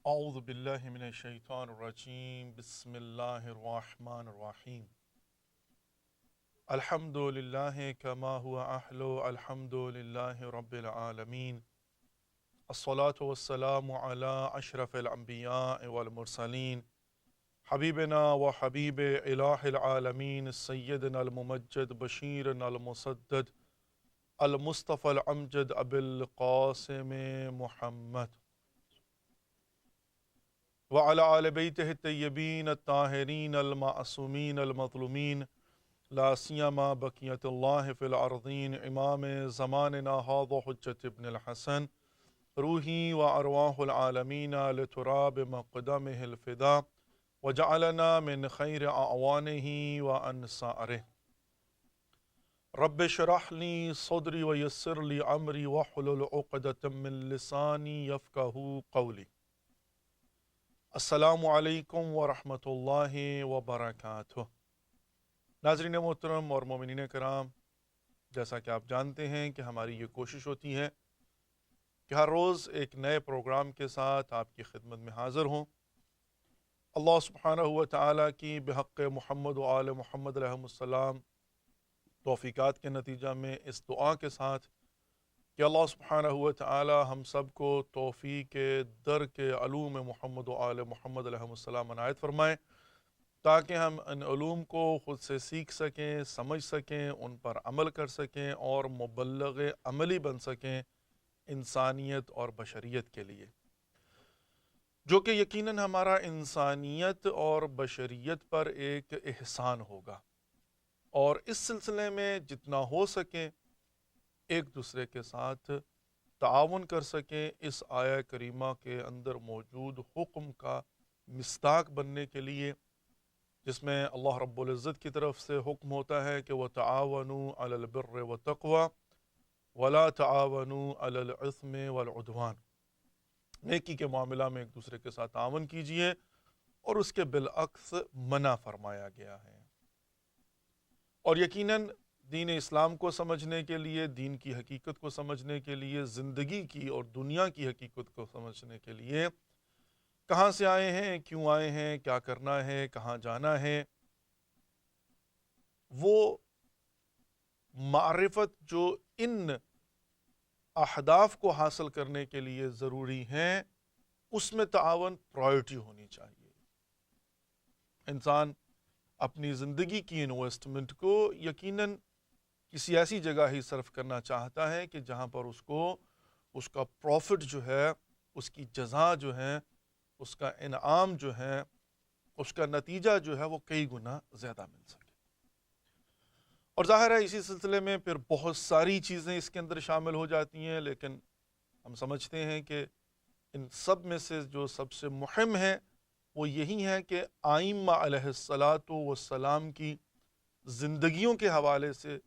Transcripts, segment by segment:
اعوذ باللہ من الشیطان الرجیم بسم اللہ الرحمن الرحیم الحمد للہ کما هو اہل الحمد للہ رب العالمین الصلاة والسلام علی اشرف الانبیاء والمرسلین حبیبنا و حبیب الہ العالمین سیدنا الممجد بشیرنا المسدد المصطفى الامجد ابی القاسم محمد وعلى آل بیتہ الطیبین الطاہرین المعصومین المظلومین لا سیما بقیت اللہ فی الارضین امام زماننا ھذا حجۃ ابن الحسن روحی و ارواح العالمین لتراب مقدمہ الفدا وجعلنا من خیر اعوانہ و انصارہ رب اشرح لی صدری ویسر لی امری واحلل عقدۃ من لسانی یفقہوا قولی۔ السلام علیکم ورحمۃ اللہ وبرکاتہ۔ ناظرین محترم اور مومنین کرام، جیسا کہ آپ جانتے ہیں کہ ہماری یہ کوشش ہوتی ہے کہ ہر روز ایک نئے پروگرام کے ساتھ آپ کی خدمت میں حاضر ہوں۔ اللہ سبحانہ و تعالیٰ کی بحق محمد و آل محمد علیہ السلام توفیقات کے نتیجہ میں اس دعا کے ساتھ کہ اللہ سبحانہ و تعالی ہم سب کو توفیق در کے علوم محمد و آل محمد علیہ السلام عنایت فرمائے، تاکہ ہم ان علوم کو خود سے سیکھ سکیں، سمجھ سکیں، ان پر عمل کر سکیں اور مبلغ عملی بن سکیں انسانیت اور بشریت کے لیے، جو کہ یقیناً ہمارا انسانیت اور بشریت پر ایک احسان ہوگا۔ اور اس سلسلے میں جتنا ہو سکے ایک دوسرے کے ساتھ تعاون کر سکیں، اس آیہ کریمہ کے اندر موجود حکم کا مصداق بننے کے لیے، جس میں اللہ رب العزت کی طرف سے حکم ہوتا ہے کہ وَتَعَاوَنُوا عَلَى الْبِرِّ وَالتَّقْوَى وَلَا تَعَاوَنُوا عَلَى الْإِثْمِ وَالْعُدْوَانِ، نیکی کے معاملہ میں ایک دوسرے کے ساتھ تعاون کیجئے اور اس کے بالعکس منع فرمایا گیا ہے۔ اور یقیناً دین اسلام کو سمجھنے کے لیے، دین کی حقیقت کو سمجھنے کے لیے، زندگی کی اور دنیا کی حقیقت کو سمجھنے کے لیے کہاں سے آئے ہیں، کیوں آئے ہیں، کیا کرنا ہے، کہاں جانا ہے، وہ معرفت جو ان اہداف کو حاصل کرنے کے لیے ضروری ہیں، اس میں تعاون پرائرٹی ہونی چاہیے۔ انسان اپنی زندگی کی انویسٹمنٹ کو یقیناً کسی ایسی جگہ ہی صرف کرنا چاہتا ہے کہ جہاں پر اس کو اس کا پروفٹ جو ہے، اس کی جزا جو ہے، اس کا انعام جو ہے، اس کا نتیجہ جو ہے وہ کئی گنا زیادہ مل سکے۔ اور ظاہر ہے اسی سلسلے میں پھر بہت ساری چیزیں اس کے اندر شامل ہو جاتی ہیں، لیکن ہم سمجھتے ہیں کہ ان سب میں سے جو سب سے مہم ہے وہ یہی ہے کہ ائمہ علیہ السلام کی زندگیوں کے حوالے سے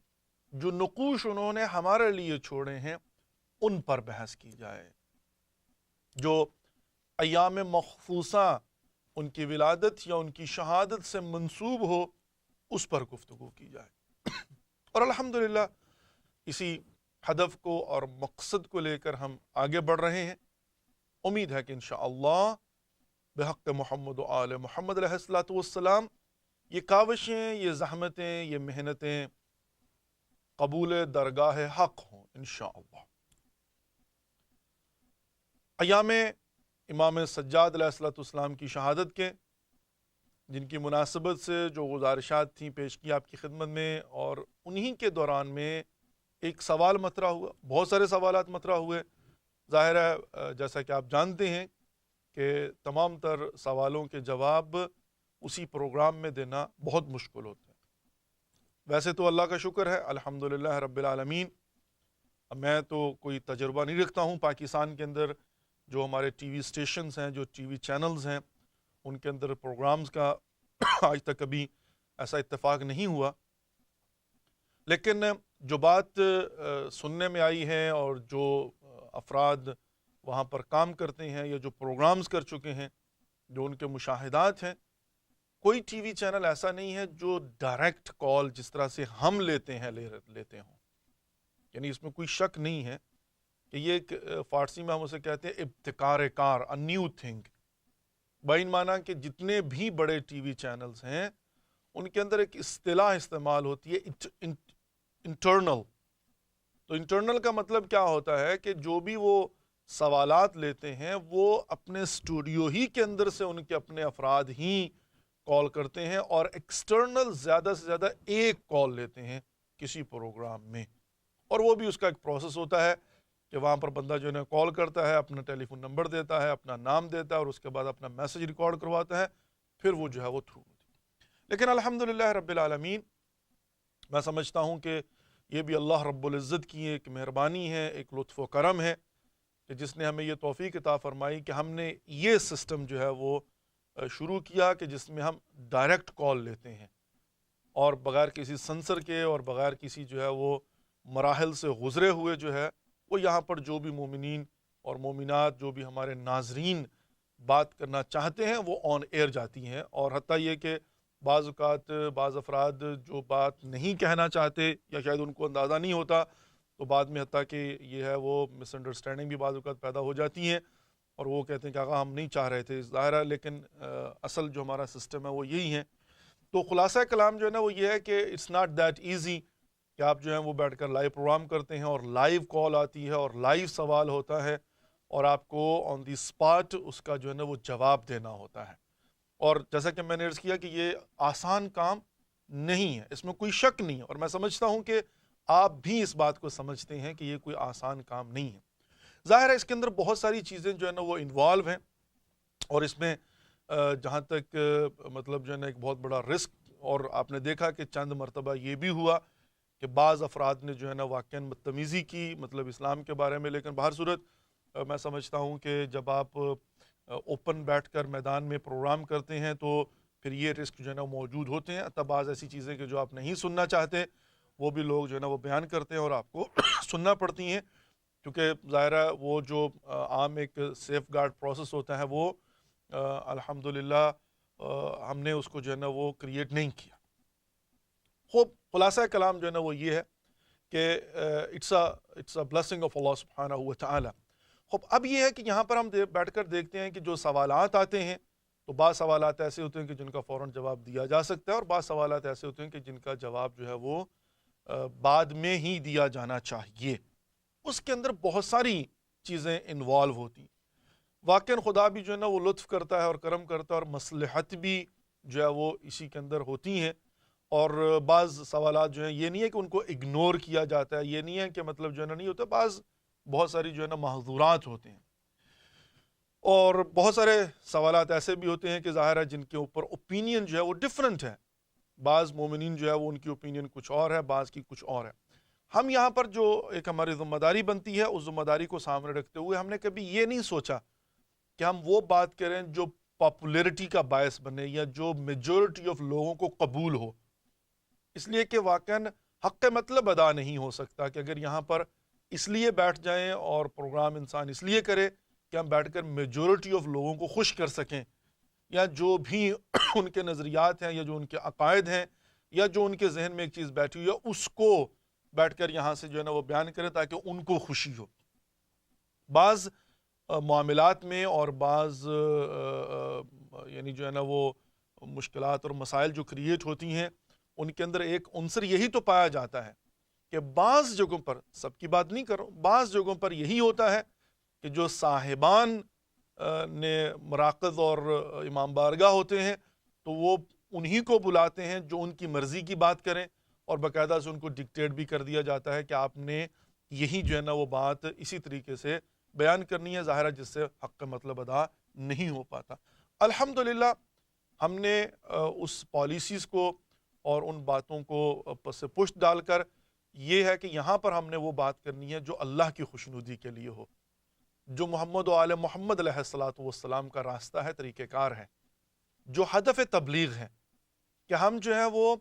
جو نقوش انہوں نے ہمارے لیے چھوڑے ہیں ان پر بحث کی جائے، جو ایام مخصوصہ ان کی ولادت یا ان کی شہادت سے منسوب ہو اس پر گفتگو کی جائے۔ اور الحمدللہ اسی ہدف کو اور مقصد کو لے کر ہم آگے بڑھ رہے ہیں۔ امید ہے کہ انشاءاللہ بحق محمد و آل محمد علیہ السلام یہ کاوشیں، یہ زحمتیں، یہ محنتیں قبول درگاہ حق ہوں انشاءاللہ۔ ایام امام سجاد علیہ السلام کی شہادت کے، جن کی مناسبت سے جو گزارشات تھیں پیش کی آپ کی خدمت میں، اور انہی کے دوران میں ایک سوال مطرح ہوا، بہت سارے سوالات مطرح ہوئے۔ ظاہر ہے جیسا کہ آپ جانتے ہیں کہ تمام تر سوالوں کے جواب اسی پروگرام میں دینا بہت مشکل ہوتا ہے۔ ویسے تو اللہ کا شکر ہے الحمدللہ رب العالمین، میں تو کوئی تجربہ نہیں رکھتا ہوں پاکستان کے اندر جو ہمارے ٹی وی اسٹیشنز ہیں، جو ٹی وی چینلز ہیں، ان کے اندر پروگرامز کا آج تک کبھی ایسا اتفاق نہیں ہوا، لیکن جو بات سننے میں آئی ہے اور جو افراد وہاں پر کام کرتے ہیں یا جو پروگرامز کر چکے ہیں، جو ان کے مشاہدات ہیں، کوئی ٹی وی چینل ایسا نہیں ہے جو ڈائریکٹ کال جس طرح سے ہم لیتے ہوں، یعنی اس میں کوئی شک نہیں ہے کہ یہ ایک فارسی میں ہم اسے کہتے ہیں ابتکار کار، نیو تھنگ، بین معنی کہ جتنے بھی بڑے ٹی وی چینلز ہیں ان کے اندر ایک اصطلاح استعمال ہوتی ہے انٹرنل. تو انٹرنل کا مطلب کیا ہوتا ہے کہ جو بھی وہ سوالات لیتے ہیں وہ اپنے اسٹوڈیو ہی کے اندر سے ان کے اپنے افراد ہی کال کرتے ہیں، اور ایکسٹرنل زیادہ سے زیادہ ایک کال لیتے ہیں کسی پروگرام میں، اور وہ بھی اس کا ایک پروسیس ہوتا ہے کہ وہاں پر بندہ جو ہے کال کرتا ہے، اپنا ٹیلی فون نمبر دیتا ہے، اپنا نام دیتا ہے، اور اس کے بعد اپنا میسج ریکارڈ کرواتا ہے، پھر وہ جو ہے وہ تھرو ہوتی ہے. لیکن الحمدللہ رب العالمین، میں سمجھتا ہوں کہ یہ بھی اللہ رب العزت کی ایک مہربانی ہے، ایک لطف و کرم ہے کہ جس نے ہمیں یہ توفیق عطا فرمائی کہ ہم نے یہ سسٹم جو ہے وہ شروع کیا کہ جس میں ہم ڈائریکٹ کال لیتے ہیں، اور بغیر کسی سنسر کے اور بغیر کسی جو ہے وہ مراحل سے گزرے ہوئے جو ہے وہ یہاں پر جو بھی مومنین اور مومنات، جو بھی ہمارے ناظرین بات کرنا چاہتے ہیں وہ آن ایئر جاتی ہیں. اور حتیٰ یہ کہ بعض اوقات بعض افراد جو بات نہیں کہنا چاہتے یا شاید ان کو اندازہ نہیں ہوتا، تو بعد میں حتیٰ کہ یہ ہے وہ مس انڈرسٹینڈنگ بھی بعض اوقات پیدا ہو جاتی ہیں، اور وہ کہتے ہیں کہ آقا ہم نہیں چاہ رہے تھے، ظاہر ہے، لیکن اصل جو ہمارا سسٹم ہے وہ یہی ہے. تو خلاصہ کلام جو ہے نا وہ یہ ہے کہ اٹس ناٹ دیٹ ایزی کہ آپ جو ہیں وہ بیٹھ کر لائیو پروگرام کرتے ہیں اور لائیو کال آتی ہے اور لائیو سوال ہوتا ہے اور آپ کو آن دی اسپاٹ اس کا جو ہے نا وہ جواب دینا ہوتا ہے. اور جیسا کہ میں نے عرض کیا کہ یہ آسان کام نہیں ہے، اس میں کوئی شک نہیں ہے، اور میں سمجھتا ہوں کہ آپ بھی اس بات کو سمجھتے ہیں کہ یہ کوئی آسان کام نہیں ہے. ظاہر ہے اس کے اندر بہت ساری چیزیں جو ہے نا وہ انوالو ہیں، اور اس میں جہاں تک مطلب جو ہے نا ایک بہت بڑا رسک، اور آپ نے دیکھا کہ چند مرتبہ یہ بھی ہوا کہ بعض افراد نے جو ہے نا واقعاً بدتمیزی کی مطلب اسلام کے بارے میں. لیکن بہر صورت میں سمجھتا ہوں کہ جب آپ اوپن بیٹھ کر میدان میں پروگرام کرتے ہیں تو پھر یہ رسک جو ہے نا موجود ہوتے ہیں. تب بعض ایسی چیزیں کہ جو آپ نہیں سننا چاہتے وہ بھی لوگ جو ہے نا وہ بیان کرتے ہیں اور آپ کو سننا پڑتی ہیں، کیونکہ ظاہرہ وہ جو عام ایک سیف گارڈ پروسیس ہوتا ہے وہ الحمدللہ ہم نے اس کو جو ہے نا وہ کریٹ نہیں کیا. خوب خلاصہ کلام جو ہے نا وہ یہ ہے کہ اٹس اے بلیسنگ آف اللہ سبحانہ و تعالی. خوب اب یہ ہے کہ یہاں پر ہم بیٹھ کر دیکھتے ہیں کہ جو سوالات آتے ہیں تو بعض سوالات ایسے ہوتے ہیں کہ جن کا فوراً جواب دیا جا سکتا ہے، اور بعض سوالات ایسے ہوتے ہیں کہ جن کا جواب جو ہے وہ بعد میں ہی دیا جانا چاہیے. اس کے اندر بہت ساری چیزیں انوالو ہوتی ہیں. واقعاً خدا بھی جو ہے نا وہ لطف کرتا ہے اور کرم کرتا ہے، اور مصلحت بھی جو ہے وہ اسی کے اندر ہوتی ہیں. اور بعض سوالات جو ہیں یہ نہیں ہے کہ ان کو اگنور کیا جاتا ہے، یہ نہیں ہے کہ مطلب جو ہے نا نہیں ہوتا، بعض بہت ساری جو ہے نا محظورات ہوتے ہیں. اور بہت سارے سوالات ایسے بھی ہوتے ہیں کہ ظاہر ہے جن کے اوپر اوپینین جو ہے وہ ڈیفرنٹ ہے. بعض مومنین جو ہے وہ ان کی اوپینین کچھ اور ہے، بعض کی کچھ اور ہے. ہم یہاں پر جو ایک ہماری ذمہ داری بنتی ہے اس ذمہ داری کو سامنے رکھتے ہوئے ہم نے کبھی یہ نہیں سوچا کہ ہم وہ بات کریں جو پاپولیرٹی کا باعث بنے یا جو میجورٹی آف لوگوں کو قبول ہو. اس لیے کہ واقعاً حق مطلب ادا نہیں ہو سکتا کہ اگر یہاں پر اس لیے بیٹھ جائیں اور پروگرام انسان اس لیے کرے کہ ہم بیٹھ کر میجورٹی آف لوگوں کو خوش کر سکیں، یا جو بھی ان کے نظریات ہیں یا جو ان کے عقائد ہیں یا جو ان کے ذہن میں ایک چیز بیٹھی ہوئی ہے اس کو بیٹھ کر یہاں سے جو ہے نا وہ بیان کرے تاکہ ان کو خوشی ہو. بعض معاملات میں اور بعض یعنی جو ہے نا وہ مشکلات اور مسائل جو کریٹ ہوتی ہیں ان کے اندر ایک عنصر یہی تو پایا جاتا ہے کہ بعض جگہوں پر، سب کی بات نہیں کر رہا ہوں، بعض جگہوں پر یہی ہوتا ہے کہ جو صاحبان نے مراکز اور امام بارگاہ ہوتے ہیں تو وہ انہی کو بلاتے ہیں جو ان کی مرضی کی بات کریں، اور باقاعدہ سے ان کو ڈکٹیٹ بھی کر دیا جاتا ہے کہ آپ نے یہی جو ہے نا وہ بات اسی طریقے سے بیان کرنی ہے، ظاہرہ جس سے حق کا مطلب ادا نہیں ہو پاتا. الحمدللہ ہم نے اس پالیسیز کو اور ان باتوں کو پس پشت ڈال کر یہ ہے کہ یہاں پر ہم نے وہ بات کرنی ہے جو اللہ کی خوشنودی کے لیے ہو، جو محمد و آل محمد علیہ السلام کا راستہ ہے، طریقہ کار ہے، جو ہدف تبلیغ ہے، کہ ہم جو ہے وہ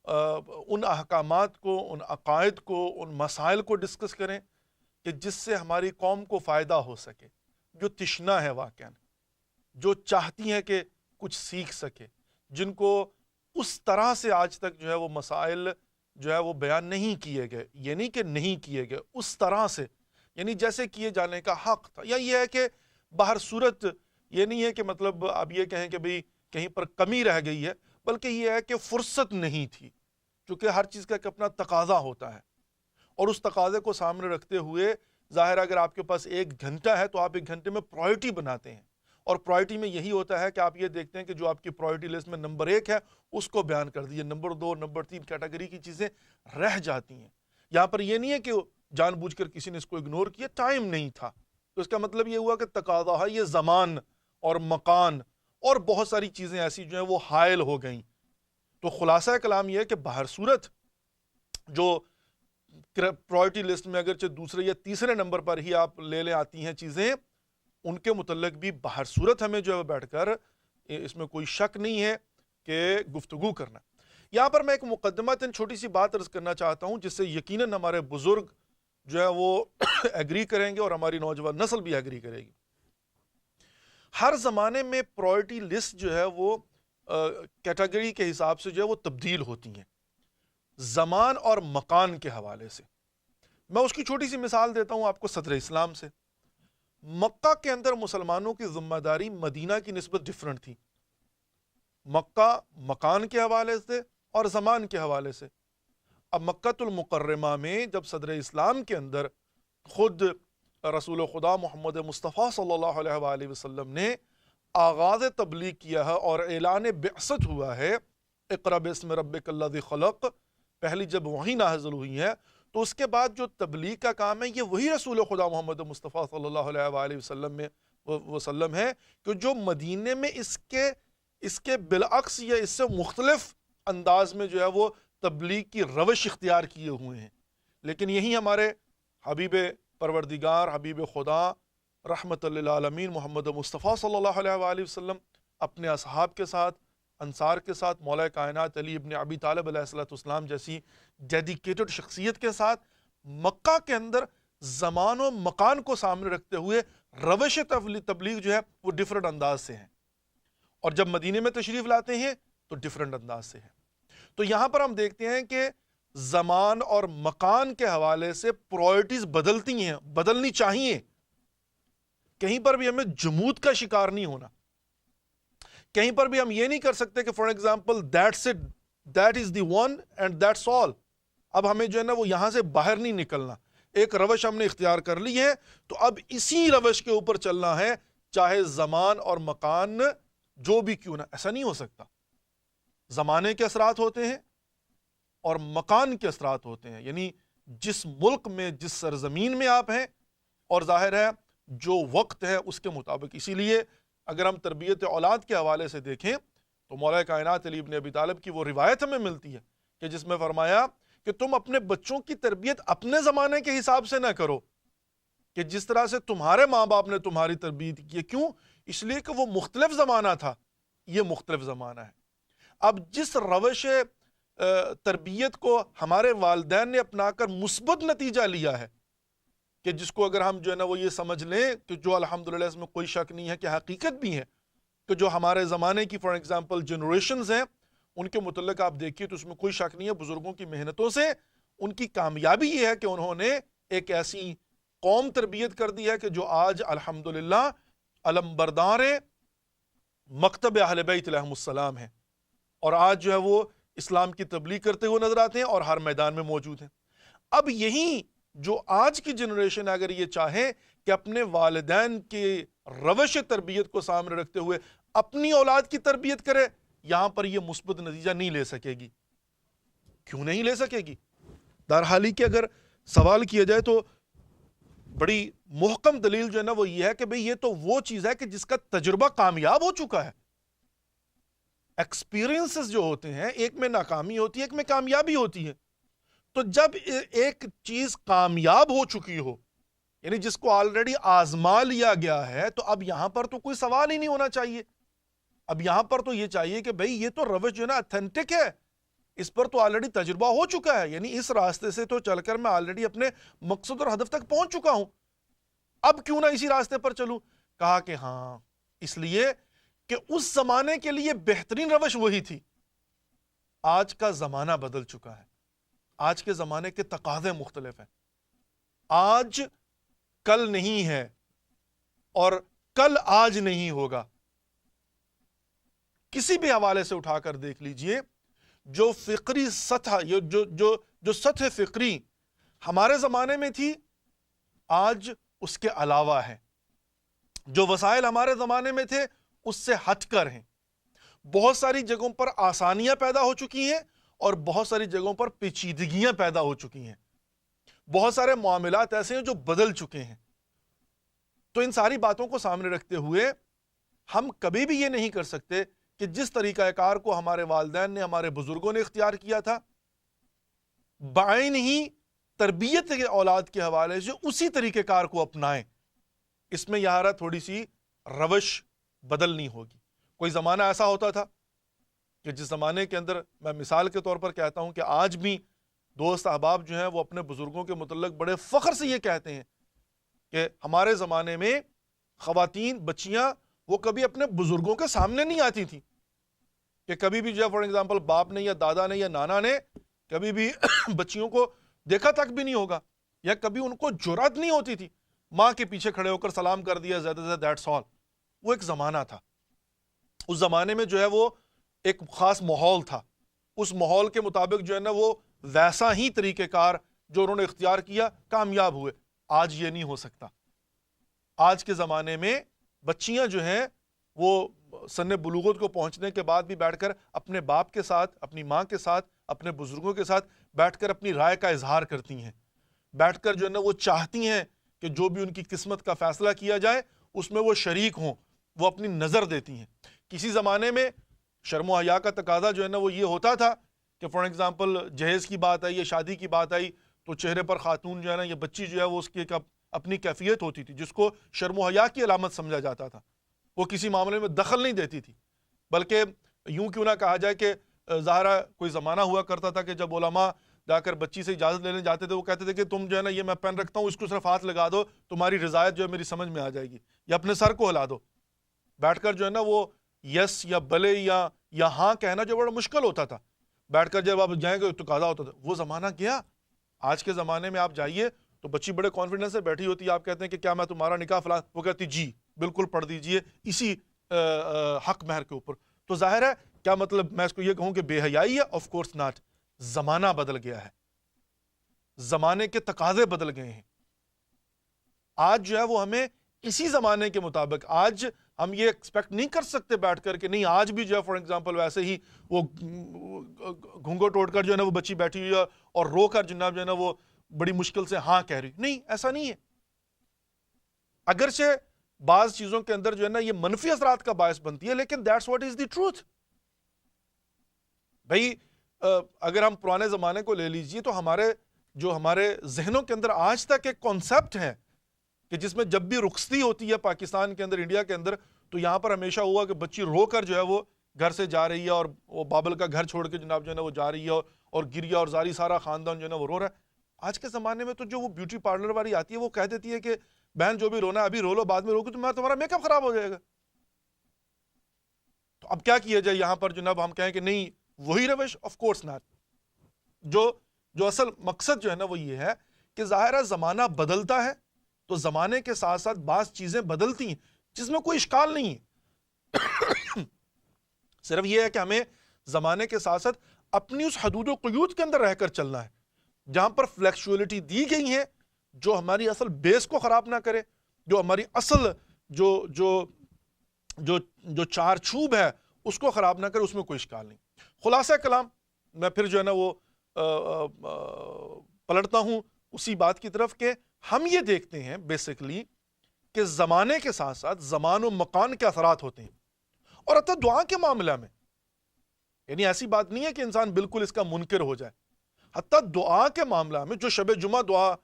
ان احکامات کو، ان عقائد کو، ان مسائل کو ڈسکس کریں کہ جس سے ہماری قوم کو فائدہ ہو سکے، جو تشنا ہے واقعاً، جو چاہتی ہیں کہ کچھ سیکھ سکے، جن کو اس طرح سے آج تک جو ہے وہ مسائل جو ہے وہ بیان نہیں کیے گئے، یہ نہیں کہ نہیں کیے گئے، اس طرح سے یعنی جیسے کیے جانے کا حق تھا، یا یہ ہے کہ باہر صورت یہ نہیں ہے کہ مطلب آپ یہ کہیں کہ بھئی کہیں پر کمی رہ گئی ہے، بلکہ یہ ہے کہ فرصت نہیں تھی، چونکہ ہر چیز کا ایک اپنا تقاضا ہوتا ہے، اور اس تقاضے کو سامنے رکھتے ہوئے ظاہر اگر آپ کے پاس 1 گھنٹہ ہے تو آپ 1 گھنٹے میں پرائرٹی بناتے ہیں، اور پرائرٹی میں یہی ہوتا ہے کہ آپ یہ دیکھتے ہیں کہ جو آپ کی پرائرٹی لسٹ میں نمبر 1 ہے اس کو بیان کر دیجیے، نمبر 2 نمبر 3 کیٹیگری کی چیزیں رہ جاتی ہیں۔ یہاں پر یہ نہیں ہے کہ جان بوجھ کر کسی نے اس کو اگنور کیا، ٹائم نہیں تھا، تو اس کا مطلب یہ ہوا کہ تقاضا ہے، یہ زمان اور مکان اور بہت ساری چیزیں ایسی جو ہیں وہ حائل ہو گئیں۔ تو خلاصہ کلام یہ ہے کہ بہر صورت جو پرائرٹی لسٹ میں اگرچہ دوسرے یا تیسرے نمبر پر ہی آپ لے آتی ہیں چیزیں، ان کے متعلق بھی بہر صورت ہمیں جو ہے بیٹھ کر اس میں کوئی شک نہیں ہے کہ گفتگو کرنا۔ یہاں پر میں ایک مقدمتاً چھوٹی سی بات عرض کرنا چاہتا ہوں جس سے یقیناً ہمارے بزرگ جو ہے وہ ایگری کریں گے اور ہماری نوجوان نسل بھی ایگری کرے گی۔ ہر زمانے میں پرائرٹی لسٹ جو ہے وہ کیٹیگری کے حساب سے جو ہے وہ تبدیل ہوتی ہیں، زمان اور مکان کے حوالے سے۔ میں اس کی چھوٹی سی مثال دیتا ہوں آپ کو صدر اسلام سے۔ مکہ کے اندر مسلمانوں کی ذمہ داری مدینہ کی نسبت ڈیفرنٹ تھی، مکہ مکان کے حوالے سے اور زمان کے حوالے سے۔ اب مکۃ المکرمہ میں جب صدر اسلام کے اندر خود رسول خدا محمد مصطفیٰ صلی اللہ علیہ وآلہ وسلم نے آغاز تبلیغ کیا ہے اور اعلان بعثت ہوا ہے، اقرأ باسم ربک الذی خلق، پہلی جب وحی نازل ہوئی ہے، تو اس کے بعد جو تبلیغ کا کام ہے یہ وہی رسول خدا محمد مصطفیٰ صلی اللہ علیہ وآلہ وسلم ہے کہ جو مدینے میں اس کے بالعکس یا اس سے مختلف انداز میں جو ہے وہ تبلیغ کی روش اختیار کیے ہوئے ہیں۔ لیکن یہی ہمارے حبیب پروردگار، حبیب خدا، رحمت للعالمین محمد مصطفیٰ صلی اللہ علیہ وآلہ وسلم اپنے اصحاب کے ساتھ، انصار کے ساتھ، مولا کائنات علی ابن ابی طالب علیہ السلام جیسی ڈیڈیکیٹڈ شخصیت کے ساتھ مکہ کے اندر زمان و مکان کو سامنے رکھتے ہوئے روش تبلیغ جو ہے وہ ڈیفرنٹ انداز سے ہے، اور جب مدینے میں تشریف لاتے ہیں تو ڈیفرنٹ انداز سے ہے۔ تو یہاں پر ہم دیکھتے ہیں کہ زمان اور مکان کے حوالے سے پرائرٹیز بدلتی ہیں، بدلنی چاہیے، کہیں پر بھی ہمیں جمود کا شکار نہیں ہونا، کہیں پر بھی ہم یہ نہیں کر سکتے کہ for example that is the one and that's all, اب ہمیں جو ہے نا وہ یہاں سے باہر نہیں نکلنا، ایک روش ہم نے اختیار کر لی ہے تو اب اسی روش کے اوپر چلنا ہے، چاہے زمان اور مکان جو بھی کیوں نہ، ایسا نہیں ہو سکتا۔ زمانے کے اثرات ہوتے ہیں اور مکان کے اثرات ہوتے ہیں، یعنی جس ملک میں، جس سرزمین میں آپ ہیں، اور ظاہر ہے جو وقت ہے اس کے مطابق۔ اسی لیے اگر ہم تربیت اولاد کے حوالے سے دیکھیں تو مولا کائنات علی ابن ابی طالب کی وہ روایت ہمیں ملتی ہے کہ جس میں فرمایا کہ تم اپنے بچوں کی تربیت اپنے زمانے کے حساب سے نہ کرو کہ جس طرح سے تمہارے ماں باپ نے تمہاری تربیت کی، کیوں؟ اس لیے کہ وہ مختلف زمانہ تھا، یہ مختلف زمانہ ہے۔ اب جس روش تربیت کو ہمارے والدین نے اپنا کر مثبت نتیجہ لیا ہے، کہ جس کو اگر ہم جو ہے نا وہ یہ سمجھ لیں کہ جو الحمدللہ اس میں کوئی شک نہیں ہے کہ حقیقت بھی ہے کہ جو ہمارے زمانے کی فار ایگزامپل جنریشنز ہیں ان کے متعلق آپ دیکھیے تو اس میں کوئی شک نہیں ہے، بزرگوں کی محنتوں سے ان کی کامیابی یہ ہے کہ انہوں نے ایک ایسی قوم تربیت کر دی ہے کہ جو آج الحمدللہ علم بردار مکتب اہل بیت علیہم السلام ہے، اور آج جو ہے وہ اسلام کی تبلیغ کرتے ہوئے نظر آتے ہیں اور ہر میدان میں موجود ہیں۔ اب یہی جو آج کی جنریشن اگر یہ چاہے کہ اپنے والدین کی روش تربیت کو سامنے رکھتے ہوئے اپنی اولاد کی تربیت کرے، یہاں پر یہ مثبت نتیجہ نہیں لے سکے گی۔ کیوں نہیں لے سکے گی؟ درحالی کہ اگر سوال کیا جائے تو بڑی محکم دلیل جو ہے نا وہ یہ ہے کہ بھئی یہ تو وہ چیز ہے کہ جس کا تجربہ کامیاب ہو چکا ہے۔ ایکسپیرینسز جو ہوتے ہیں، ایک میں ناکامی ہوتی ہے، ایک میں کامیابی ہوتی ہے۔ تو جب ایک چیز کامیاب ہو چکی ہو، یعنی جس کو آلریڈی آزما لیا گیا ہے، تو اب یہاں پر تو کوئی سوال ہی نہیں ہونا چاہیے۔ اب یہاں پر تو یہ چاہیے کہ بھئی یہ تو روش جو ہے نا اتھینٹک ہے، اس پر تو آلریڈی تجربہ ہو چکا ہے، یعنی اس راستے سے تو چل کر میں آلریڈی اپنے مقصد اور ہدف تک پہنچ چکا ہوں، اب کیوں نہ اسی راستے پر چلوں؟ کہا کہ ہاں، اس لیے کہ اس زمانے کے لیے بہترین روش وہی تھی۔ آج کا زمانہ بدل چکا ہے، آج کے زمانے کے تقاضے مختلف ہیں، آج کل نہیں ہے، اور کل آج نہیں ہوگا. کسی بھی حوالے سے اٹھا کر دیکھ لیجئے, جو فکری سطح, جو سطح فکری ہمارے زمانے میں تھی, آج اس کے علاوہ ہے. جو وسائل ہمارے زمانے میں تھے اس سے ہٹ کر ہیں. بہت ساری جگہوں پر آسانیاں پیدا ہو چکی ہیں اور بہت ساری جگہوں پر پیچیدگیاں پیدا ہو چکی ہیں. بہت سارے معاملات ایسے ہیں جو بدل چکے ہیں. تو ان ساری باتوں کو سامنے رکھتے ہوئے ہم کبھی بھی یہ نہیں کر سکتے کہ جس طریقہ کار کو ہمارے والدین نے, ہمارے بزرگوں نے اختیار کیا تھا, بعین ہی تربیت کے اولاد کے حوالے سے اسی طریقہ کار کو اپنائیں. اس میں یہاں تھوڑی سی روش بدلنی ہوگی. کوئی زمانہ ایسا ہوتا تھا کہ جس زمانے کے اندر, میں مثال کے طور پر کہتا ہوں کہ آج بھی دوست احباب جو ہیں وہ اپنے بزرگوں کے متعلق بڑے فخر سے یہ کہتے ہیں کہ ہمارے زمانے میں خواتین, بچیاں, وہ کبھی اپنے بزرگوں کے سامنے نہیں آتی تھیں. کہ کبھی بھی جو فار ایگزامپل باپ نے یا دادا نے یا نانا نے کبھی بھی بچیوں کو دیکھا تک بھی نہیں ہوگا, یا کبھی ان کو جرأت نہیں ہوتی تھی. ماں کے پیچھے کھڑے ہو کر سلام کر دیا, زیادہ سے زیادہ دیٹس آل. وہ ایک زمانہ تھا. اس زمانے میں جو ہے وہ ایک خاص ماحول تھا. اس ماحول کے مطابق جو ہے نا وہ ویسا ہی طریقہ کار جو انہوں نے اختیار کیا, کامیاب ہوئے. آج یہ نہیں ہو سکتا. آج کے زمانے میں بچیاں جو ہیں وہ سن بلوغت کو پہنچنے کے بعد بھی بیٹھ کر اپنے باپ کے ساتھ, اپنی ماں کے ساتھ, اپنے بزرگوں کے ساتھ بیٹھ کر اپنی رائے کا اظہار کرتی ہیں. بیٹھ کر جو ہے نا وہ چاہتی ہیں کہ جو بھی ان کی قسمت کا فیصلہ کیا جائے اس میں وہ شریک ہوں, وہ اپنی نظر دیتی ہیں. کسی زمانے میں شرم و حیا کا تقاضا جو ہے نا وہ یہ ہوتا تھا کہ فار ایگزامپل جہیز کی بات آئی یا شادی کی بات آئی تو چہرے پر خاتون جو ہے نا, یہ بچی جو ہے وہ اس کی ایک اپنی کیفیت ہوتی تھی جس کو شرم و حیا کی علامت سمجھا جاتا تھا. وہ کسی معاملے میں دخل نہیں دیتی تھی. بلکہ یوں کیوں نہ کہا جائے کہ ظاہرہ کوئی زمانہ ہوا کرتا تھا کہ جب علماء جا کر بچی سے اجازت لینے جاتے تھے, وہ کہتے تھے کہ تم جو ہے نا یہ میں پین رکھتا ہوں, اس کو صرف ہاتھ لگا دو, تمہاری رضایت جو ہے میری سمجھ میں آ جائے گی, یا اپنے سر کو ہلا دو. بیٹھ کر جو ہے نا وہ یس یا بلے یا ہاں کہنا جو بڑا مشکل ہوتا تھا. بیٹھ کر جب آپ جائیں گے تو تقاضا ہوتا تھا. وہ زمانہ گیا. آج کے زمانے میں آپ جائیے تو بچی بڑے کانفیڈنس سے بیٹھی ہوتی ہے. آپ کہتے ہیں کہ کیا میں تمہارا نکاح فلاں, وہ کہتی جی بالکل پڑھ دیجئے اسی حق مہر کے اوپر. تو ظاہر ہے کیا مطلب میں اس کو یہ کہوں کہ بے حیائی ہے؟ Of course not. زمانہ بدل گیا ہے, زمانے کے تقاضے بدل گئے ہیں. آج جو ہے وہ ہمیں اسی زمانے کے مطابق, آج ہم یہ ایکسپیکٹ نہیں کر سکتے بیٹھ کر کہ نہیں آج بھی جو ہے فار ایگزامپل ویسے ہی وہ گھونگھٹ اوڑھ کر جو ہے نا وہ بچی بیٹھی ہوئی ہے اور رو کر جناب جو ہے نا وہ بڑی مشکل سے ہاں کہہ رہی. نہیں, ایسا نہیں ہے. اگرچہ بعض چیزوں کے اندر جو ہے نا یہ منفی اثرات کا باعث بنتی ہے, لیکن that's what is the truth. بھائی اگر ہم پرانے زمانے کو لے لیجئے تو ہمارے ذہنوں کے اندر آج تک ایک کانسیپٹ ہے کہ جس میں جب بھی رخصتی ہوتی ہے پاکستان کے اندر, انڈیا کے اندر, تو یہاں پر ہمیشہ ہوا کہ بچی رو کر جو ہے وہ گھر سے جا رہی ہے اور وہ بابل کا گھر چھوڑ کے جناب جو ہے نا وہ جا رہی ہے اور گریا اور زاری سارا خاندان جو ہے نا وہ رو رہا ہے. آج کے زمانے میں تو جو وہ بیوٹی پارلر والی آتی ہے وہ کہہ دیتی ہے کہ بہن جو بھی رونا ہے ابھی رو لو, بعد میں رو گی تو تمہارا میک اپ خراب ہو جائے گا. تو اب کیا کیا جائے یہاں پر جناب, ہم کہیں کہ نہیں وہی روش؟ Of course not. جو اصل مقصد جو ہے نا وہ یہ ہے کہ ظاہرہ زمانہ بدلتا ہے تو زمانے کے ساتھ ساتھ بعض چیزیں بدلتی ہیں جس میں کوئی اشکال نہیں ہے. صرف یہ ہے کہ ہمیں زمانے کے ساتھ ساتھ اپنی اس حدود و قیود کے اندر رہ کر چلنا ہے جہاں پر فلیکچولیٹی دی گئی ہے جو ہماری اصل بیس کو خراب نہ کرے, جو ہماری اصل جو چار چوب ہے اس کو خراب نہ کرے, اس میں کوئی اشکال نہیں. خلاصہ کلام میں پھر جو ہے نا وہ پلٹتا ہوں اسی بات کی طرف کہ ہم یہ دیکھتے ہیں بیسیکلی کہ زمانے کے ساتھ ساتھ زمان و مکان کے اثرات ہوتے ہیں, اور حتی دعا کے معاملہ میں, یعنی ایسی بات نہیں ہے کہ انسان بالکل اس کا منکر ہو جائے. حتی دعا کے معاملہ میں جو شب جمعہ دعا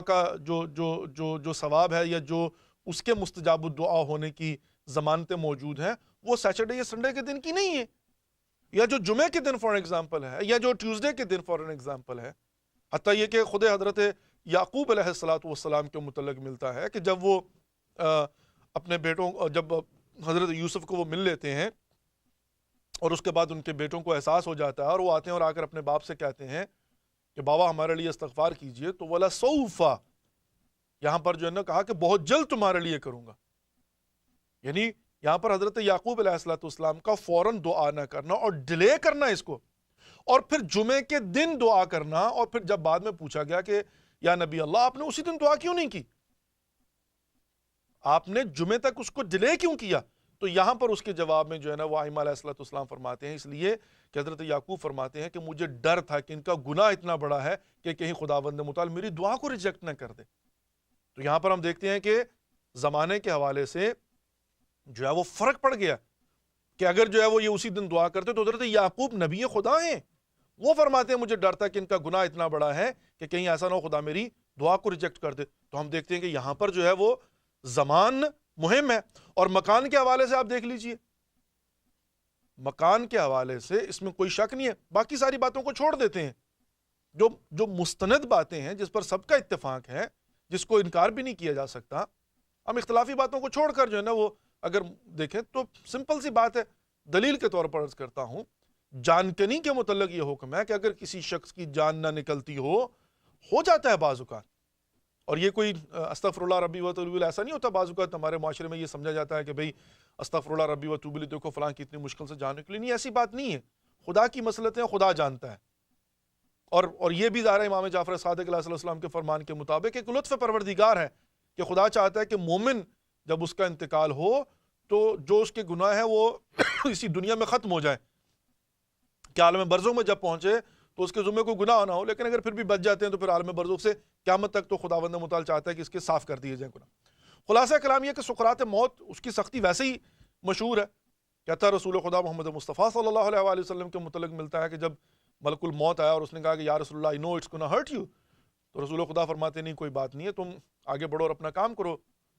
کا جو ثواب ہے یا جو اس کے مستجاب الدعا ہونے کی ضمانتیں موجود ہیں وہ سیٹرڈے یا سنڈے کے دن کی نہیں ہے, یا جو جمعے کے دن فار ایگزامپل ہے, یا جو ٹیوزڈے کے دن فار ایگزامپل ہے. حتیٰ یہ کہ خود حضرت یعقوب علیہ السلام کے متعلق ملتا ہے کہ جب وہ اپنے بیٹوں, جب حضرت یوسف کو وہ مل لیتے ہیں اور اس کے بعد ان کے بیٹوں کو احساس ہو جاتا ہے اور وہ آتے ہیں اور آ کر اپنے باپ سے کہتے ہیں کہ بابا ہمارے لیے استغفار کیجئے, تو وَلَسَوْفَ یہاں پر جو ہے نا کہا کہ بہت جلد تمہارے لیے کروں گا. یعنی یہاں پر حضرت یعقوب علیہ السلام کا فوراً دعا نہ کرنا اور ڈیلے کرنا اس کو، اور پھر جمعے کے دن دعا کرنا، اور پھر جب بعد میں پوچھا گیا کہ یا نبی اللہ آپ نے اسی دن دعا کیوں نہیں کی، آپ نے جمعے تک اس کو ڈیلے کیوں کیا؟ تو یہاں پر اس کے جواب میں جو ہے نا وہ ائمہ علیہ السلام فرماتے ہیں اس لیے کہ حضرت یعقوب فرماتے ہیں کہ مجھے ڈر تھا کہ ان کا گناہ اتنا بڑا ہے کہ کہیں خداوند متعال میری دعا کو ریجیکٹ نہ کر دے۔ تو یہاں پر ہم دیکھتے ہیں کہ زمانے کے حوالے سے جو ہے وہ فرق پڑ گیا کہ اگر جو ہے وہ یہ اسی دن دعا کرتے تو حضرت یعقوب نبی خدا ہیں، وہ فرماتے ہیں مجھے ڈر تھا کہ ان کا گناہ اتنا بڑا ہے کہ کہیں ایسا نہ ہو خدا میری دعا کو ریجیکٹ کر دے۔ تو ہم دیکھتے ہیں کہ یہاں پر جو ہے وہ زمان مہم ہے، اور مکان کے حوالے سے آپ دیکھ لیجئے، مکان کے حوالے سے اس میں کوئی شک نہیں ہے، باقی ساری باتوں کو چھوڑ دیتے ہیں، جو مستند باتیں ہیں جس پر سب کا اتفاق ہے، جس کو انکار بھی نہیں کیا جا سکتا، ہم اختلافی باتوں کو چھوڑ کر جو ہے نا وہ اگر دیکھیں تو سمپل سی بات ہے، دلیل کے طور پر عرض کرتا ہوں، جان کنی کے متعلق یہ حکم ہے کہ اگر کسی شخص کی جان نہ نکلتی ہو جاتا ہے بعض اوقات، اور یہ کوئی استغفر اللہ ربی و توب الیہ ایسا نہیں ہوتا، بعض اوقات ہمارے معاشرے میں یہ سمجھا جاتا ہے کہ بھئی استغفر اللہ ربی و توب الیہ، دیکھو فلاں کی اتنی مشکل سے جان نکلی، نہیں ایسی بات نہیں ہے، خدا کی مصلحتیں خدا جانتا ہے، اور یہ بھی ظاہر ہے امام جعفر صادق علیہ السلام کے فرمان کے مطابق ایک لطف پروردگار ہے کہ خدا چاہتا ہے کہ مومن جب اس کا انتقال ہو تو جو اس کے گناہ ہیں وہ اسی دنیا میں ختم ہو جائے، کہ عالم برزخ میں جب پہنچے تو اس کے ذمہ کوئی گناہ نہ ہو، لیکن اگر پھر بھی بچ جاتے ہیں تو پھر عالم برزخ سے قیامت تک تو خداوند متعال چاہتا ہے کہ اس کے صاف کر دیے جائیں گناہ۔ خلاصہ کلام یہ کہ سکرات موت اس کی سختی ویسے ہی مشہور ہے، کہتا ہے رسول خدا محمد مصطفیٰ صلی اللہ علیہ وآلہ وسلم کے متعلق ملتا ہے کہ جب ملک الموت آیا اور اس نے کہا کہ یا رسول اللہ I know it's gonna hurt you، تو رسول خدا فرماتے نہیں کوئی بات نہیں ہے، تم آگے بڑھو اور اپنا کام کرو،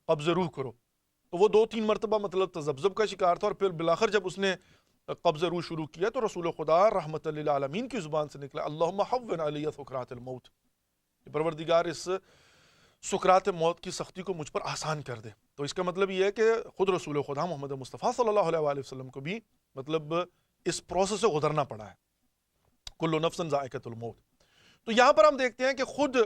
قبض روح کرو۔ تو وہ 2-3 مرتبہ مطلب تذبذب کا شکار تھا، اور پھر بالآخر جب اس نے قبض روح شروع کیا تو رسول خدا رحمت للعالمین کی زبان سے نکلا اللہم حون علی سکرات الموت، کہ پروردگار اس سکرات موت کی سختی کو مجھ پر آسان کر دے۔ تو اس کا مطلب یہ ہے کہ خود رسول خدا محمد مصطفیٰ صلی اللہ علیہ وآلہ وسلم کو بھی مطلب اس پروسیس سے گزرنا پڑا ہے، کل نفس ذائقۃ الموت۔ تو یہاں پر ہم دیکھتے ہیں کہ خود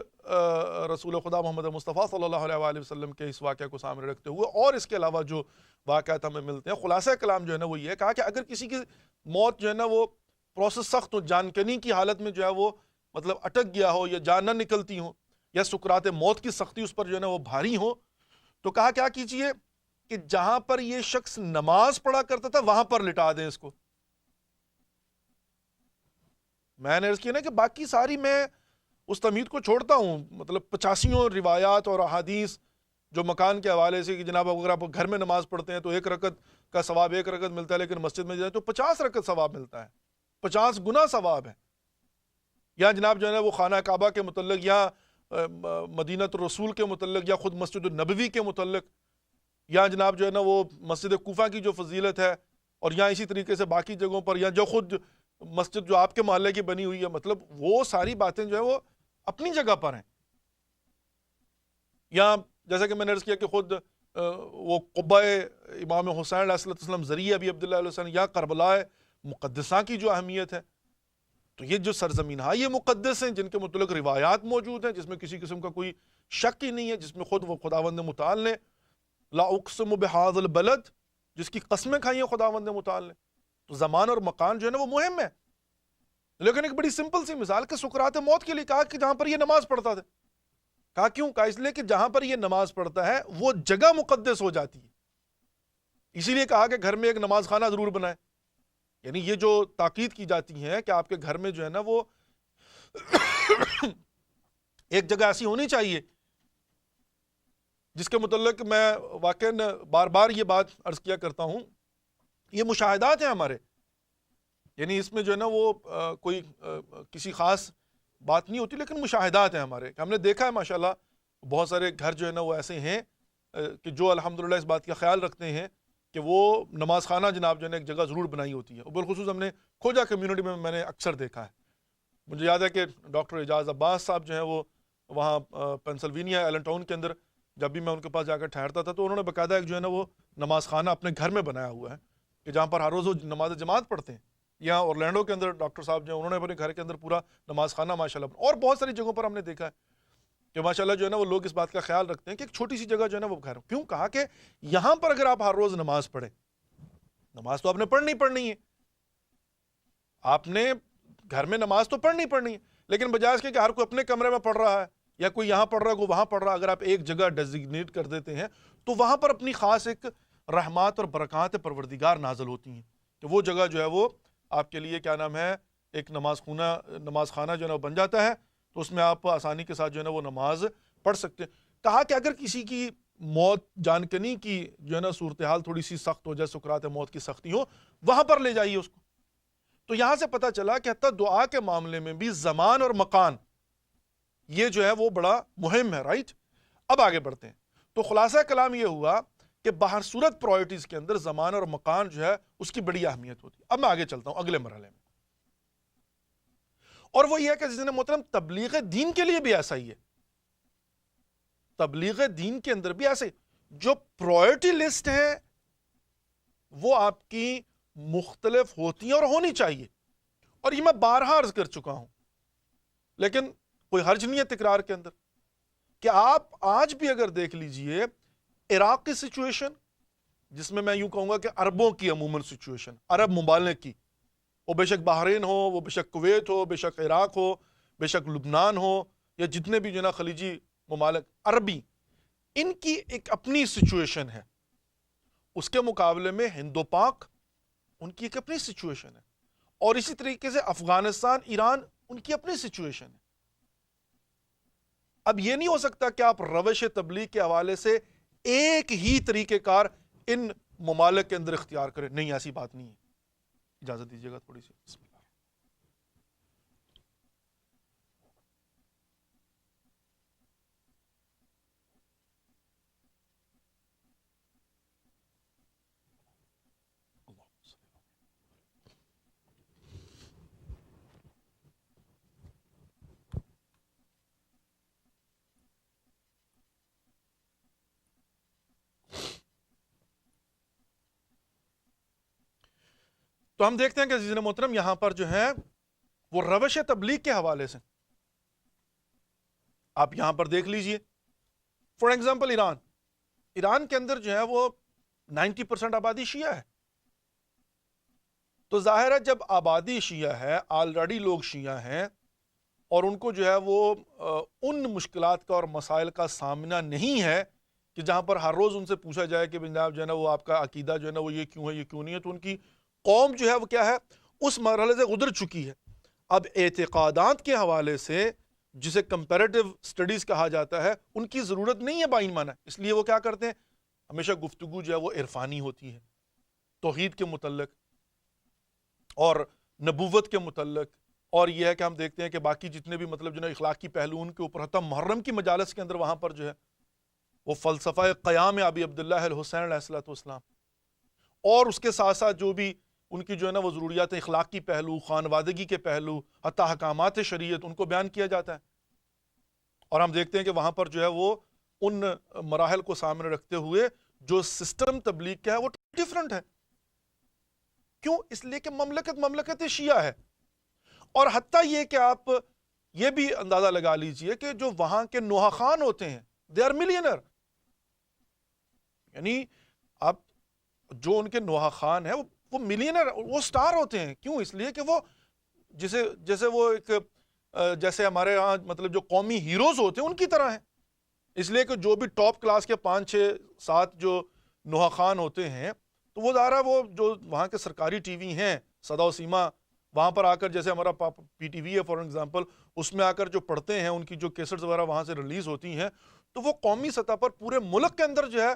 رسول خدا محمد مصطفیٰ صلی اللہ علیہ وآلہ وسلم کے اس واقعہ کو سامنے رکھتے ہوئے اور اس کے علاوہ جو واقعات ہمیں ملتے ہیں، خلاصہ کلام جو ہے نا وہ یہ ہے کہا کہ اگر کسی کی موت جو ہے نا وہ پروسیس سخت ہو، جان کنی کی حالت میں جو ہے وہ مطلب اٹک گیا ہو یا جان نہ نکلتی ہو، یا سکرات موت کی سختی اس پر جو ہے نا وہ بھاری ہو، تو کہا کیا کیجئے کہ جہاں پر یہ شخص نماز پڑھا کرتا تھا وہاں پر لٹا دیں اس کو۔ میں نے عرض کیا نا کہ باقی ساری میں اس تمہید کو چھوڑتا ہوں، مطلب 85 روایات اور احادیث جو مکان کے حوالے سے کہ جناب اگر آپ گھر میں نماز پڑھتے ہیں تو 1 رکعت کا ثواب 1 رکعت ملتا ہے، لیکن مسجد میں جائیں تو 50 رکعت ثواب ملتا ہے، 50 گنا ثواب ہے۔ یا جناب جو ہے نا وہ خانہ کعبہ کے متعلق یا مدینہ الرسول کے متعلق یا خود مسجد النبوی کے متعلق، یا جناب جو ہے نا وہ مسجد کوفہ کی جو فضیلت ہے، اور یا اسی طریقے سے باقی جگہوں پر، یا جو خود مسجد جو آپ کے محلے کی بنی ہوئی ہے، مطلب وہ ساری باتیں جو ہے وہ اپنی جگہ پر ہیں۔ یا جیسا کہ میں نے عرض کیا کہ خود وہ قبہ امام حسین علیہ السلام ذریعہ ابی عبداللہ علیہ السلام، یا کربلا مقدسہ کی جو اہمیت ہے، تو یہ جو سرزمین ہے یہ مقدس ہیں جن کے متعلق روایات موجود ہیں جس میں کسی قسم کا کوئی شک ہی نہیں ہے، جس میں خود وہ خداوند متعال نے لا اقسم بہذا البلد، جس کی قسمیں کھائی ہیں خداوند متعال نے۔ تو زمان اور مکان جو ہے نا وہ مہم ہے، لیکن ایک بڑی سمپل سی مثال کہ سکرات موت کے لیے کہا کہ جہاں پر یہ نماز پڑھتا تھا، کہا کیوں؟ کہا اس لیے کہ جہاں پر یہ نماز پڑھتا ہے وہ جگہ مقدس ہو جاتی ہے، اسی لیے کہا کہ گھر میں ایک نماز خانہ ضرور بنائے۔ یعنی یہ جو تاکید کی جاتی ہے کہ آپ کے گھر میں جو ہے نا وہ ایک جگہ ایسی ہونی چاہیے، جس کے متعلق میں واقعاً بار بار یہ بات عرض کیا کرتا ہوں، یہ مشاہدات ہیں ہمارے، یعنی اس میں جو ہے نا وہ کوئی کسی خاص بات نہیں ہوتی، لیکن مشاہدات ہیں ہمارے، کہ ہم نے دیکھا ہے ماشاءاللہ بہت سارے گھر جو ہے نا وہ ایسے ہیں کہ جو الحمدللہ اس بات کا خیال رکھتے ہیں کہ وہ نماز خانہ جناب جو ہے نا ایک جگہ ضرور بنائی ہوتی ہے، اور بالخصوص ہم نے کھوجا کمیونٹی میں نے اکثر دیکھا ہے۔ مجھے یاد ہے کہ ڈاکٹر اعجاز عباس صاحب جو ہیں وہ وہاں پینسلوینیا ایلن ٹاؤن کے اندر جب بھی میں ان کے پاس جا کر ٹھہرتا تھا تو انہوں نے باقاعدہ ایک جو ہے نا وہ نماز خانہ اپنے گھر میں بنایا ہوا ہے کہ جہاں پر ہر روز وہ نماز جماعت پڑھتے ہیں۔ یہاں اورلینڈو کے اندر ڈاکٹر صاحب جو ہیں انہوں نے اپنے گھر کے اندر پورا نماز خانہ ماشاءاللہ، اور بہت ساری جگہوں پر ہم نے دیکھا ہے۔ کہ ماشاءاللہ جو ہے نا وہ لوگ اس بات کا خیال رکھتے ہیں کہ ایک چھوٹی سی جگہ جو ہے نا وہ گھر. کیوں کہا کہ یہاں پر اگر آپ ہر روز نماز پڑھیں, نماز تو آپ نے پڑھنی ہے, آپ نے گھر میں نماز تو پڑھنی ہے, لیکن بجائے اس کے کہ ہر کوئی اپنے کمرے میں پڑھ رہا ہے یا کوئی یہاں پڑھ رہا ہے کوئی وہاں پڑھ رہا ہے, اگر آپ ایک جگہ ڈیزگنیٹ کر دیتے ہیں تو وہاں پر اپنی خاص ایک رحمات اور برکات پروردگار نازل ہوتی ہیں کہ وہ جگہ جو ہے وہ آپ کے لیے کیا نام ہے ایک نماز خانہ جو ہے نا بن جاتا ہے, تو اس میں آپ آسانی کے ساتھ جو ہے نا وہ نماز پڑھ سکتے ہیں. کہا کہ اگر کسی کی موت جان کنی کی جو ہے نا صورتحال تھوڑی سی سخت ہو جائے, سکرات موت کی سختی ہو, وہاں پر لے جائیے اس کو. تو یہاں سے پتہ چلا کہ حتیٰ دعا کے معاملے میں بھی زمان اور مکان یہ جو ہے وہ بڑا مہم ہے, رائٹ. اب آگے بڑھتے ہیں. تو خلاصہ کلام یہ ہوا کہ باہر صورت پرائرٹیز کے اندر زمان اور مکان جو ہے اس کی بڑی اہمیت ہوتی ہے. اب میں آگے چلتا ہوں اگلے مرحلے میں, اور وہ یہ ہے کہ جس نے محترم تبلیغ دین کے لیے بھی ایسا ہی ہے. تبلیغ دین کے اندر بھی ایسے جو پرائرٹی لسٹ ہے وہ آپ کی مختلف ہوتی ہیں اور ہونی چاہیے, اور یہ میں بارہا عرض کر چکا ہوں, لیکن کوئی حرج نہیں ہے تکرار کے اندر, کہ آپ آج بھی اگر دیکھ لیجئے عراق کی سچویشن, جس میں میں یوں کہوں گا کہ عربوں کی عموماً سچویشن, عرب ممالک کی, وہ بے شک بحرین ہو, وہ بے شک کویت ہو, بے شک عراق ہو, بے شک لبنان ہو, یا جتنے بھی جو ہے نا خلیجی ممالک عربی, ان کی ایک اپنی سچویشن ہے. اس کے مقابلے میں ہند و پاک ان کی ایک اپنی سچویشن ہے, اور اسی طریقے سے افغانستان ایران ان کی اپنی سچویشن ہے. اب یہ نہیں ہو سکتا کہ آپ روش تبلیغ کے حوالے سے ایک ہی طریقہ کار ان ممالک کے اندر اختیار کریں, نہیں ایسی بات نہیں ہے. اجازت دیجیے گا تھوڑی سی. بسم اللہ. تو ہم دیکھتے ہیں کہ عزیزان محترم یہاں پر جو ہے وہ روش تبلیغ کے حوالے سے آپ یہاں پر دیکھ لیجئے. فار ایگزامپل ایران کے اندر جو ہے وہ 90% آبادی شیعہ ہے. تو ظاہر ہے جب آبادی شیعہ ہے, آلریڈی لوگ شیعہ ہیں, اور ان کو جو ہے وہ ان مشکلات کا اور مسائل کا سامنا نہیں ہے کہ جہاں پر ہر روز ان سے پوچھا جائے کہ جناب جو ہے نا وہ آپ کا عقیدہ جو ہے نا وہ یہ کیوں ہے یہ کیوں نہیں ہے, تو ان کی قوم جو ہے وہ کیا ہے اس مرحلے سے گزر چکی ہے. اب اعتقادات کے حوالے سے جسے کمپیریٹو سٹڈیز کہا جاتا ہے, ان کی ضرورت نہیں ہے بائن مانا, اس لیے وہ کیا کرتے ہیں ہمیشہ گفتگو جو ہے وہ عرفانی ہوتی ہے, توحید کے متعلق اور نبوت کے متعلق, اور یہ ہے کہ ہم دیکھتے ہیں کہ باقی جتنے بھی مطلب جو ہے اخلاقی پہلو ان کے اوپر, حتیٰ محرم کی مجالس کے اندر وہاں پر جو ہے وہ فلسفہ قیام ابی عبداللہ الحسین علیہ السلام, اور اس کے ساتھ ساتھ جو بھی ان کی جو ہے نا وہ ضروریات اخلاقی پہلو, خانوادگی کے پہلو, حتیٰ احکامات شریعت, ان کو بیان کیا جاتا ہے. اور ہم دیکھتے ہیں کہ وہاں پر جو ہے وہ ان مراحل کو سامنے رکھتے ہوئے جو سسٹم تبلیغ کا ہے وہ ڈیفرنٹ ہے. کیوں؟ اس لیے کہ مملکت شیعہ ہے. اور حتیٰ یہ کہ آپ یہ بھی اندازہ لگا لیجئے کہ جو وہاں کے نوحہ خان ہوتے ہیں دے آر ملینر, یعنی آپ جو ان کے نوحہ خان ہیں وہ ملینر, وہ سٹار ہوتے ہیں. کیوں؟ اس لیے کہ وہ جیسے وہ ایک جیسے ہمارے ہاں مطلب جو قومی ہیروز ہوتے ہیں ان کی طرح ہیں. اس لیے کہ جو بھی ٹاپ کلاس کے 5 6 7 جو نوحہ خان ہوتے ہیں, تو وہ ظاہر ہے وہ جو وہاں کے سرکاری ٹی وی ہیں صدا و سیما, وہاں پر آ کر جیسے ہمارا پی ٹی وی ہے فار ایگزامپل, اس میں آ کر جو پڑھتے ہیں ان کی جو کیسٹس وغیرہ وہاں سے ریلیز ہوتی ہیں, تو وہ قومی سطح پر پورے ملک کے اندر جو ہے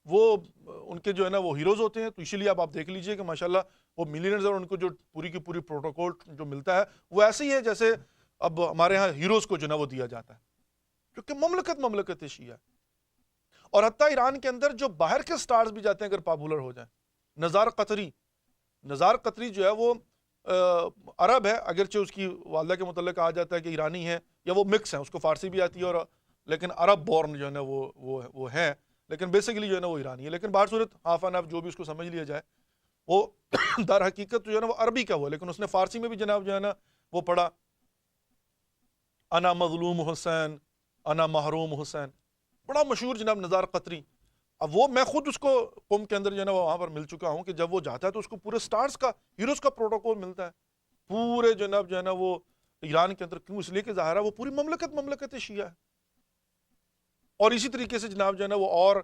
وہ ان کے جو ہے نا وہ ہیروز ہوتے ہیں. تو اسی لیے اب آپ دیکھ لیجئے کہ ماشاءاللہ وہ ملینرز, اور ان کو جو پوری کی پوری پروٹوکول جو ملتا ہے وہ ایسے ہی ہے جیسے اب ہمارے ہاں ہیروز کو جو ہے وہ دیا جاتا ہے, کیونکہ مملکت شیعہ. اور حتیٰ ایران کے اندر جو باہر کے سٹارز بھی جاتے ہیں اگر پاپولر ہو جائیں, نزار قطری جو ہے وہ عرب ہے, اگرچہ اس کی والدہ کے متعلق کہا جاتا ہے کہ ایرانی ہے, یا وہ مکس ہیں, اس کو فارسی بھی آتی ہے اور لیکن عرب بورن جو ہے نا وہ ہے, لیکن بیسیکلی جو ہے نا وہ ایرانی ہے. لیکن بہر صورت ہاف این ہاف جو بھی اس کو سمجھ لیا جائے, وہ در حقیقت جو ہے نا وہ عربی کا ہوا, لیکن اس نے فارسی میں بھی جناب جو ہے نا وہ پڑھا انا مظلوم حسین انا محروم حسین، بڑا مشہور جناب نزار قطری. اب وہ میں خود اس کو قوم کے اندر جو ہے نا وہاں پر مل چکا ہوں کہ جب وہ جاتا ہے تو اس کو پورے سٹارز کا ہیروز کا پروٹوکول ملتا ہے پورے جناب جو ہے نا وہ ایران کے اندر. کیوں؟ اس لیے کہ ظاہر ہے وہ پوری مملکت شیعہ ہے. اور اسی طریقے سے جناب جو ہے نا وہ اور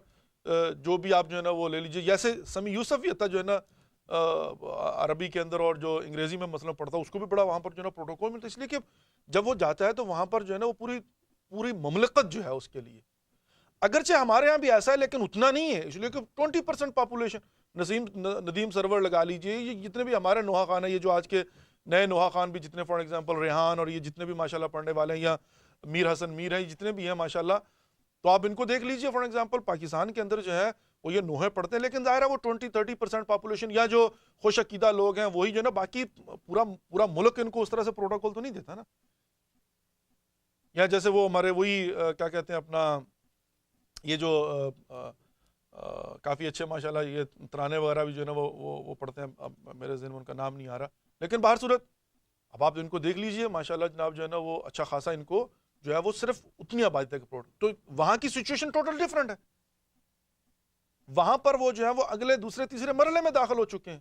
جو بھی آپ جو ہے نا وہ لے لیجیے، جیسے سمیع یوسف بھی جو ہے نا عربی کے اندر اور جو انگریزی میں مثلا پڑھتا ہے اس کو بھی بڑا وہاں پر جو ہے نا پروٹوکول ملتا ہے. اس لیے کہ جب وہ جاتا ہے تو وہاں پر جو ہے نا وہ پوری مملکت جو ہے اس کے لیے. اگرچہ ہمارے ہاں بھی ایسا ہے لیکن اتنا نہیں ہے، اس لیے کہ 20% پاپولیشن ندیم سرور لگا لیجئے، یہ جتنے بھی ہمارے نوحہ خان ہیں، یہ جو آج کے نئے نوحہ خان بھی جتنے فار ایگزامپل ریحان اور یہ جتنے بھی ماشاءاللہ پڑھنے والے ہیں، یا میر حسن میر ہیں، جتنے بھی ہیں ماشاءاللہ، تو آپ ان کو دیکھ لیجئے. فار ایگزامپل پاکستان کے اندر جو ہے وہ یہ نوحے پڑھتے ہیں، لیکن ظاہر ہے وہ 20-30% پاپولیشن یا جو خوش عقیدہ لوگ ہیں وہی جو ہے نا، باقی پورا ملک ان کو اس طرح سے پروٹوکول تو نہیں دیتا نا. یا جیسے وہ ہمارے وہی کیا کہتے ہیں اپنا یہ جو کافی اچھے ماشاءاللہ یہ ترانے وغیرہ بھی جو ہے نا وہ پڑھتے ہیں، اب میرے ذہن میں ان کا نام نہیں آ رہا، لیکن باہر صورت اب آپ ان کو دیکھ لیجئے ماشاءاللہ جناب جو ہے نا وہ اچھا خاصا ان کو جو ہے وہ صرف اتنی آبادی تک پروٹوکول. تو وہاں کی سچویشن ٹوٹل ڈیفرنٹ ہے. وہاں پر وہ جو ہے وہ اگلے دوسرے تیسرے مرحلے میں داخل ہو چکے ہیں.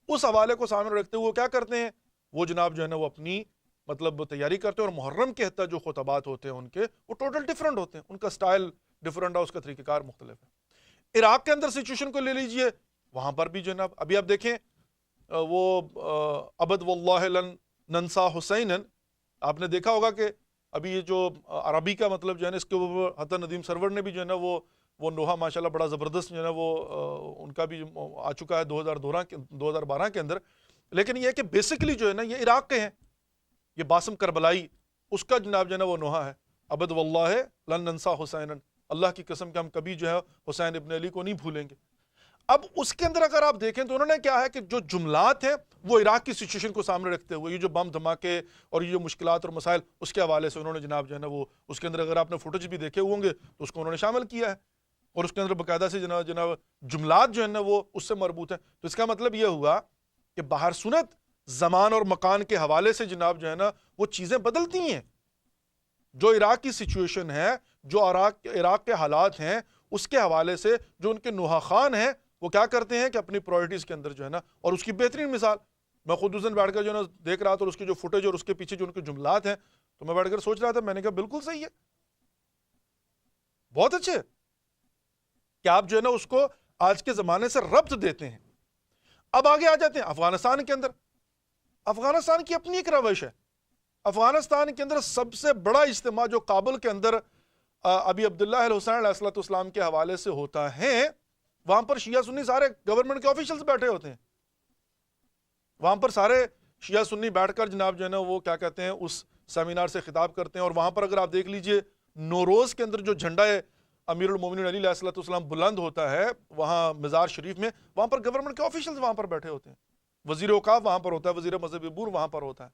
اس حوالے کو سامنے رکھتے ہوئے وہ کیا کرتے ہیں، وہ جناب جو ہے نا وہ اپنی مطلب تیاری کرتے ہیں، اور محرم کے حتیٰ جو خطبات ہوتے ہیں ان کے وہ ٹوٹل ڈیفرنٹ ہوتے ہیں، ان کا سٹائل ڈیفرنٹ ہے، اس کا طریقہ کار مختلف ہے. عراق کے اندر سچویشن کو لے لیجئے، وہاں پر بھی جو ہے نا ابھی آپ دیکھیں وہ ابد واللہ لن ننسا حسینن، آپ نے دیکھا ہوگا کہ ابھی یہ جو عربی کا مطلب جو ہے نا اس کے اوپر حتی ندیم سرور نے بھی جو ہے نا وہ نوحہ ماشاءاللہ بڑا زبردست جو ہے نا وہ ان کا بھی آ چکا ہے 2012 کے اندر. لیکن یہ کہ بیسیکلی جو ہے نا یہ عراق کے ہیں، یہ باسم کربلائی اس کا جناب جو ہے نا وہ نوحہ ہے، ابد واللہ لن ننسا حسینن، اللہ کی قسم کہ ہم کبھی جو ہے حسین ابن علی کو نہیں بھولیں گے. اب اس کے اندر اگر آپ دیکھیں تو انہوں نے کیا ہے کہ جو جملات ہیں وہ عراق کی سچویشن کو سامنے رکھتے ہوئے یہ جو بم دھماکے اور یہ جو مشکلات اور مسائل اس کے حوالے سے انہوں نے جناب جو ہے نا وہ اس کے اندر اگر آپ نے فوٹیج بھی دیکھے ہوں گے تو اس کو انہوں نے شامل کیا ہے، اور اس کے اندر باقاعدہ سے جناب جملات جو ہے نا وہ اس سے مربوط ہیں. تو اس کا مطلب یہ ہوا کہ باہر سنت زمان اور مکان کے حوالے سے جناب جو ہے نا وہ چیزیں بدلتی ہیں. جو عراق کی سچویشن ہے، جو عراق کے حالات ہیں، اس کے حوالے سے جو ان کے نوحہ خان ہیں وہ کیا کرتے ہیں کہ اپنی پرائرٹیز کے اندر جو ہے نا، اور اس کی بہترین مثال میں خود اس دن بیٹھ کر جو ہے نا دیکھ رہا تھا، اور اس کی جو فوٹیج اور اس کے پیچھے جو ان کے جملات ہیں تو میں بیٹھ کر سوچ رہا تھا، میں نے کہا بالکل صحیح ہے، بہت اچھے کہ آپ جو ہے نا اس کو آج کے زمانے سے ربط دیتے ہیں. اب آگے آ جاتے ہیں افغانستان کے اندر. افغانستان کی اپنی ایک روش ہے. افغانستان کے اندر سب سے بڑا اجتماع جو کابل کے اندر ابھی عبداللہ الحسین علیہ السلام کے حوالے سے ہوتا ہے، وہاں پر شیعہ سنی سارے گورنمنٹ کے آفیشلز بیٹھے ہوتے ہیں. وہاں پر سارے شیعہ سنی بیٹھ کر جناب جو ہے نا وہ کیا کہتے ہیں اس سیمینار سے خطاب کرتے ہیں. اور وہاں پر اگر آپ دیکھ لیجئے نوروز کے اندر جو جھنڈا ہے امیر المومنین علی علیہ السلام بلند ہوتا ہے وہاں مزار شریف میں، وہاں پر گورنمنٹ کے آفیشلز وہاں پر بیٹھے ہوتے ہیں. وزیر اوقاف وہاں پر ہوتا ہے، وزیر مذہبی امور وہاں پر ہوتا ہے.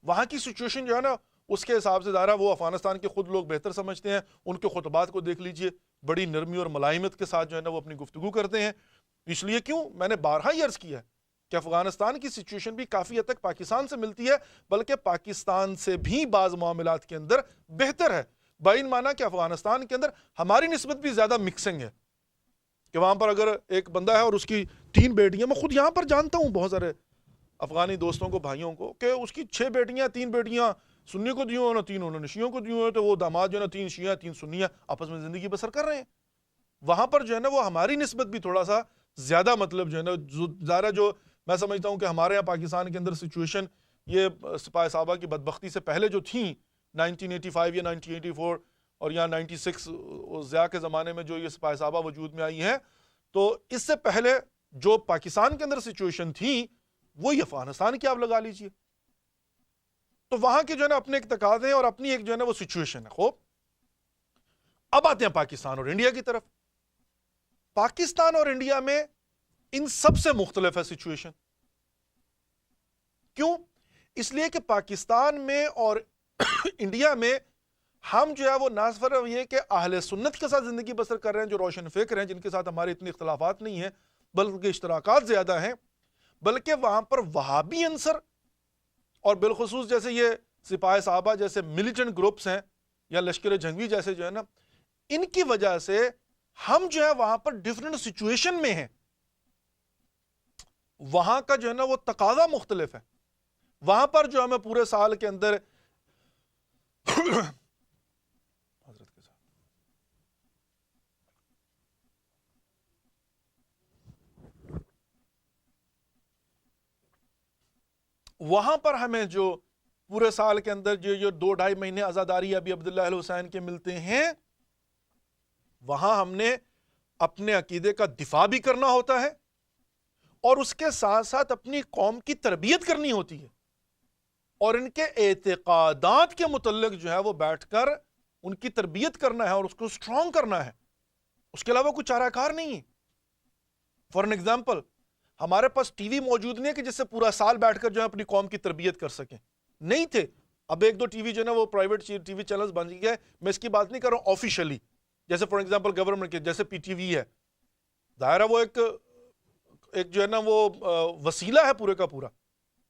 وہاں کی سچویشن جو ہے نا اس کے حساب سے ظاہر وہ افغانستان کے خود لوگ بہتر سمجھتے ہیں. ان کے خطبات کو دیکھ لیجئے، بڑی نرمی اور ملائمت کے ساتھ جو ہے نا وہ اپنی گفتگو کرتے ہیں. اس لیے کیوں میں نے بارہا ہی عرض کیا ہے کہ افغانستان کی سچویشن بھی کافی حد تک پاکستان سے ملتی ہے، بلکہ پاکستان سے بھی بعض معاملات کے اندر بہتر ہے. بائن مانا کہ افغانستان کے اندر ہماری نسبت بھی زیادہ مکسنگ ہے، کہ وہاں پر اگر ایک بندہ ہے اور اس کی 3 بیٹیاں، میں خود یہاں پر جانتا ہوں بہت سارے افغانی دوستوں کو، بھائیوں کو، کہ اس کی 6 بیٹیاں، 3 بیٹیاں سنی کو دیوں اور 3 انہوں نے شیعوں کو دیوں، تو وہ داماد جو ہے نا 3 شیعہ 3 سنی ہیں، آپس میں زندگی بسر کر رہے ہیں. وہاں پر جو ہے نا وہ ہماری نسبت بھی تھوڑا سا زیادہ مطلب جو ہے نا ظاہر جو میں سمجھتا ہوں کہ ہمارے یہاں پاکستان کے اندر سچویشن یہ سپاہ صحابہ کی بدبختی سے پہلے جو تھیں 1985 یا 1984 اور یا 96 ضیاء کے زمانے میں جو یہ سپاہ صحابہ وجود میں آئی ہیں، تو اس سے پہلے جو پاکستان کے اندر سچویشن تھی وہی افغانستان کی آپ لگا لیجئے. تو وہاں کے جو ہے نا اپنے ایک تقاضے ہیں اور اپنی ایک جو ہے نا وہ سچویشن ہے. خوب اب آتے ہیں پاکستان اور انڈیا کی طرف. پاکستان اور انڈیا میں ان سب سے مختلف ہے سچویشن. کیوں؟ اس لیے کہ پاکستان میں اور انڈیا میں ہم جو ہے وہ نہ صرف یہ کہ اہل سنت کے ساتھ زندگی بسر کر رہے ہیں جو روشن فکر ہیں، جن کے ساتھ ہمارے اتنے اختلافات نہیں ہیں بلکہ اشتراکات زیادہ ہیں، بلکہ وہاں پر وہابی عنصر اور بالخصوص جیسے یہ سپاہ صحابہ جیسے ملیٹنٹ گروپس ہیں یا لشکر جنگوی جیسے جو ہے نا، ان کی وجہ سے ہم جو ہے وہاں پر ڈیفرنٹ سچویشن میں ہیں. وہاں کا جو ہے نا وہ تقاضا مختلف ہے. وہاں پر جو ہمیں پورے سال کے اندر حضرت کے ساتھ وہاں پر ہمیں جو پورے سال کے اندر جو 2-2.5 مہینے عزاداری ابی عبداللہ اہل حسین کے ملتے ہیں، وہاں ہم نے اپنے عقیدے کا دفاع بھی کرنا ہوتا ہے اور اس کے ساتھ ساتھ اپنی قوم کی تربیت کرنی ہوتی ہے، اور ان کے اعتقادات کے متعلق جو ہے وہ بیٹھ کر ان کی تربیت کرنا ہے اور اس کو سٹرونگ کرنا ہے. اس کے علاوہ کوئی چارہ کار نہیں ہے. فار این ایگزامپل، ہمارے پاس ٹی وی موجود نہیں ہے کہ جس سے پورا سال بیٹھ کر جو ہے اپنی قوم کی تربیت کر سکیں. نہیں تھے. اب 1-2 ٹی وی جو ہے نا وہ پرائیویٹ ٹی وی چینلز بن گئے. میں اس کی بات نہیں کر رہا ہوں آفیشلی، جیسے فار ایگزامپل گورنمنٹ کے جیسے پی ٹی وی ہے. ظاہر ہے وہ ایک جو ہے نا وہ وسیلہ ہے پورے کا پورا،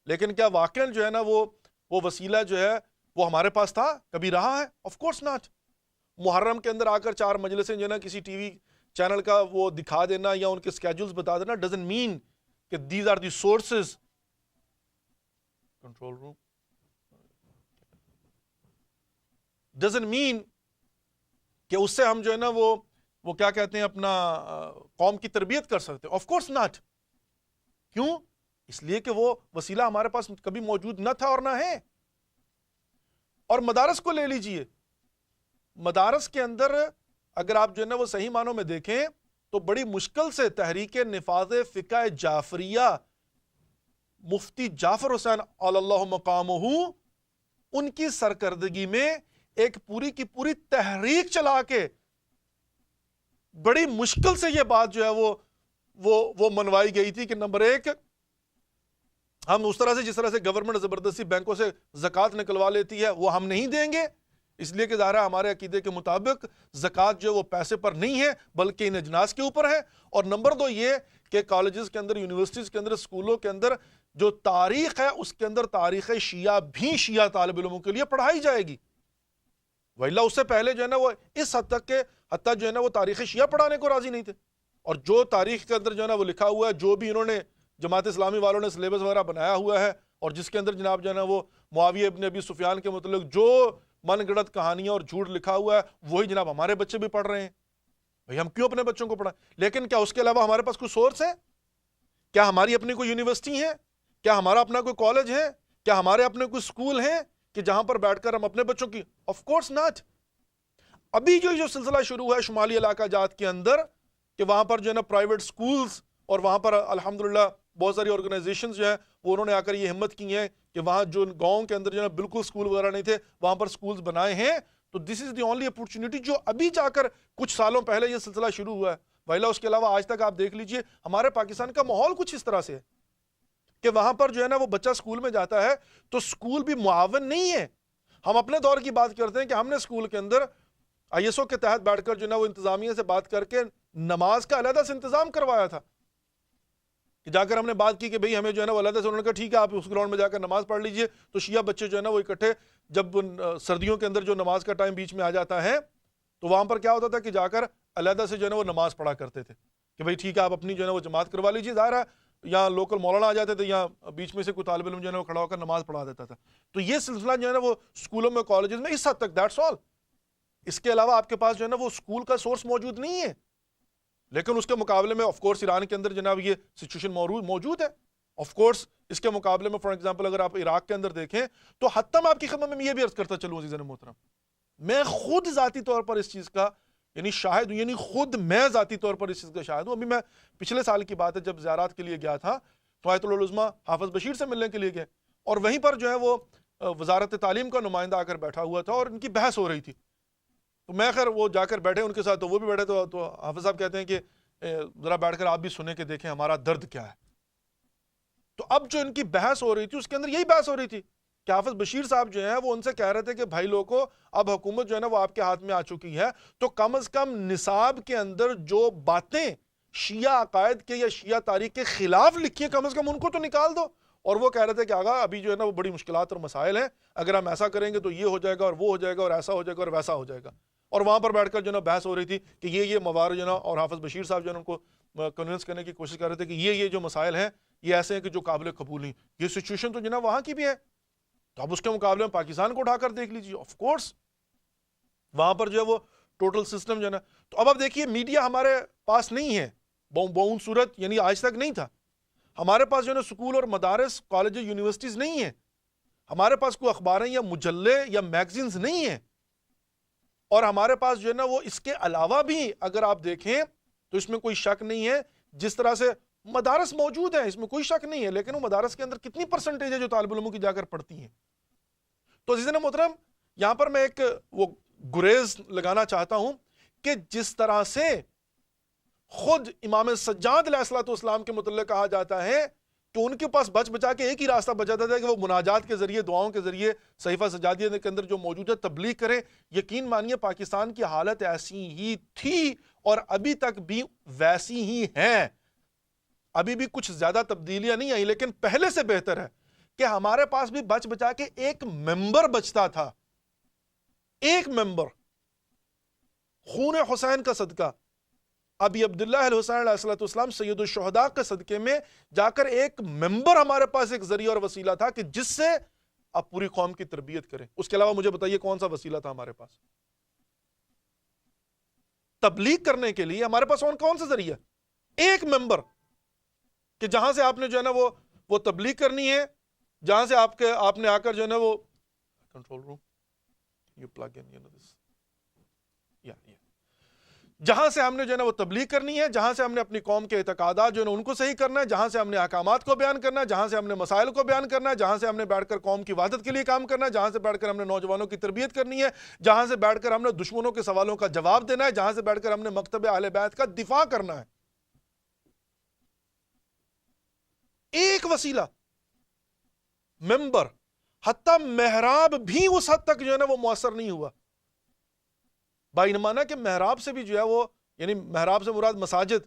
لیکن کیا واقعا جو ہے نا وہ وسیلہ جو ہے وہ ہمارے پاس تھا؟ کبھی رہا ہے؟ Of course not. محرم کے اندر آ کر 4 مجلسیں جو ہے نا کسی ٹی وی چینل کا وہ دکھا دینا یا ان کے اسکیجولز بتا دینا ڈزنٹ مین کہ these are the sources. Control room doesn't mean کہ اس سے ہم جو ہے نا وہ کیا کہتے ہیں اپنا قوم کی تربیت کر سکتے. Of course not. کیوں؟ اس لیے کہ وہ وسیلہ ہمارے پاس کبھی موجود نہ تھا اور نہ ہے. اور مدارس کو لے لیجئے. مدارس کے اندر اگر آپ جو ہے نا وہ صحیح معنوں میں دیکھیں تو بڑی مشکل سے تحریک نفاذ فقہ جعفریہ مفتی جعفر حسین علی اللہ مقامہ ان کی سرکردگی میں ایک پوری کی پوری تحریک چلا کے بڑی مشکل سے یہ بات جو ہے وہ منوائی گئی تھی کہ نمبر 1 ہم اس طرح سے جس طرح سے گورنمنٹ زبردستی بینکوں سے زکوٰۃ نکلوا لیتی ہے وہ ہم نہیں دیں گے، اس لیے کہ ظاہر ہے ہمارے عقیدے کے مطابق زکوٰۃ جو ہے وہ پیسے پر نہیں ہے بلکہ ان اجناس کے اوپر ہے. اور نمبر 2 یہ کہ کالجز کے اندر، یونیورسٹیز کے اندر، اسکولوں کے اندر جو تاریخ ہے اس کے اندر تاریخ شیعہ بھی شیعہ طالب علموں کے لیے پڑھائی جائے گی. وَإِلَّا اس سے پہلے جو ہے نا وہ اس حد تک کہ حتیٰ جو ہے نا وہ تاریخ شیعہ پڑھانے کو راضی نہیں تھے. اور جو تاریخ کے اندر جو ہے نا وہ لکھا ہوا ہے، جو بھی انہوں نے جماعت اسلامی والوں نے سلیبس وغیرہ بنایا ہوا ہے، اور جس کے اندر جناب جو ہے نا وہ معاویہ ابن ابی سفیان کے متعلق جو من گڑت کہانیاں اور جھوٹ لکھا ہوا ہے وہی جناب ہمارے بچے بھی پڑھ رہے ہیں. بھئی ہم کیوں اپنے بچوں کو پڑھائیں؟ لیکن کیا اس کے علاوہ ہمارے پاس کوئی سورس ہے؟ کیا ہماری اپنی کوئی یونیورسٹی ہے؟ کیا ہمارا اپنا کوئی کالج ہے؟ کیا ہمارے اپنے کوئی اسکول ہیں کہ جہاں پر بیٹھ کر ہم اپنے بچوں کی؟ Of course not. ابھی جو سلسلہ شروع ہوا ہے شمالی علاقہ جات کے اندر کہ وہاں پر جو ہے نا پرائیویٹ سکولز، اور وہاں پر الحمدللہ بہت ساری آرگنائزیشنز جو ہیں وہ انہوں نے آ کر یہ ہمت کی ہیں کہ وہاں جو گاؤں کے اندر جو ہے بالکل سکول وغیرہ نہیں تھے وہاں پر سکولز بنائے ہیں. تو دس از دی اونلی اپورچونٹی جو ابھی جا کر کچھ سالوں پہلے یہ سلسلہ شروع ہوا ہے. وائلہ اس کے علاوہ آج تک آپ دیکھ لیجئے ہمارے پاکستان کا ماحول کچھ اس طرح سے ہے کہ وہاں پر جو ہے نا وہ بچہ سکول میں جاتا ہے تو سکول بھی معاون نہیں ہے. ہم اپنے دور کی بات کرتے ہیں کہ ہم نے سکول کے اندر آئی ایس او کے تحت بیٹھ کر جو ہے نا وہ انتظامیہ سے بات کر کے نماز کا علیحدہ سے انتظام کروایا تھا کہ جا کر ہم نے بات کی کہ بھئی ہمیں جو ہے نا وہ علیحدہ سے، انہوں نے کہا ٹھیک ہے آپ اس گراؤنڈ میں جا کر نماز پڑھ لیجئے. تو شیعہ بچے جو ہے نا وہ اکٹھے جب سردیوں کے اندر جو نماز کا ٹائم بیچ میں آ جاتا ہے تو وہاں پر کیا ہوتا تھا کہ جا کر علیحدہ سے جو ہے نا وہ نماز پڑھا کرتے تھے کہ بھئی ٹھیک ہے آپ اپنی جو ہے نا وہ جماعت کروا لیجئے. ظاہر ہے یہاں لوکل مولانا آ جاتے تھے یا بیچ میں سے کوئی طالب علم جو ہے نا وہ کھڑا ہو کر نماز پڑھا دیتا تھا. تو یہ سلسلہ جو ہے نا وہ اسکولوں میں، کالجز میں اس حد تک، دیٹس آل. اس کے علاوہ آپ کے پاس جو ہے نا وہ اسکول کا سورس موجود نہیں ہے. لیکن اس کے مقابلے میں آف کورس ایران کے اندر جناب یہ سچویشن موجود ہے. آف کورس اس کے مقابلے میں فار ایگزامپل اگر آپ عراق کے اندر دیکھیں تو حتیٰ میں آپ کی خدمت میں یہ بھی عرض کرتا چلوں عزیزان محترم، میں خود ذاتی طور پر اس چیز کا یعنی شاہد ہوں، یعنی خود میں ذاتی طور پر اس چیز کا شاہد ہوں. ابھی میں پچھلے سال کی بات ہے جب زیارات کے لیے گیا تھا تو آیت اللہ العظمیٰ حافظ بشیر سے ملنے کے لیے گئے اور وہیں پر جو ہے وہ وزارت تعلیم کا نمائندہ آ کر بیٹھا ہوا تھا اور ان کی بحث ہو رہی تھی. تو میں خیر وہ جا کر بیٹھے ان کے ساتھ، تو وہ بھی بیٹھے تو حافظ صاحب کہتے ہیں کہ ذرا بیٹھ کر آپ بھی سنیں کہ دیکھیں ہمارا درد کیا ہے. تو اب جو ان کی بحث ہو رہی تھی اس کے اندر یہی بحث ہو رہی تھی کہ حافظ بشیر صاحب جو ہیں وہ ان سے کہہ رہے تھے کہ بھائی لوگوں اب حکومت جو ہے نا وہ آپ کے ہاتھ میں آ چکی ہے تو کم از کم نصاب کے اندر جو باتیں شیعہ عقائد کے یا شیعہ تاریخ کے خلاف لکھی ہیں کم از کم ان کو تو نکال دو. اور وہ کہہ رہے تھے کہ آقا ابھی جو ہے نا وہ بڑی مشکلات اور مسائل ہیں، اگر ہم ایسا کریں گے تو یہ ہو جائے گا اور وہ ہو جائے گا اور ایسا ہو جائے گا اور ویسا ہو جائے گا. اور وہاں پر بیٹھ کر جو ہے نا بحث ہو رہی تھی کہ یہ موارد جو ہے نا، اور حافظ بشیر صاحب جو ہے نا ان کو کنونس کرنے کی کوشش کر رہے تھے کہ یہ جو مسائل ہیں یہ ایسے ہیں کہ جو قابل قبول نہیں. یہ سچویشن تو جو ہے نا وہاں کی بھی ہے، تو اب اس کے مقابلے میں پاکستان کو اٹھا کر دیکھ لیجیے. آف کورس وہاں پر جو ہے وہ ٹوٹل سسٹم جو ہے نا. تو اب دیکھیے میڈیا ہمارے پاس نہیں ہے بون صورت، یعنی آج تک نہیں تھا. ہمارے پاس جو ہے نا سکول اور مدارس، کالج، یونیورسٹیز نہیں ہیں. ہمارے پاس کوئی اخباریں یا مجلے یا میگزینز نہیں ہیں. اور ہمارے پاس جو ہے نا وہ اس کے علاوہ بھی اگر آپ دیکھیں تو اس میں کوئی شک نہیں ہے، جس طرح سے مدارس موجود ہیں اس میں کوئی شک نہیں ہے، لیکن وہ مدارس کے اندر کتنی پرسنٹیج ہے جو طالب علموں کی جا کر پڑھتی ہیں. تو عزیزان محترم، یہاں پر میں ایک وہ گریز لگانا چاہتا ہوں کہ جس طرح سے خود امام سجاد علیہ الصلوۃ والسلام کے متعلق کہا جاتا ہے کہ ان کے پاس بچ بچا کے ایک ہی راستہ بچا تھا کہ وہ مناجات کے ذریعے، دعاؤں کے ذریعے صحیفہ سجادیہ کے اندر جو موجود ہے تبلیغ کریں. یقین مانیے پاکستان کی حالت ایسی ہی تھی اور ابھی تک بھی ویسی ہی ہے. ابھی بھی کچھ زیادہ تبدیلیاں نہیں آئی، لیکن پہلے سے بہتر ہے کہ ہمارے پاس بھی بچ بچا کے ایک ممبر بچتا تھا. ایک ممبر خون حسین کا صدقہ، ابی عبداللہ الحسین علیہ الصلوۃ والسلام سید الشہداء کے صدقے میں جا کر ایک ممبر ہمارے پاس ایک ذریعہ اور وسیلہ تھا کہ جس سے آپ پوری قوم کی تربیت کریں. اس کے علاوہ مجھے بتائیے کون سا وسیلہ تھا ہمارے پاس تبلیغ کرنے کے لیے؟ ہمارے پاس کون سا ذریعہ؟ ایک ممبر کہ جہاں سے آپ نے جو ہے نا وہ تبلیغ کرنی ہے، جہاں سے آپ نے آ کر جو ہے نا وہ control room you plug in this جہاں سے ہم نے جو ہے نا وہ تبلیغ کرنی ہے، جہاں سے ہم نے اپنی قوم کے اعتقادات جو ہے نا ان کو صحیح کرنا ہے، جہاں سے ہم نے احکامات کو بیان کرنا ہے، جہاں سے ہم نے مسائل کو بیان کرنا ہے، جہاں سے ہم نے بیٹھ کر قوم کی وحدت کے لیے کام کرنا ہے، جہاں سے بیٹھ کر ہم نے نوجوانوں کی تربیت کرنی ہے، جہاں سے بیٹھ کر ہم نے دشمنوں کے سوالوں کا جواب دینا ہے، جہاں سے بیٹھ کر ہم نے مکتب اہل بیت کا دفاع کرنا ہے. ایک وسیلہ ممبر، حتیٰ محراب بھی اس حد تک جو ہے نا وہ مؤثر نہیں ہوا. بائنمانہ کہ محراب سے بھی جو ہے وہ، یعنی محراب سے مراد مساجد،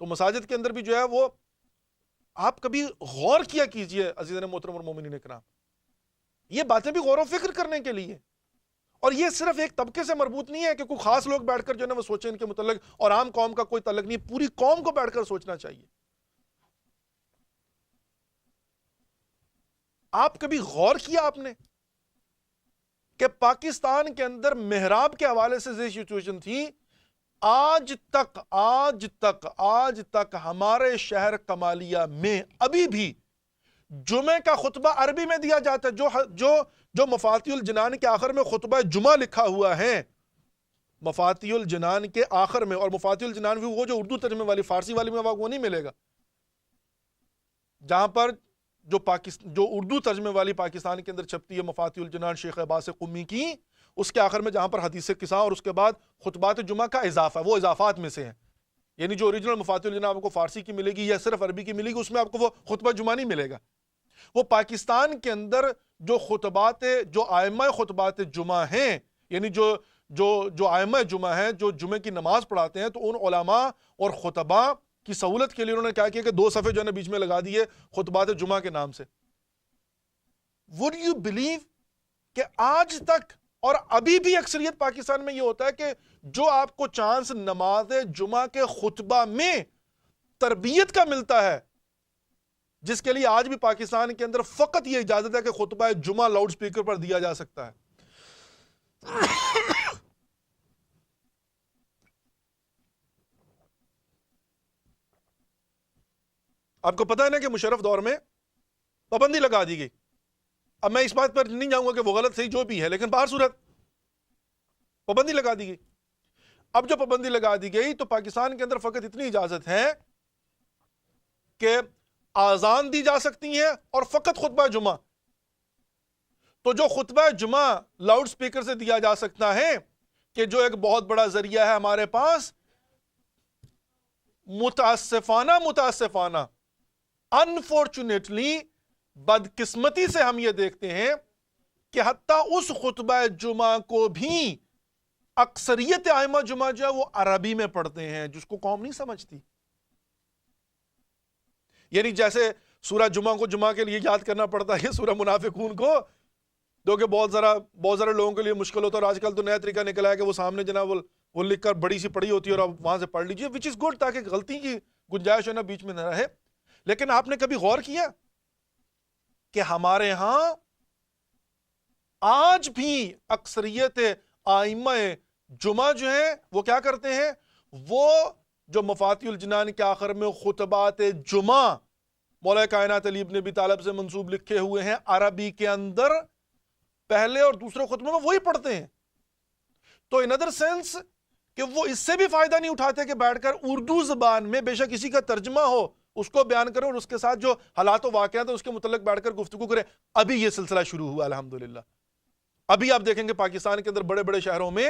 تو مساجد کے اندر بھی جو ہے وہ آپ کبھی غور کیا کیجئے عزیزان محترم اور مومنین کرام، یہ باتیں بھی غور و فکر کرنے کے لیے. اور یہ صرف ایک طبقے سے مربوط نہیں ہے کہ کوئی خاص لوگ بیٹھ کر جو ہے نا وہ سوچیں ان کے متعلق، اور عام قوم کا کوئی تعلق نہیں، پوری قوم کو بیٹھ کر سوچنا چاہیے. آپ کبھی غور کیا آپ نے کہ پاکستان کے اندر محراب کے حوالے سے یہ سچویشن تھی؟ آج تک ہمارے شہر کمالیہ میں ابھی بھی جمعے کا خطبہ عربی میں دیا جاتا ہے. جو مفاتیح الجنان کے آخر میں خطبہ جمعہ لکھا ہوا ہے، مفاتیح الجنان کے آخر میں، اور مفاتیح الجنان بھی وہ جو اردو ترجمے والی، فارسی والی میں وہ نہیں ملے گا، جہاں پر جو اردو ترجمے والی پاکستان کے اندر چھپتی ہے مفاتیح الجنان شیخ عباس قمی کی، اس کے آخر میں جہاں پر حدیث قصہ اور اس کے بعد خطبات جمعہ کا اضافہ، وہ اضافات میں سے ہیں. یعنی جو اوریجنل مفاتیح الجنان آپ کو فارسی کی ملے گی یا صرف عربی کی ملے گی، اس میں آپ کو وہ خطبہ جمعہ نہیں ملے گا. وہ پاکستان کے اندر جو ائمہ خطبات جمعہ ہیں، یعنی جو ائمہ جمعہ ہیں، جو جمعے کی نماز پڑھاتے ہیں، تو ان علماء اور خطباء کی سہولت کے لیے انہوں نے کیا کیا کہ 2 صفحے جو ہے نا بیچ میں لگا دیے خطبات جمعہ کے نام سے. Would you believe کہ آج تک اور ابھی بھی اکثریت پاکستان میں یہ ہوتا ہے کہ جو آپ کو چانس نماز جمعہ کے خطبہ میں تربیت کا ملتا ہے، جس کے لیے آج بھی پاکستان کے اندر فقط یہ اجازت ہے کہ خطبہ جمعہ لاؤڈ سپیکر پر دیا جا سکتا ہے. آپ کو پتہ ہے نا کہ مشرف دور میں پابندی لگا دی گئی. اب میں اس بات پر نہیں جاؤں گا کہ وہ غلط صحیح جو بھی ہے، لیکن باہر صورت پابندی لگا دی گئی. اب جو پابندی لگا دی گئی تو پاکستان کے اندر فقط اتنی اجازت ہے کہ آذان دی جا سکتی ہیں اور فقط خطبہ جمعہ. تو جو خطبہ جمعہ لاؤڈ سپیکر سے دیا جا سکتا ہے، کہ جو ایک بہت بڑا ذریعہ ہے ہمارے پاس، متاسفانہ انفارچونیٹلی بدقسمتی سے ہم یہ دیکھتے ہیں کہ حتیٰ اس خطبہ جمعہ کو بھی اکثریت ائمہ جمعہ جو ہے وہ عربی میں پڑھتے ہیں، جس کو قوم نہیں سمجھتی. یعنی جیسے سورہ جمعہ کو جمعہ کے لیے یاد کرنا پڑتا ہے، سورہ منافقون کو، جو کہ بہت سارے لوگوں کے لیے مشکل ہوتا ہے، اور آج کل تو نیا طریقہ نکلا ہے کہ وہ سامنے جناب وہ لکھ کر بڑی سی پڑھی ہوتی ہے اور آپ وہاں سے پڑھ لیجئے، وچ از گڈ، تاکہ غلطی کی گنجائش ہے نا بیچ میں نہ رہے۔ لیکن آپ نے کبھی غور کیا کہ ہمارے ہاں آج بھی اکثریت ائمہ جمعہ جو ہیں وہ کیا کرتے ہیں؟ وہ جو مفاتیح الجنان کے آخر میں خطبات جمعہ مولا کائنات علی ابن ابی طالب سے منسوب لکھے ہوئے ہیں عربی کے اندر، پہلے اور دوسرے خطبے میں وہی پڑھتے ہیں۔ تو ان ادر سینس کہ وہ اس سے بھی فائدہ نہیں اٹھاتے کہ بیٹھ کر اردو زبان میں بے شک کسی کا ترجمہ ہو اس کو بیان کریں اور اس کے ساتھ جو حالات و واقعات ہیں اس کے متعلق بیٹھ کر گفتگو کریں۔ ابھی یہ سلسلہ شروع ہوا الحمدللہ۔ ابھی آپ دیکھیں گے پاکستان کے اندر بڑے بڑے شہروں میں،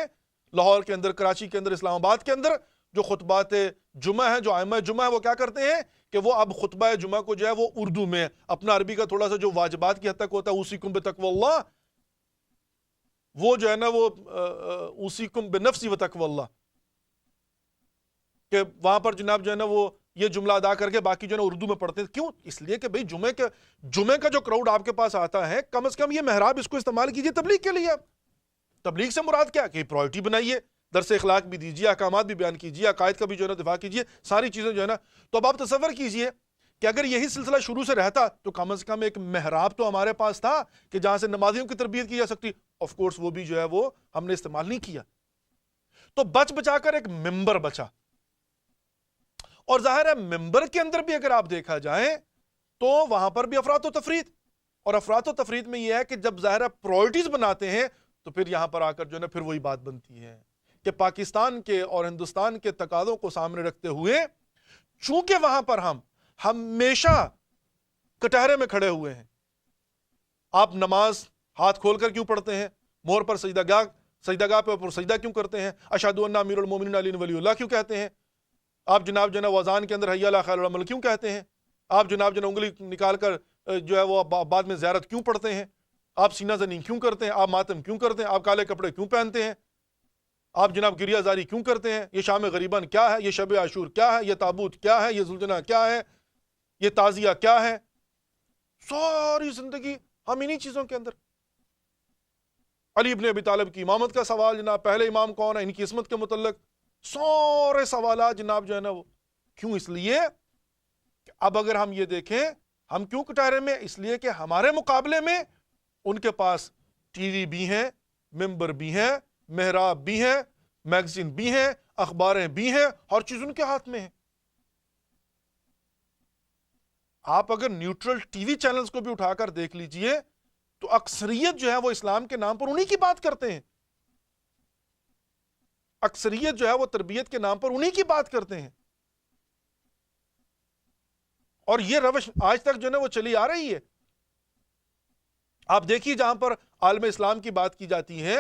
لاہور کے اندر، کراچی کے اندر، اسلام آباد کے اندر، جو خطبات جمعہ ہیں، جو ائمہ جمعہ ہیں، وہ کیا کرتے ہیں کہ وہ اب خطبہ جمعہ کو جو ہے وہ اردو میں، اپنا عربی کا تھوڑا سا جو واجبات کی حد تک ہوتا ہے اوصیکم بتقوی اللہ، وہ جو ہے نا وہ اوصیکم بنفسی وتقوی اللہ، کہ وہاں پر جناب جو ہے نا وہ یہ جملہ ادا کر کے باقی جو ہے نا اردو میں پڑھتے ہیں۔ کیوں؟ اس لیے کہ بھئی جمعے کا جو کراؤڈ آپ کے پاس آتا ہے، کم از کم یہ محراب اس کو استعمال کیجئے تبلیغ کے لیے۔ تبلیغ سے مراد کیا کہ پرائرٹی بنائیے، درس اخلاق بھی دیجیے، احکامات بھی بیان کیجیے، عقائد کا بھی جو ہے نا دفاع کیجیے، ساری چیزیں جو ہے نا۔ تو اب آپ تصور کیجئے کہ اگر یہی سلسلہ شروع سے رہتا تو کم از کم ایک محراب تو ہمارے پاس تھا کہ جہاں سے نمازیوں کی تربیت کی جا سکتی۔ آف کورس وہ بھی جو ہے وہ ہم نے استعمال نہیں کیا، تو بچ بچا کر ایک ممبر بچا۔ اور ظاہر ہے ممبر کے اندر بھی اگر آپ دیکھا جائے تو وہاں پر بھی افراط و تفریط، اور افراط و تفریط میں یہ ہے کہ جب ظاہر ہے پرائرٹیز بناتے ہیں تو پھر یہاں پر آ کر جو ہے نا پھر وہی بات بنتی ہے کہ پاکستان کے اور ہندوستان کے تقاضوں کو سامنے رکھتے ہوئے، چونکہ وہاں پر ہم ہمیشہ کٹہرے میں کھڑے ہوئے ہیں۔ آپ نماز ہاتھ کھول کر کیوں پڑھتے ہیں؟ مور پر سجدہ گاہ پر سجدہ کیوں کرتے ہیں؟ اشہد ان امیر المومنین علی ولی اللہ کیوں کہتے ہیں؟ آپ جناب جو ہے اذان کے اندر حی علی خیر العمل کیوں کہتے ہیں؟ آپ جناب جو ہے انگلی نکال کر جو ہے وہ بعد میں زیارت کیوں پڑھتے ہیں؟ آپ سینہ زنی کیوں کرتے ہیں؟ آپ ماتم کیوں کرتے ہیں؟ آپ کالے کپڑے کیوں پہنتے ہیں؟ آپ جناب گریہ زاری کیوں کرتے ہیں؟ یہ شام غریبان کیا ہے؟ یہ شب عاشور کیا ہے؟ یہ تابوت کیا ہے؟ یہ ذوالجناح کیا ہے؟ یہ تعزیہ کیا ہے؟ ساری زندگی ہم انہی چیزوں کے اندر۔ علی ابن ابی طالب کی امامت کا سوال، جناب پہلے امام کون ہے، ان کی عصمت کے متعلق سارے سوالات جناب جو ہے نا وہ کیوں؟ اس لیے کہ اب اگر ہم یہ دیکھیں ہم کیوں کٹہرے میں، اس لیے کہ ہمارے مقابلے میں ان کے پاس ٹی وی بھی ہیں، ممبر بھی ہیں، محراب بھی ہیں، میگزین بھی ہیں، اخباریں بھی ہیں، ہر چیز ان کے ہاتھ میں ہے۔ آپ اگر نیوٹرل ٹی وی چینلز کو بھی اٹھا کر دیکھ لیجئے تو اکثریت جو ہے وہ اسلام کے نام پر انہی کی بات کرتے ہیں، اکثریت جو ہے وہ تربیت کے نام پر انہی کی بات کرتے ہیں، اور یہ روش آج تک جو ہے نا وہ چلی آ رہی ہے۔ آپ دیکھیے جہاں پر عالم اسلام کی بات کی جاتی ہے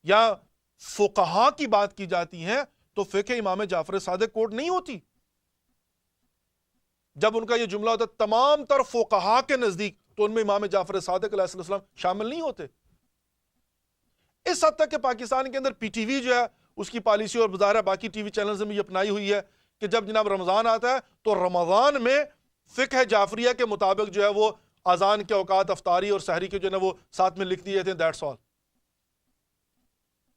یا فقہا کی بات کی جاتی ہے تو فقہ امام جعفر صادق کوٹ نہیں ہوتی۔ جب ان کا یہ جملہ ہوتا ہے تمام تر فقہا کے نزدیک، تو ان میں امام جعفر صادق علیہ السلام شامل نہیں ہوتے۔ اس حد تک کہ پاکستان کے اندر پی ٹی وی جو ہے اس کی پالیسی، اور بظاہر باقی ٹی وی چینلز نے بھی اپنائی ہوئی ہے کہ جب جناب رمضان آتا ہے تو رمضان میں فقہ جعفریہ کے مطابق جو ہے وہ اذان کے اوقات، افطاری اور سحری کے جو ہے نا وہ ساتھ میں لکھ دیے تھے، دیٹس آل۔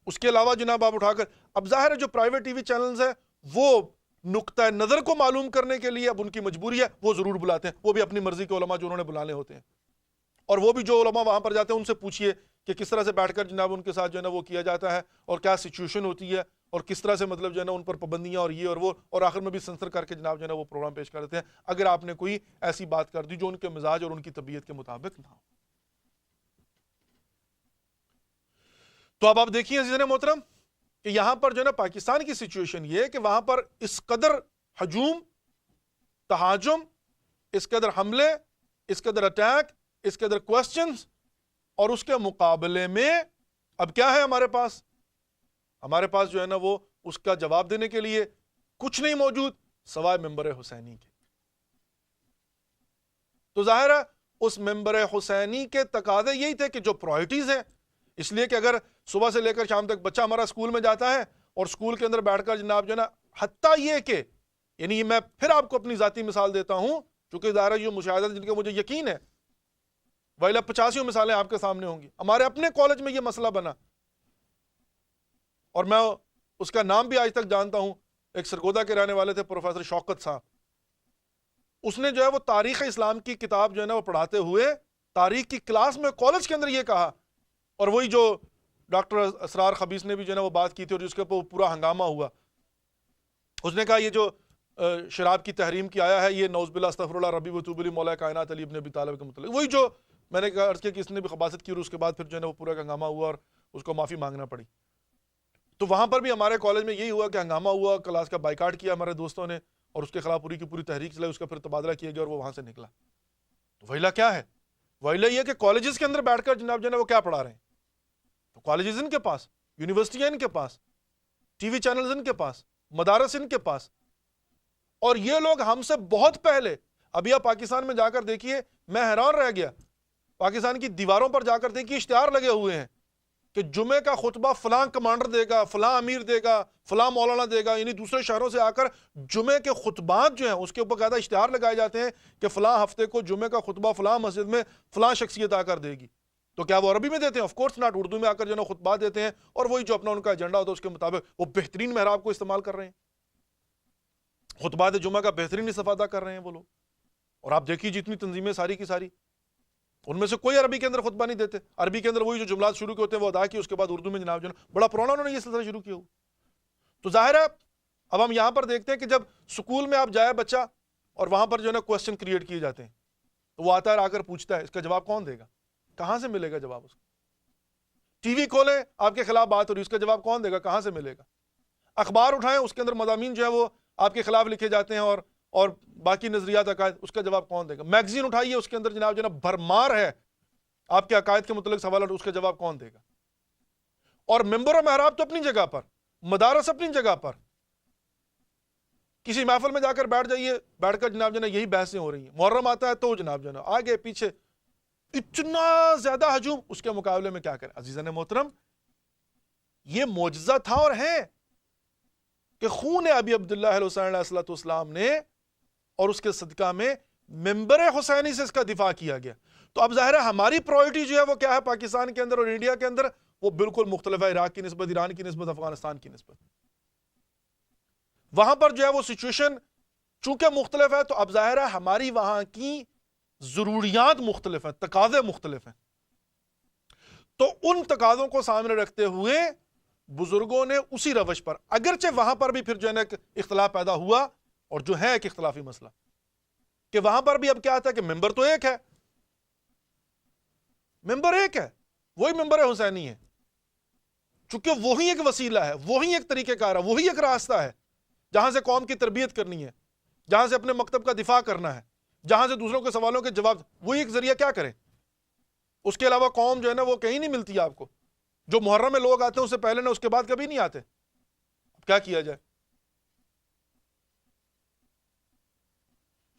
اس کے علاوہ جناب آپ اٹھا کر، اب ظاہر ہے جو پرائیویٹ ٹی وی چینلز ہیں وہ نقطہ نظر کو معلوم کرنے کے لیے اب ان کی مجبوری ہے، وہ ضرور بلاتے ہیں، وہ بھی اپنی مرضی کے علماء جو انہوں نے بلانے ہوتے ہیں، اور وہ بھی جو علماء وہاں پر جاتے ہیں ان سے پوچھئے کہ کس طرح سے بیٹھ کر جناب ان کے ساتھ جو ہے نا وہ کیا جاتا ہے، اور کیا سچویشن ہوتی ہے، اور کس طرح سے مطلب جو ہے نا ان پر پابندیاں اور یہ اور وہ، اور آخر میں بھی سنسر کر کے جناب جو ہے نا وہ پروگرام پیش کر دیتے ہیں اگر آپ نے کوئی ایسی بات کر دی جو ان کے مزاج اور ان کی طبیعت کے مطابق نہ ہو۔ تو اب آپ دیکھیے عزیزان محترم کہ یہاں پر جو ہے نا پاکستان کی سچویشن یہ ہے کہ وہاں پر اس قدر ہجوم، تہاجم، اس قدر حملے، اس قدر اٹیک، اس قدر کوسچنز، اور اس کے مقابلے میں اب کیا ہے ہمارے پاس؟ ہمارے پاس جو ہے نا وہ اس کا جواب دینے کے لیے کچھ نہیں موجود سوائے ممبر حسینی کے۔ تو ظاہر ہے اس ممبر حسینی کے تقاضے یہی تھے کہ جو پرائرٹیز ہیں، اس لیے کہ اگر صبح سے لے کر شام تک بچہ ہمارا اسکول میں جاتا ہے اور اسکول کے اندر بیٹھ کر جناب جو ہے نا، حتیٰ یہ کہ یعنی میں پھر آپ کو اپنی ذاتی مثال دیتا ہوں چونکہ ظاہر جو مشاہدات جن کے مجھے یقین ہے ویلا 85 مثالیں آپ کے سامنے ہوں گی. ہمارے اپنے کالج میں یہ مسئلہ بنا اور میں اس کا نام بھی آج تک جانتا ہوں. ایک سرگودا کے رہنے والے تھے پروفیسر شوکت صاحب. اس نے جو ہے وہ تاریخ اسلام کی کتاب جو ہے نا وہ پڑھاتے ہوئے تاریخ کی کلاس میں کالج کے اندر یہ کہا, اور وہی جو ڈاکٹر اسرار خبیث نے بھی جو ہے نا وہ بات کی تھی اور جس کے اوپر پورا ہنگامہ ہوا. اس نے کہا یہ جو شراب کی تحریم کی آیا ہے یہ نعوذ باللہ استغفر اللہ ربی وتوب الیہ مولا کائنات علی ابن ابی طالب کے متعلق, وہی جو میں نے عرض کیا کہ اس نے بھی خباثت کی اور اس کے بعد پھر جو ہے نا وہ پورا ہنگامہ ہوا اور اس کو معافی مانگنا پڑی. تو وہاں پر بھی ہمارے کالج میں یہی ہوا کہ ہنگامہ ہوا, کلاس کا بائیکاٹ کیا ہمارے دوستوں نے اور اس کے خلاف پوری کی پوری تحریک چلائی, اس کا پھر تبادلہ کیا گیا اور وہ وہاں سے نکلا. تو ویلا کیا ہے؟ ویلا یہ کہ کالجز کے اندر بیٹھ کر جناب جو ہے وہ کیا پڑھا رہے ہیں. تو کالجز ان کے پاس, یونیورسٹیاں ان کے پاس, ٹی وی چینلز ان کے پاس, مدارس ان کے پاس, اور یہ لوگ ہم سے بہت پہلے. ابھی آپ پاکستان میں جا کر دیکھیے, میں حیران رہ گیا, پاکستان کی دیواروں پر جا کر دیکھیے اشتہار لگے ہوئے ہیں کہ جمعے کا خطبہ فلاں کمانڈر دے گا, فلاں امیر دے گا, فلاں مولانا دے گا. یعنی دوسرے شہروں سے آ کر جمعے کے خطبات جو ہیں اس کے اوپر قاعدہ اشتہار لگائے جاتے ہیں کہ فلاں ہفتے کو جمعے کا خطبہ فلاں مسجد میں فلاں شخصیت آ کر دے گی. تو کیا وہ عربی میں دیتے ہیں؟ آف کورس ناٹ, اردو میں آ کر جو ہے خطبات دیتے ہیں اور وہی جو اپنا ان کا ایجنڈا ہوتا ہے اس کے مطابق وہ بہترین محراب کو استعمال کر رہے ہیں, خطبات جمعہ کا بہترین استفادہ کر رہے ہیں وہ لوگ. اور آپ دیکھیے جتنی تنظیمیں ساری کی ساری, ان میں سے کوئی عربی کے اندر خطبہ نہیں دیتے. عربی کے اندر وہی جو جملات شروع کے ہوتے ہیں وہ ادا کی, اس کے بعد اردو میں جناب جو ہے بڑا پرانا انہوں نے یہ سلسلہ شروع کیا ہوا. تو ظاہر ہے اب ہم یہاں پر دیکھتے ہیں کہ جب سکول میں آپ جائے بچہ اور وہاں پر جو ہے نا کوسچن کریٹ کیے جاتے ہیں تو وہ آتا ہے آ کر پوچھتا ہے, اس کا جواب کون دے گا؟ کہاں سے ملے گا جواب اس کو؟ ٹی وی کھولیں آپ کے خلاف بات ہو رہی, اس کا جواب کون دے گا؟ کہاں سے ملے گا؟ اخبار اٹھائیں اس کے اندر مضامین جو ہے وہ آپ کے خلاف لکھے جاتے ہیں اور باقی نظریات عقائد, اس کا جواب کون دے گا؟ میگزین اٹھائیے اس کے اندر جناب جو ہے نا بھرمار ہے آپ کے عقائد کے متعلق سوالات, اس کا جواب کون دے گا؟ اور منبر و محراب تو اپنی جگہ پر, مدارس اپنی جگہ پر, کسی محفل میں جا کر بیٹھ جائیے, بیٹھ کر جناب جو ہے یہی بحثیں ہو رہی ہیں. محرم آتا ہے تو جناب جو ہے آگے پیچھے اتنا زیادہ ہجوم, اس کے مقابلے میں کیا کریں؟ عزیزان محترم, یہ معجزہ تھا اور ہے کہ خون ابی عبداللہ حسین علیہ الصلوۃ والسلام نے اور اس کے صدقہ میں منبر حسینی سے اس کا دفاع کیا گیا. تو اب ظاہر ہے ہماری پرائورٹی جو ہے وہ کیا ہے پاکستان کے اندر اور انڈیا کے اندر, وہ بالکل مختلف ہے عراق کی نسبت, ایران کی نسبت, افغانستان کی نسبت. وہاں پر جو ہے وہ سچویشن چونکہ مختلف ہے تو اب ظاہر ہے ہماری وہاں کی ضروریات مختلف ہیں, تقاضے مختلف ہیں. تو ان تقاضوں کو سامنے رکھتے ہوئے بزرگوں نے اسی روش پر, اگرچہ وہاں پر بھی پھر جو ہے نا اختلاف پیدا ہوا اور جو ہے ایک اختلافی مسئلہ کہ وہاں پر بھی اب کیا آتا ہے کہ ممبر تو ایک ہے, ممبر ایک ہے, وہی ممبر حسینی ہے, چونکہ وہی ایک وسیلہ ہے, وہی ایک طریقہ کار ہے, وہی ایک راستہ ہے جہاں سے قوم کی تربیت کرنی ہے, جہاں سے اپنے مکتب کا دفاع کرنا ہے, جہاں سے دوسروں کے سوالوں کے جواب, وہی ایک ذریعہ. کیا کریں اس کے علاوہ قوم جو ہے نا وہ کہیں نہیں ملتی آپ کو. جو محرم میں لوگ آتے ہیں اس سے پہلے نہ اس کے بعد کبھی نہیں آتے. کیا کیا جائے؟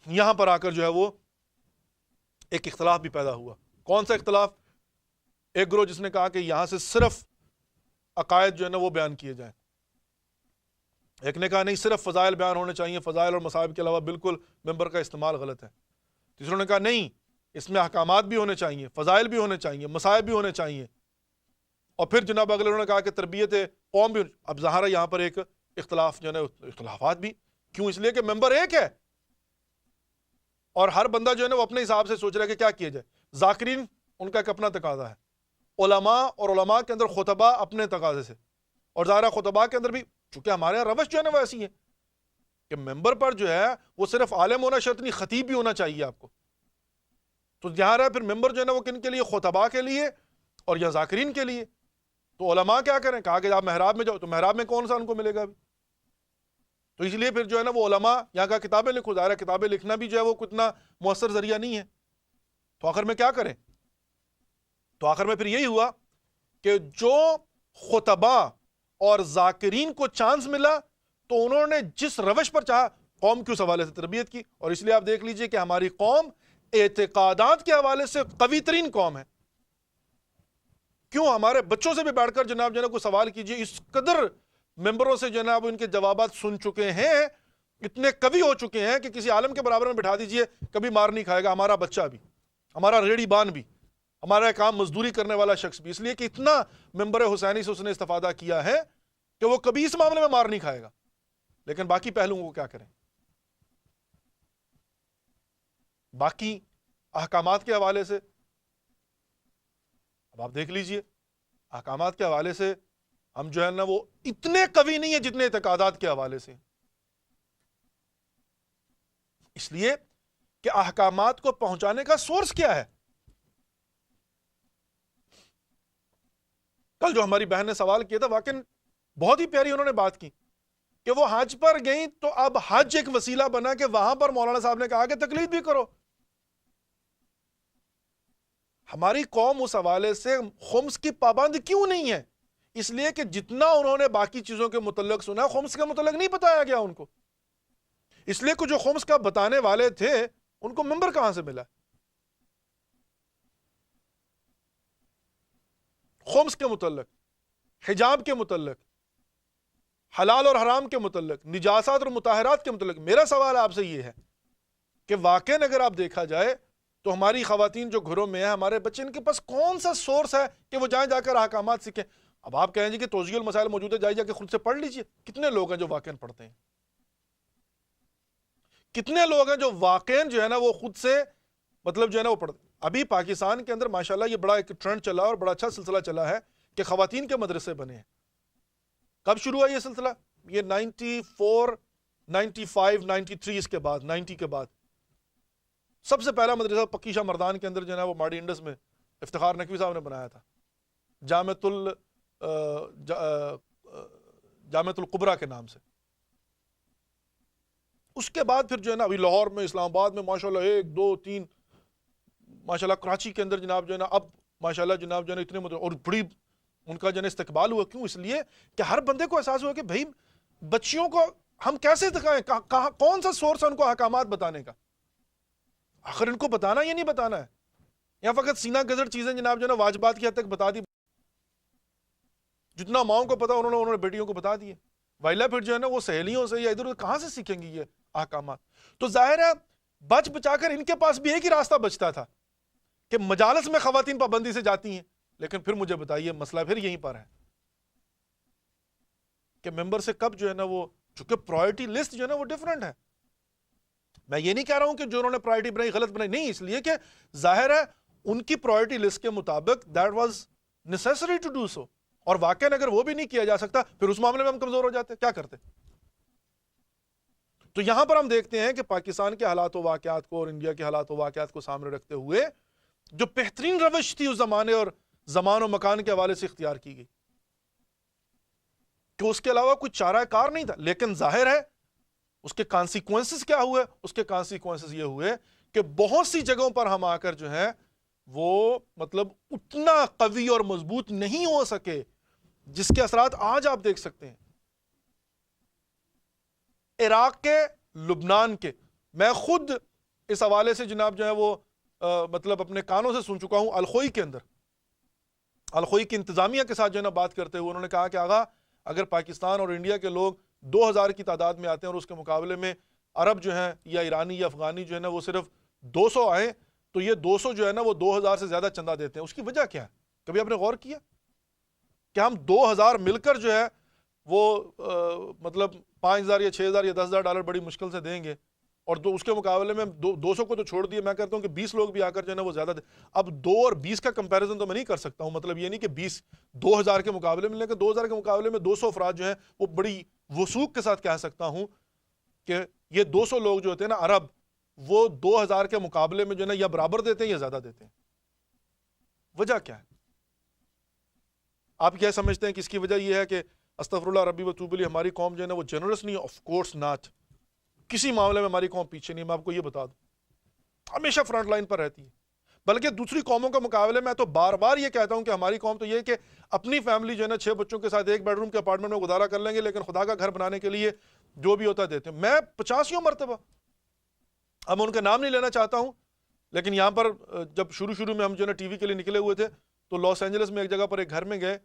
یہاں پر آ کر جو ہے وہ ایک اختلاف بھی پیدا ہوا. کون سا اختلاف؟ ایک گروہ جس نے کہا کہ یہاں سے صرف عقائد جو ہے نا وہ بیان کیے جائیں. ایک نے کہا نہیں, صرف فضائل بیان ہونے چاہیے, فضائل اور مصائب کے علاوہ بالکل ممبر کا استعمال غلط ہے. تیسروں نے کہا نہیں, اس میں احکامات بھی ہونے چاہیے, فضائل بھی ہونے چاہیے, مصائب بھی ہونے چاہیے. اور پھر جناب اگلے انہوں نے کہا کہ تربیت قوم بھی. اب ظاہر ہے یہاں پر ایک اختلاف جو ہے نا, اختلافات بھی کیوں؟ اس لیے کہ ممبر ایک ہے اور ہر بندہ جو ہے نا وہ اپنے حساب سے سوچ رہا ہے کہ کیا کیا جائے. ذاکرین ان کا ایک اپنا تقاضا ہے, علماء اور علماء کے اندر خطبہ اپنے تقاضے سے, اور ظاہر خطبہ کے اندر بھی چونکہ ہمارے یہاں روش جو ہے نا وہ ایسی ہے کہ ممبر پر جو ہے وہ صرف عالم ہونا شرط نہیں, خطیب بھی ہونا چاہیے آپ کو. تو یہاں رہا پھر ممبر جو ہے نا وہ کن کے لیے؟ خطباء کے لیے اور یا ذاکرین کے لیے. تو علماء کیا کریں؟ کہا کہ آپ محراب میں جاؤ, تو محراب میں کون سا ان کو ملے گا ابھی؟ تو اس لیے پھر جو ہے نا وہ علماء یہاں کا کتابیں لکھو. ظاہر ہے کتابیں لکھنا بھی جو ہے وہ کتنا مؤثر ذریعہ نہیں ہے. تو آخر میں کیا کریں؟ تو آخر میں پھر یہی ہوا کہ جو خطباء اور ذاکرین کو چانس ملا تو انہوں نے جس روش پر چاہا قوم کی اس حوالے سے تربیت کی. اور اس لیے آپ دیکھ لیجئے کہ ہماری قوم اعتقادات کے حوالے سے قوی ترین قوم ہے. کیوں؟ ہمارے بچوں سے بھی بیٹھ کر جناب جو ہے نا کوئی سوال کیجئے, اس قدر ممبروں سے جو ہے نا ان کے جوابات سن چکے ہیں اتنے قوی ہو چکے ہیں کہ کسی عالم کے برابر میں بٹھا دیجئے کبھی مار نہیں کھائے گا، ہمارا بچہ بھی، ہمارا ریڑھی بان بھی، ہمارا کام مزدوری کرنے والا شخص بھی، اس لیے کہ اتنا ممبر حسینی سے اس نے استفادہ کیا ہے کہ وہ کبھی اس معاملے میں مار نہیں کھائے گا. لیکن باقی پہلوؤں کو کیا کریں؟ باقی احکامات کے حوالے سے اب آپ دیکھ لیجئے، احکامات کے حوالے سے ہم جو ہے نا وہ اتنے قوی نہیں ہیں جتنے اعتقادات کے حوالے سے. اس لیے کہ احکامات کو پہنچانے کا سورس کیا ہے؟ کل جو ہماری بہن نے سوال کیا تھا، واقعی بہت ہی پیاری انہوں نے بات کی کہ وہ حج پر گئیں تو اب حج ایک وسیلہ بنا کہ وہاں پر مولانا صاحب نے کہا کہ تقلید بھی کرو. ہماری قوم اس حوالے سے خمس کی پابند کیوں نہیں ہے؟ اس لیے کہ جتنا انہوں نے باقی چیزوں کے متعلق سنا، خمس کے متعلق نہیں بتایا گیا ان کو. اس لیے کہ جو خمس کا بتانے والے تھے ان کو ممبر کہاں سے ملا؟ خمس کے متعلق، حجاب کے متعلق، حلال اور حرام کے متعلق، نجاسات اور مطہرات کے متعلق میرا سوال آپ سے یہ ہے کہ واقعی اگر آپ دیکھا جائے تو ہماری خواتین جو گھروں میں ہیں، ہمارے بچے، ان کے پاس کون سا سورس ہے کہ وہ جائیں جا کر احکامات سیکھیں؟ اب آپ کہیں جی کہ توضیح المسائل موجود ہے، جائیں جا کے خود سے پڑھ لیجئے. کتنے لوگ ہیں جو واقعی پڑھتے ہیں؟ کتنے لوگ ہیں جو واقعی جو ہے نا وہ خود سے مطلب جو ہے نا وہ پڑھتے ہیں؟ ابھی پاکستان کے اندر ماشاءاللہ یہ بڑا ایک ٹرینڈ چلا اور بڑا اچھا سلسلہ چلا ہے کہ خواتین کے مدرسے بنے ہیں. کب شروع ہوا یہ سلسلہ؟ یہ 94 95 93 اس کے بعد 90 کے بعد سب سے پہلا مدرسہ پکی شاہ مردان کے اندر جو ہے وہ ماڑی انڈس میں افتخار نقوی صاحب نے بنایا تھا، جامعۃ القبرا کے نام سے. اس کے بعد پھر جو ہے نا ابھی لاہور میں، اسلام آباد میں ماشاءاللہ 1 2 3، ماشاءاللہ کراچی کے اندر جناب جو ہے نا اب ماشاءاللہ جناب جو ہے نا اتنے اور بڑی ان کا جو ہے استقبال ہوا. کیوں؟ اس لیے کہ ہر بندے کو احساس ہوا کہ بھائی بچیوں کو ہم کیسے دکھائیں، کون سا سورس ہے ان کو احکامات بتانے کا؟ آخر ان کو بتانا یا نہیں بتانا ہے، یا فقط سینہ گزر چیزیں جناب جو ہے نا واجبات کی حد تک بتا دی؟ جتنا ماؤں کو پتا انہوں نے بیٹیوں کو بتا دیے، وائلہ پھر جو ہے نا وہ سہیلیوں سے یا ادھر ادھر کہاں سے سیکھیں گی یہ احکامات؟ تو ظاہر ہے بچ بچا کر ان کے پاس بھی ایک ہی راستہ بچتا تھا کہ مجالس میں خواتین پابندی سے جاتی ہیں. لیکن پھر مجھے بتائیے مسئلہ پھر یہیں پر ہے کہ ممبر سے کب جو ہے نا وہ، چونکہ پرائرٹی لسٹ جو ہے نا وہ ڈیفرنٹ ہے. میں یہ نہیں کہہ رہا ہوں کہ جو انہوں نے پرائرٹی بنائی غلط بنائی، نہیں، اس لیے کہ ظاہر ہے ان کی پرائرٹی لسٹ کے مطابق that was necessary to do so, اور واقعی اگر وہ بھی نہیں کیا جا سکتا پھر اس معاملے میں ہم کمزور ہو جاتے، کیا کرتے؟ تو یہاں پر ہم دیکھتے ہیں کہ پاکستان کے حالات و واقعات کو اور انڈیا کے حالات و واقعات کو سامنے رکھتے ہوئے جو بہترین روش تھی اس زمانے اور زمان و مکان کے حوالے سے اختیار کی گئی کہ اس کے علاوہ کوئی چارہ کار نہیں تھا. لیکن ظاہر ہے اس کے کانسیکوینسز کیا ہوئے؟ اس کے کانسیکوینسز یہ ہوئے کہ بہت سی جگہوں پر ہم آ کر جو ہے وہ مطلب اتنا قوی اور مضبوط نہیں ہو سکے جس کے اثرات آج آپ دیکھ سکتے ہیں عراق کے، لبنان کے. میں خود اس حوالے سے جناب جو ہے وہ مطلب اپنے کانوں سے سن چکا ہوں. الخوئی کے اندر، الخوئی کی انتظامیہ کے ساتھ جو ہے نا بات کرتے ہوئے انہوں نے کہا کہ آغا اگر پاکستان اور انڈیا کے لوگ 2000 کی تعداد میں آتے ہیں اور اس کے مقابلے میں عرب جو ہیں یا ایرانی یا افغانی جو ہے نا وہ صرف 200 آئیں تو یہ 200 جو ہے نا وہ 2000 سے زیادہ چندہ دیتے ہیں. اس کی وجہ کیا ہے؟ کبھی آپ نے غور کیا کہ ہم 2000 مل کر جو ہے وہ مطلب 5000 یا 6000 یا $10,000 بڑی مشکل سے دیں گے، اور اس کے مقابلے میں 200 کو تو چھوڑ دیے، میں کہتا ہوں کہ 20 لوگ بھی آ کر جو ہے نا وہ زیادہ دیں. اب 2 اور 20 کا کمپیریزن تو میں نہیں کر سکتا ہوں، مطلب یہ نہیں کہ 20 2000 کے مقابلے میں، لیکن 2000 کے مقابلے میں 200 افراد جو ہیں وہ بڑی وثوق کے ساتھ کہہ سکتا ہوں کہ یہ 200 لوگ جو ہوتے ہیں نا عرب، وہ 2000 کے مقابلے میں جو ہے نا یا برابر دیتے ہیں یا زیادہ دیتے ہیں. وجہ کیا ہے؟ آپ کیا سمجھتے ہیں کہ اس کی وجہ یہ ہے کہ استغفر اللہ ربی و توب الیہ ہماری قوم جو ہے نا وہ جنرس نہیں ہے؟ Of course not. کسی معاملے میں ہماری قوم پیچھے نہیں، میں آپ کو یہ بتا دوں، ہمیشہ فرنٹ لائن پر رہتی ہے. بلکہ دوسری قوموں کے مقابلے میں تو بار بار یہ کہتا ہوں کہ ہماری قوم تو یہ کہ اپنی فیملی جو ہے نا 6 بچوں کے ساتھ 1 بیڈ روم کے اپارٹمنٹ میں گزارا کر لیں گے، لیکن خدا کا گھر بنانے کے لیے جو بھی ہوتا ہے دیتے ہیں. میں 85 مرتبہ، اب میں ان کا نام نہیں لینا چاہتا ہوں، لیکن یہاں پر جب شروع میں ہم جو ہے نا ٹی وی کے لیے نکلے ہوئے تھے تو لاس اینجلس میں ایک جگہ پر ایک گھر میں گئے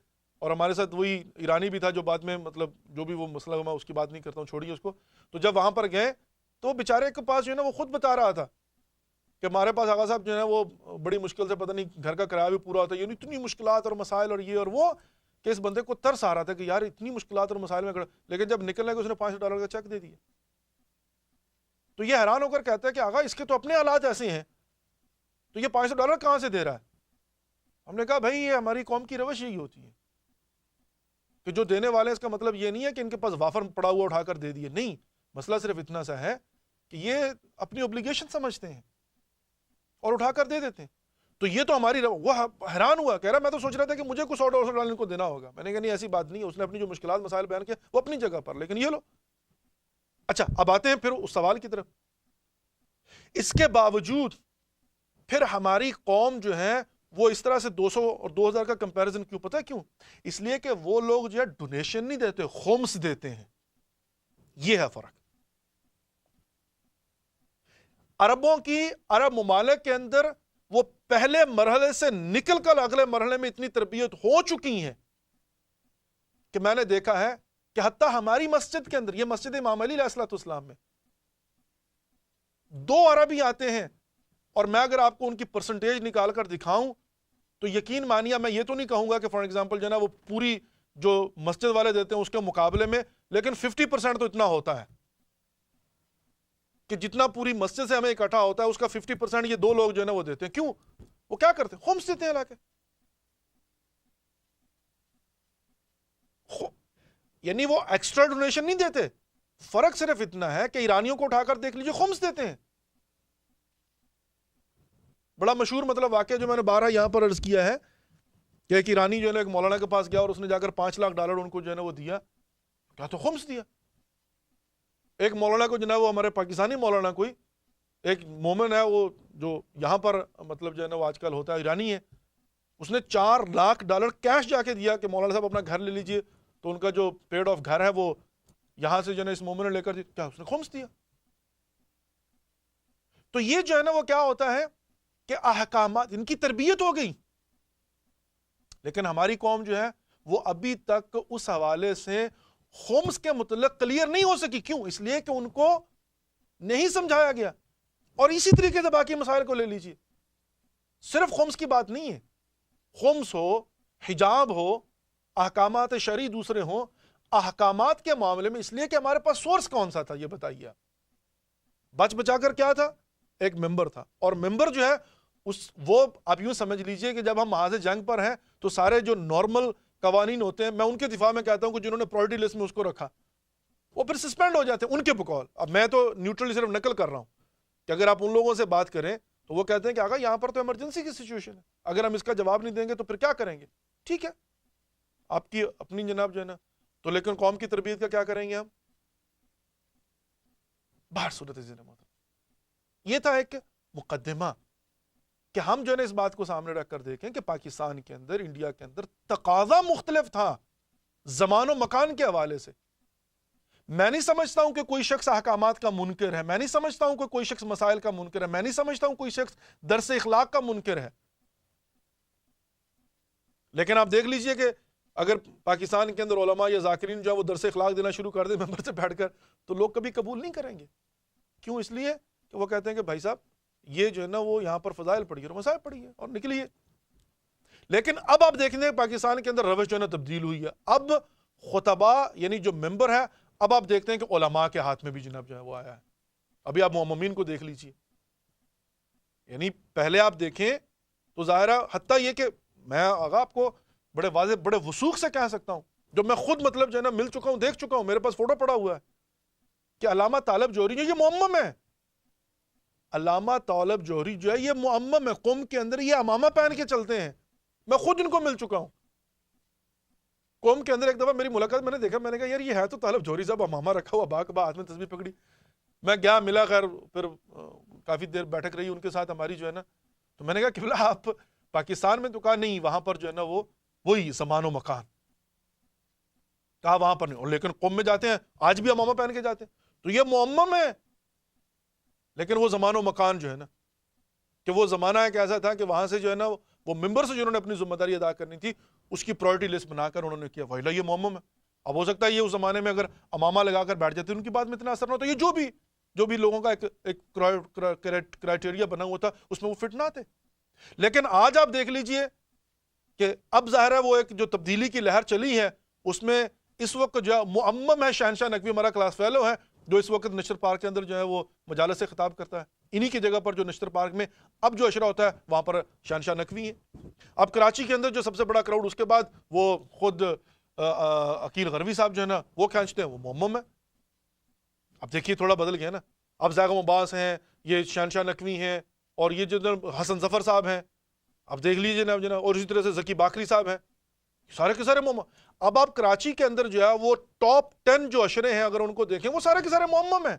اور ہمارے ساتھ وہی ایرانی بھی تھا جو بعد میں مطلب جو بھی وہ مسئلہ میں اس کی بات نہیں کرتا ہوں، چھوڑیے اس کو. تو جب وہاں پر گئے تو بیچارے کے پاس جو ہے نا وہ خود بتا رہا تھا کہ ہمارے پاس آغا صاحب جو ہے وہ بڑی مشکل سے پتہ نہیں گھر کا کرایہ بھی پورا ہوتا ہے، یعنی اتنی مشکلات اور مسائل اور یہ اور وہ کہ اس بندے کو ترس آ رہا تھا کہ یار اتنی مشکلات اور مسائل میں لیکن جب نکلنے کو اس نے $500 کا چیک دے دیا. تو یہ حیران ہو کر کہتا ہے کہ آغا اس کے تو اپنے حالات ایسے ہیں، تو یہ $500 کہاں سے دے رہا ہے؟ ہم نے کہا بھائی یہ ہماری قوم کی روش یہی ہوتی ہے کہ جو دینے والے اس کا مطلب یہ نہیں ہے کہ ان کے پاس وافر پڑا ہوا اٹھا کر دے دیے، نہیں، مسئلہ صرف اتنا سا ہے کہ یہ اپنی اوبلیگیشن سمجھتے ہیں اور اٹھا کر دے دیتے ہیں. تو یہ تو ہماری وہ حیران ہوا، کہہ رہا میں تو سوچ رہا تھا کہ مجھے کچھ $100 ان کو دینا ہوگا. میں نے کہا نہیں ایسی بات نہیں ہے، اس نے اپنی جو مشکلات مسائل بیان کیے وہ اپنی جگہ پر، لیکن یہ لو. اچھا اب آتے ہیں پھر اس سوال کی طرف. اس کے باوجود پھر ہماری قوم جو ہے وہ اس طرح سے 200 اور 2000 کا کمپیریزن کیوں؟ پتہ ہے کیوں؟ اس لیے کہ وہ لوگ جو ہے ڈونیشن نہیں دیتے، خمس دیتے ہیں. یہ ہے فرق. عرب ممالک کے اندر وہ پہلے مرحلے سے نکل کر اگلے مرحلے میں اتنی تربیت ہو چکی ہیں کہ میں نے دیکھا ہے کہ حتیٰ ہماری مسجد کے اندر، یہ مسجد امام علی علیہ السلام میں 2 عربی آتے ہیں اور میں اگر آپ کو ان کی پرسنٹیج نکال کر دکھاؤں تو یقین مانیے میں یہ تو نہیں کہوں گا کہ فار ایگزامپل جو ہے نا وہ پوری جو مسجد والے دیتے ہیں اس کے مقابلے میں، لیکن 50% تو اتنا ہوتا ہے کہ جتنا پوری مسجد سے ہمیں اکٹھا ہوتا ہے اس کا 50% یہ 2 لوگ جو ہے نا وہ دیتے ہیں. کیوں؟ وہ کیا کرتے ہیں؟ خمس دیتے ہیں لا کے. یعنی وہ ایکسٹرا ڈونیشن نہیں دیتے. فرق صرف اتنا ہے کہ ایرانیوں کو اٹھا کر دیکھ لیجئے خمس دیتے ہیں. بڑا مشہور مطلب واقعہ جو میں نے بارہ یہاں پر عرض کیا ہے کہ ایک ایرانی جو ہے نا ایک مولانا کے پاس گیا اور اس نے جا کر $5 لاکھ ان کو جو ہے نا وہ دیا. کیا تو خمس دیا. ایک مولانا کو جو ہے وہ ہمارے پاکستانی مولانا کوئی ایک مومن ہے وہ جو یہاں پر مطلب جو ہے نا وہ آج کل ہوتا ہے ایرانی ہے، اس نے $4 لاکھ کیش جا کے دیا کہ مولانا صاحب اپنا گھر لے لیجئے. تو ان کا جو پیڈ آف گھر ہے وہ یہاں سے جو ہے نا اس مومن نے لے کر کیا اس نے خمس دیا. تو یہ جو ہے نا وہ کیا ہوتا ہے کہ احکامات ان کی تربیت ہو گئی، لیکن ہماری قوم جو ہے وہ ابھی تک اس حوالے سے خمس کے متعلق کلیئر نہیں ہو سکی. کیوں؟ اس لیے کہ ان کو نہیں سمجھایا گیا. اور اسی طریقے سے باقی مسائل کو لے لیجئے، صرف خمس کی بات نہیں ہے. خمس ہو، حجاب ہو، احکامات شرعی دوسرے ہوں، احکامات کے معاملے میں اس لیے کہ ہمارے پاس سورس کون سا تھا یہ بتائیے. بچ بچا کر کیا تھا؟ ایک ممبر تھا. اور ممبر جو ہے وہ آپ یوں سمجھ لیجئے کہ جب ہم محاذ جنگ پر ہیں تو سارے جو نارمل قوانین ہوتے ہیں، میں ان کے دفاع میں کہتا ہوں کہ جنہوں نے پرائرٹی لسٹ میں اس کو رکھا وہ پھر سسپینڈ ہو جاتے ہیں ان کے بقول. اب میں تو نیوٹرلی صرف نقل کر رہا ہوں کہ اگر آپ ان لوگوں سے بات کریں تو وہ کہتے ہیں کہ آقا یہاں پر تو ایمرجنسی کی سچویشن ہے، اگر ہم اس کا جواب نہیں دیں گے تو پھر کیا کریں گے؟ ٹھیک ہے آپ کی اپنی جناب جو ہے نا، تو لیکن قوم کی تربیت کا کیا کریں گے ہم؟ باہر صورت یہ تھا ایک مقدمہ کہ ہم جو ہے نا اس بات کو سامنے رکھ کر دیکھیں کہ پاکستان کے اندر، انڈیا کے اندر تقاضا مختلف تھا زمان و مکان کے حوالے سے. میں نہیں سمجھتا ہوں کہ کوئی شخص احکامات کا منکر ہے، میں نہیں سمجھتا ہوں کہ کوئی شخص مسائل کا منکر ہے، میں نہیں سمجھتا ہوں کوئی شخص درس اخلاق کا منکر ہے. لیکن آپ دیکھ لیجئے کہ اگر پاکستان کے اندر علماء یا ذاکرین جو ہے وہ درس اخلاق دینا شروع کر دیں ممبر سے بیٹھ کر تو لوگ کبھی قبول نہیں کریں گے. کیوں؟ اس لیے کہ وہ کہتے ہیں کہ بھائی صاحب یہ جو ہے نا وہ یہاں پر فضائل پڑھی اور مسائل پڑھی ہے اور نکلیے. لیکن اب آپ دیکھیں پاکستان کے اندر روش جو ہے نا تبدیل ہوئی ہے. اب خطبہ یعنی جو ممبر ہے اب آپ دیکھتے ہیں کہ علماء کے ہاتھ میں بھی جناب جو ہے وہ آیا ہے. ابھی آپ مؤمنین کو دیکھ لیجئے، یعنی پہلے آپ دیکھیں تو ظاہر ہے حتیٰ یہ کہ میں آگا آپ کو بڑے واضح بڑے وثوق سے کہہ سکتا ہوں، جو میں خود مطلب جو ہے نا مل چکا ہوں، دیکھ چکا ہوں، میرے پاس فوٹو پڑا ہوا ہے کہ علامہ طالب جوہری جو یہ معمم ہے. علامہ طالب جوہری جو ہے یہ معمم ہے، قوم کے اندر یہ امامہ پہن کے چلتے ہیں. میں خود ان کو مل چکا ہوں قوم کے اندر. ایک دفعہ میری ملاقات میں نے دیکھا، میں نے کہا یار یہ ہے تو طالب جوہری صاحب، امامہ رکھا ہوا، باق با ہاتھ میں تسبیح پکڑی. میں گیا ملا، خیر پھر کافی دیر بیٹھک رہی ان کے ساتھ ہماری جو ہے نا. تو میں نے کہا کہ آپ پاکستان میں تو کہا نہیں، وہاں پر جو ہے نا وہی زمان و مکان کہا وہاں پر نہیں، لیکن قوم میں جاتے ہیں آج بھی امامہ پہن کے جاتے ہیں. تو یہ معمم ہے، لیکن وہ زمان و مکان جو ہے نا کہ وہ زمانہ ایک ایسا تھا کہ وہاں سے جو ہے نا وہ ممبر سے جنہوں نے اپنی ذمہ داری ادا کرنی تھی اس کی پرائرٹی لسٹ بنا کر انہوں نے کیا ویلا یہ مومم ہے. اب ہو سکتا ہے یہ اس زمانے میں اگر امامہ لگا کر بیٹھ جاتے ان کی بات میں اتنا اثر نہ ہوتا, یہ جو بھی لوگوں کا ایک کرائٹیریا بنا ہوا تھا اس میں وہ فٹ نہ تھے. لیکن آج آپ دیکھ لیجئے کہ اب ظاہر ہے وہ ایک جو تبدیلی کی لہر چلی ہے اس میں اس وقت جو معمم ہے شہنشاہ نقوی ہمارا کلاس فیلو ہے جو اس وقت نشتر پارک کے اندر جو ہے وہ مجالس سے خطاب کرتا ہے. انہی کی جگہ پر جو نشتر پارک میں اب جو اشرا ہوتا ہے وہاں پر شہنشاہ نقوی ہیں. اب کراچی کے اندر جو سب سے بڑا کراؤڈ اس کے بعد وہ خود عقیل غروی صاحب جو ہے نا وہ کھینچتے ہیں, وہ معمم ہے. اب دیکھیے تھوڑا بدل گیا نا, اب زاغم عباس ہیں, یہ شہنشاہ نقوی ہیں, اور یہ جو حسن ظفر صاحب ہیں, اب دیکھ لیجیے نا جناب, اور اسی طرح سے ذکی باقری صاحب ہیں, سارے کے سارے معمم. اب آپ کراچی کے اندر جو ہے وہ ٹاپ 10 جو اشرے ہیں اگر ان کو دیکھیں وہ سارے کے سارے معمم ہیں.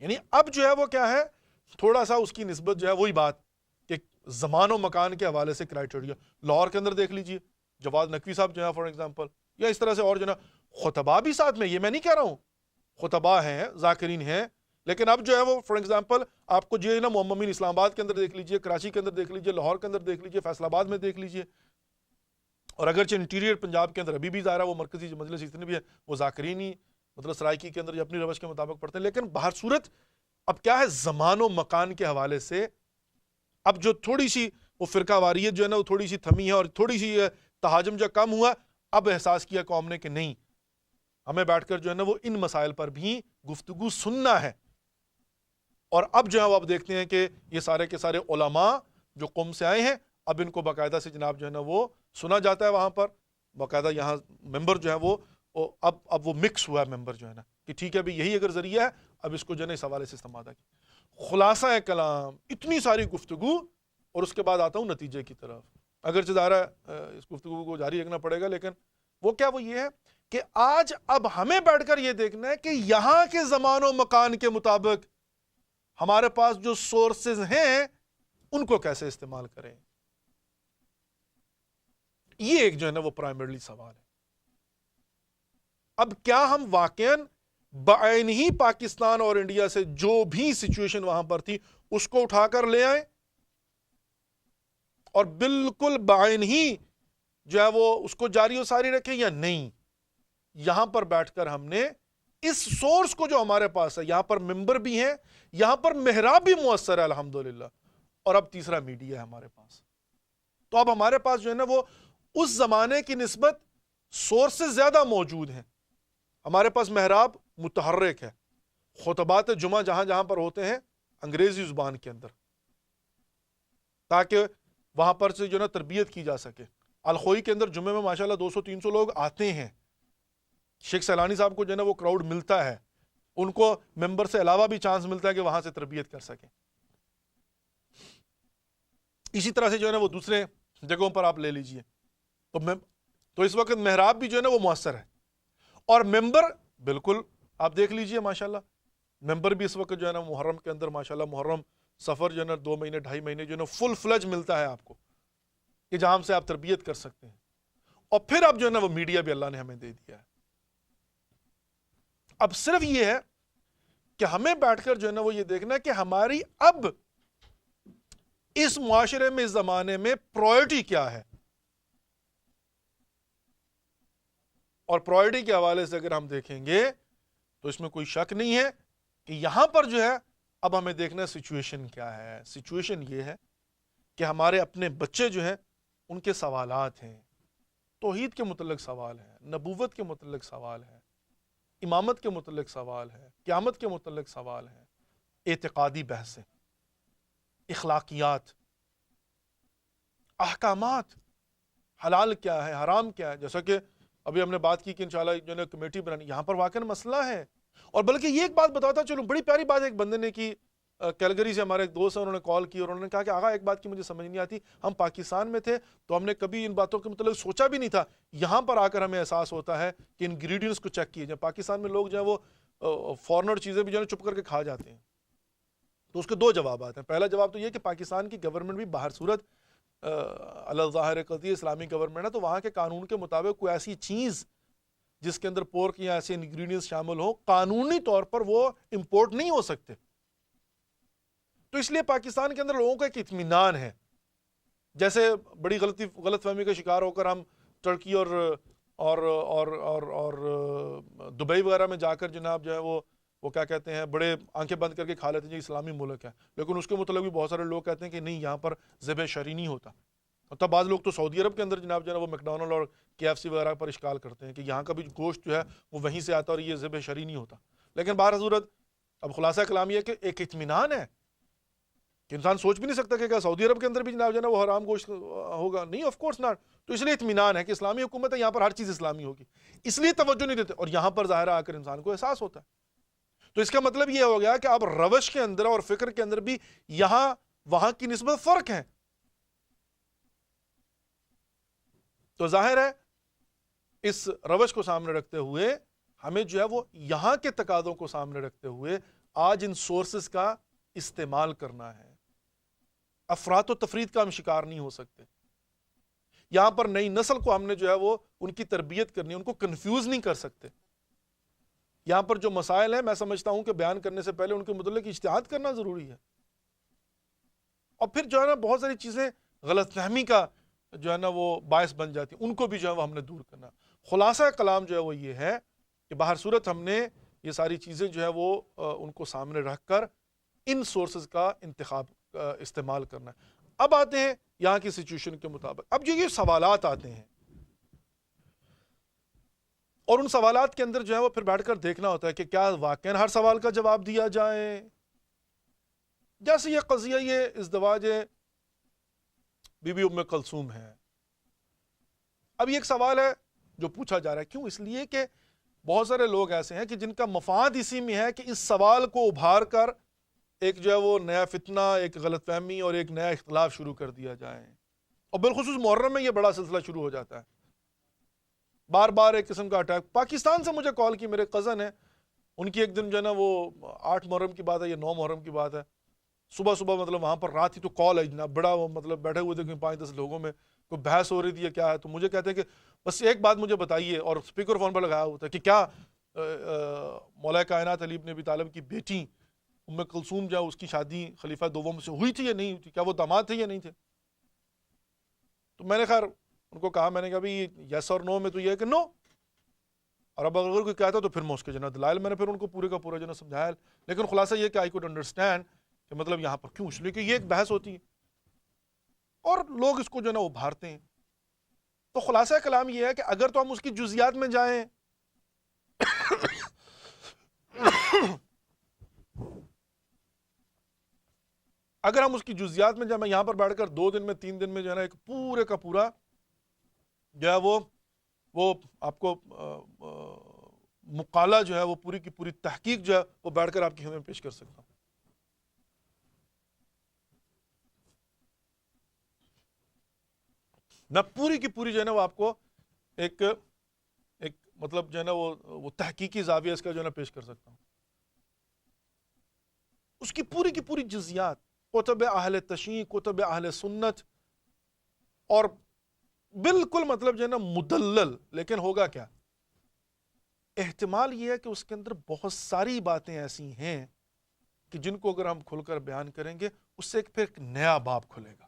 یعنی اب جو ہے وہ کیا ہے, تھوڑا سا اس کی نسبت جو ہے وہی بات کہ زمان و مکان کے حوالے سے کرائٹیریا. لاہور کے اندر دیکھ لیجیے جواد نقوی صاحب جو ہے فار ایگزامپل, یا اس طرح سے اور جو ہے خطبہ بھی ساتھ میں, یہ میں نہیں کہہ رہا ہوں, خطبہ ہیں, ذاکرین ہیں, لیکن اب جو ہے وہ فار ایگزامپل آپ کو جو ہے نا معممین اسلام آباد کے اندر دیکھ لیجیے, کراچی کے اندر دیکھ لیجیے, لاہور کے اندر دیکھ لیجیے, فیصل آباد میں دیکھ لیجیے, اور اگرچہ انٹیریئر پنجاب کے اندر ابھی بھی ظاہر ہے وہ مرکزی جو مجلس اتنی بھی ہے وہ ذاکرین ہی مطلب سرائکی کے اندر جو اپنی روش کے مطابق پڑھتے ہیں. لیکن باہر صورت اب کیا ہے, زمان و مکان کے حوالے سے اب جو تھوڑی سی وہ فرقہ واریت جو ہے نا وہ تھوڑی سی تھمی ہے, اور تھوڑی سی تہاجم جو کم ہوا, اب احساس کیا قوم نے کہ نہیں ہمیں بیٹھ کر جو ہے نا وہ ان مسائل پر بھی گفتگو سننا ہے. اور اب جو ہے وہ اب دیکھتے ہیں کہ یہ سارے کے سارے علماء جو قوم سے آئے ہیں اب ان کو باقاعدہ سے جناب جو ہے نا وہ سنا جاتا ہے وہاں پر باقاعدہ. یہاں ممبر جو ہے وہ اب وہ مکس ہوا ہے ممبر جو ہے نا کہ ٹھیک ہے بھی یہی اگر ذریعہ ہے, اب اس کو جو ہے نا اس حوالے سے استعمال کیا. خلاصہ کلام اتنی ساری گفتگو, اور اس کے بعد آتا ہوں نتیجے کی طرف. اگرچہ ظاہر ہے اس گفتگو کو جاری رکھنا پڑے گا, لیکن وہ کیا وہ یہ ہے کہ آج اب ہمیں بیٹھ کر یہ دیکھنا ہے کہ یہاں کے زمان و مکان کے مطابق ہمارے پاس جو سورسز ہیں ان کو کیسے استعمال کریں. یہ ایک جو ہے نا وہ پرائمرلی سوال ہے. اب کیا ہم واقعاً بعین ہی پاکستان اور انڈیا سے جو بھی سچویشن وہاں پر تھی اس کو اٹھا کر لے آئیں, اور بالکل بعین ہی جو ہے وہ اس کو جاری و ساری رکھیں, یا نہیں یہاں پر بیٹھ کر ہم نے اس سورس کو جو ہمارے پاس ہے, یہاں پر ممبر بھی ہیں, یہاں پر محراب بھی مؤثر ہے الحمدللہ, اور اب تیسرا میڈیا ہے ہمارے پاس. تو اب ہمارے پاس جو ہے نا وہ اس زمانے کی نسبت سورسز زیادہ موجود ہیں. ہمارے پاس محراب متحرک ہے, خطبات جمعہ جہاں جہاں پر ہوتے ہیں انگریزی زبان کے اندر, تاکہ وہاں پر سے جو نا تربیت کی جا سکے. الخوئی کے اندر جمعے میں ماشاءاللہ 200-300 لوگ آتے ہیں. شیخ سیلانی صاحب کو جو ہے نا وہ کراؤڈ ملتا ہے, ان کو ممبر سے علاوہ بھی چانس ملتا ہے کہ وہاں سے تربیت کر سکیں. اسی طرح سے جو ہے نا وہ دوسرے جگہوں پر آپ لے لیجئے تو اس وقت محراب بھی جو ہے نا وہ مؤثر ہے, اور ممبر بالکل آپ دیکھ لیجئے ماشاءاللہ ممبر بھی اس وقت جو ہے نا محرم کے اندر ماشاءاللہ محرم سفر جو ہے نا 2 مہینے 2.5 مہینے جو ہے نا فل فلج ملتا ہے آپ کو کہ جہاں سے آپ تربیت کر سکتے ہیں. اور پھر اب جو ہے نا وہ میڈیا بھی اللہ نے ہمیں دے دیا ہے. اب صرف یہ ہے کہ ہمیں بیٹھ کر جو ہے نا وہ یہ دیکھنا ہے کہ ہماری اب اس معاشرے میں اس زمانے میں پرائرٹی کیا ہے, اور پرائرٹی کے حوالے سے اگر ہم دیکھیں گے تو اس میں کوئی شک نہیں ہے کہ یہاں پر جو ہے اب ہمیں دیکھنا سچویشن کیا ہے. سچویشن یہ ہے کہ ہمارے اپنے بچے جو ہیں ان کے سوالات ہیں, توحید کے متعلق سوال ہے, نبوت کے متعلق سوال ہے, امامت کے متعلق سوال ہے, قیامت کے متعلق سوال ہے, اعتقادی بحثیں, اخلاقیات, احکامات, حلال کیا ہے حرام کیا ہے. جیسا کہ ابھی ہم نے بات کی کہ انشاءاللہ جو ہے کمیٹی بنانی, یہاں پر واقعا مسئلہ ہے. اور بلکہ یہ ایک بات بتاتا چلو, بڑی پیاری بات ایک بندے نے کی, کیلگری سے ہمارے ایک دوست ہیں, انہوں نے کال کی اور انہوں نے کہا کہ آقا ایک بات کی مجھے سمجھ نہیں آتی, ہم پاکستان میں تھے تو ہم نے کبھی ان باتوں کے متعلق سوچا بھی نہیں تھا, یہاں پر آ کر ہمیں احساس ہوتا ہے کہ انگریڈینٹس کو چیک کیے جائیں. پاکستان میں لوگ جو ہے وہ فارنر چیزیں بھی جو ہے چپ کر کے کھا جاتے ہیں. تو اس کے 2 جوابات ہیں. پہلا جواب تو یہ کہ پاکستان کی گورنمنٹ بھی باہر صورت الظاہر قضیہ اسلامی گورنمنٹ ہے, تو وہاں کے قانون کے مطابق کوئی ایسی چیز جس کے اندر پورک یا ایسے انگریڈینٹس شامل ہوں قانونی طور پر وہ امپورٹ نہیں ہو سکتے. تو اس لیے پاکستان کے اندر لوگوں کا ایک اطمینان ہے جیسے بڑی غلط فہمی کا شکار ہو کر ہم ترکی اور دبئی وغیرہ میں جا کر جناب جو ہے وہ کیا کہتے ہیں بڑے آنکھیں بند کر کے کھا لیتے ہیں جی اسلامی ملک ہے، لیکن اس کے متعلق بھی بہت سارے لوگ کہتے ہیں کہ نہیں یہاں پر ذبح شرعی نہیں ہوتا. تب بعض لوگ تو سعودی عرب کے اندر جناب جو ہے وہ میکڈونلڈ اور KFC وغیرہ پر اشکال کرتے ہیں کہ یہاں کا بھی گوشت جو ہے وہ وہیں سے آتا ہے اور یہ ذبح شرعی نہیں ہوتا. لیکن بہر صورت اب خلاصہ کلام یہ ہے کہ ایک اطمینان ہے کہ انسان سوچ بھی نہیں سکتا کہ کیا سعودی عرب کے اندر بھی جناب جو ہے وہ حرام گوشت ہوگا، نہیں آف کورس ناٹ. تو اس لیے اطمینان ہے کہ اسلامی حکومت ہے، یہاں پر ہر چیز اسلامی ہوگی، اس لیے توجہ نہیں دیتے. اور یہاں پر ظاہر آ کر انسان کو احساس ہوتا ہے. تو اس کا مطلب یہ ہو گیا کہ اب روش کے اندر اور فکر کے اندر بھی یہاں وہاں کی نسبت فرق ہے. تو ظاہر ہے اس روش کو سامنے رکھتے ہوئے ہمیں جو ہے وہ یہاں کے تقاضوں کو سامنے رکھتے ہوئے آج ان سورسز کا استعمال کرنا ہے. افراط و تفرید کا ہم شکار نہیں ہو سکتے. یہاں پر نئی نسل کو ہم نے جو ہے وہ ان کی تربیت کرنی ہے، ان کو کنفیوز نہیں کر سکتے. یہاں پر جو مسائل ہیں میں سمجھتا ہوں کہ بیان کرنے سے پہلے ان کے متعلق اجتہاد کرنا ضروری ہے. اور پھر جو ہے نا بہت ساری چیزیں غلط فہمی کا جو ہے نا وہ باعث بن جاتی ہیں، ان کو بھی جو ہے وہ ہم نے دور کرنا. خلاصہ کلام جو ہے وہ یہ ہے کہ بہر صورت ہم نے یہ ساری چیزیں جو ہے وہ ان کو سامنے رکھ کر ان سورسز کا استعمال کرنا ہے. اب آتے ہیں یہاں کی سچویشن کے مطابق. اب جو یہ سوالات آتے ہیں اور ان سوالات کے اندر جو ہے وہ پھر بیٹھ کر دیکھنا ہوتا ہے کہ کیا واقعاً ہر سوال کا جواب دیا جائے. جیسے یہ قضیہ یہ ازدواج بی بی ام کلثوم ہے. اب یہ ایک سوال ہے جو پوچھا جا رہا ہے، کیوں؟ اس لیے کہ بہت سارے لوگ ایسے ہیں کہ جن کا مفاد اسی میں ہے کہ اس سوال کو ابھار کر ایک جو ہے وہ نیا فتنہ، ایک غلط فہمی اور ایک نیا اختلاف شروع کر دیا جائے. اور بالخصوص محرم میں یہ بڑا سلسلہ شروع ہو جاتا ہے. بار بار ایک قسم کا اٹیک. پاکستان سے مجھے کال کی میرے کزن ہیں، ان کی ایک دن جو ہے نا وہ 8 محرم کی بات ہے یا 9 محرم کی بات ہے، صبح مطلب وہاں پر رات ہی تو کال ہے جناب، بڑا وہ مطلب بیٹھے ہوئے تھے 5-10 لوگوں میں کوئی بحث ہو رہی تھی یا کیا ہے. تو مجھے کہتے ہیں کہ بس ایک بات مجھے بتائیے، اور اسپیکر فون پر لگایا ہوتا ہے کہ کیا مولا کائنات علی بن ابی طالب کی بیٹی ام کلثوم جو اس کی شادی خلیفہ دوم سے ہوئی تھی یا نہیں ہوئی تھی، کیا وہ داماد تھے یا نہیں تھے؟ تو میں نے خیر ان کو کہا، میں نے کہا بھائی یس اور نو میں تو یہ ہے کہ نو، اور اب اگر کوئی کہتا تو پھر میں اس کے جناب دلائل میں نے پھر ان کو پورے کا پورا جناب سمجھایا. لیکن خلاصہ یہ کہ آئی کوڈ انڈرسٹینڈ کہ مطلب یہاں پر کیوں، اس لیے کہ یہ ایک بحث ہوتی ہے اور لوگ اس کو جو ہے نا ابھارتے ہیں. تو خلاصہ کلام یہ ہے کہ اگر تو ہم اس کی جزیات میں جائیں اگر ہم اس کی جزیات میں جائیں، میں یہاں پر بیٹھ کر 2 دن میں 3 دن میں جو ہے نا ایک پورے کا پورا جو ہے وہ آپ کو مقالہ جو ہے وہ پوری کی پوری تحقیق جو ہے وہ بیٹھ کر آپ کی خدمت میں پیش کر سکتا ہوں. میں پوری کی پوری جو ہے نا وہ آپ کو ایک مطلب جو ہے نا وہ تحقیقی زاویہ اس کا جو ہے نا پیش کر سکتا ہوں. اس کی پوری جزیات، کتب اہل تشیع، کتب اہل سنت، اور بالکل مطلب جو ہے نا مدلل. لیکن ہوگا کیا؟ احتمال یہ ہے کہ اس کے اندر بہت ساری باتیں ایسی ہیں کہ جن کو اگر ہم کھل کر بیان کریں گے اس سے پھر ایک نیا باب کھلے گا.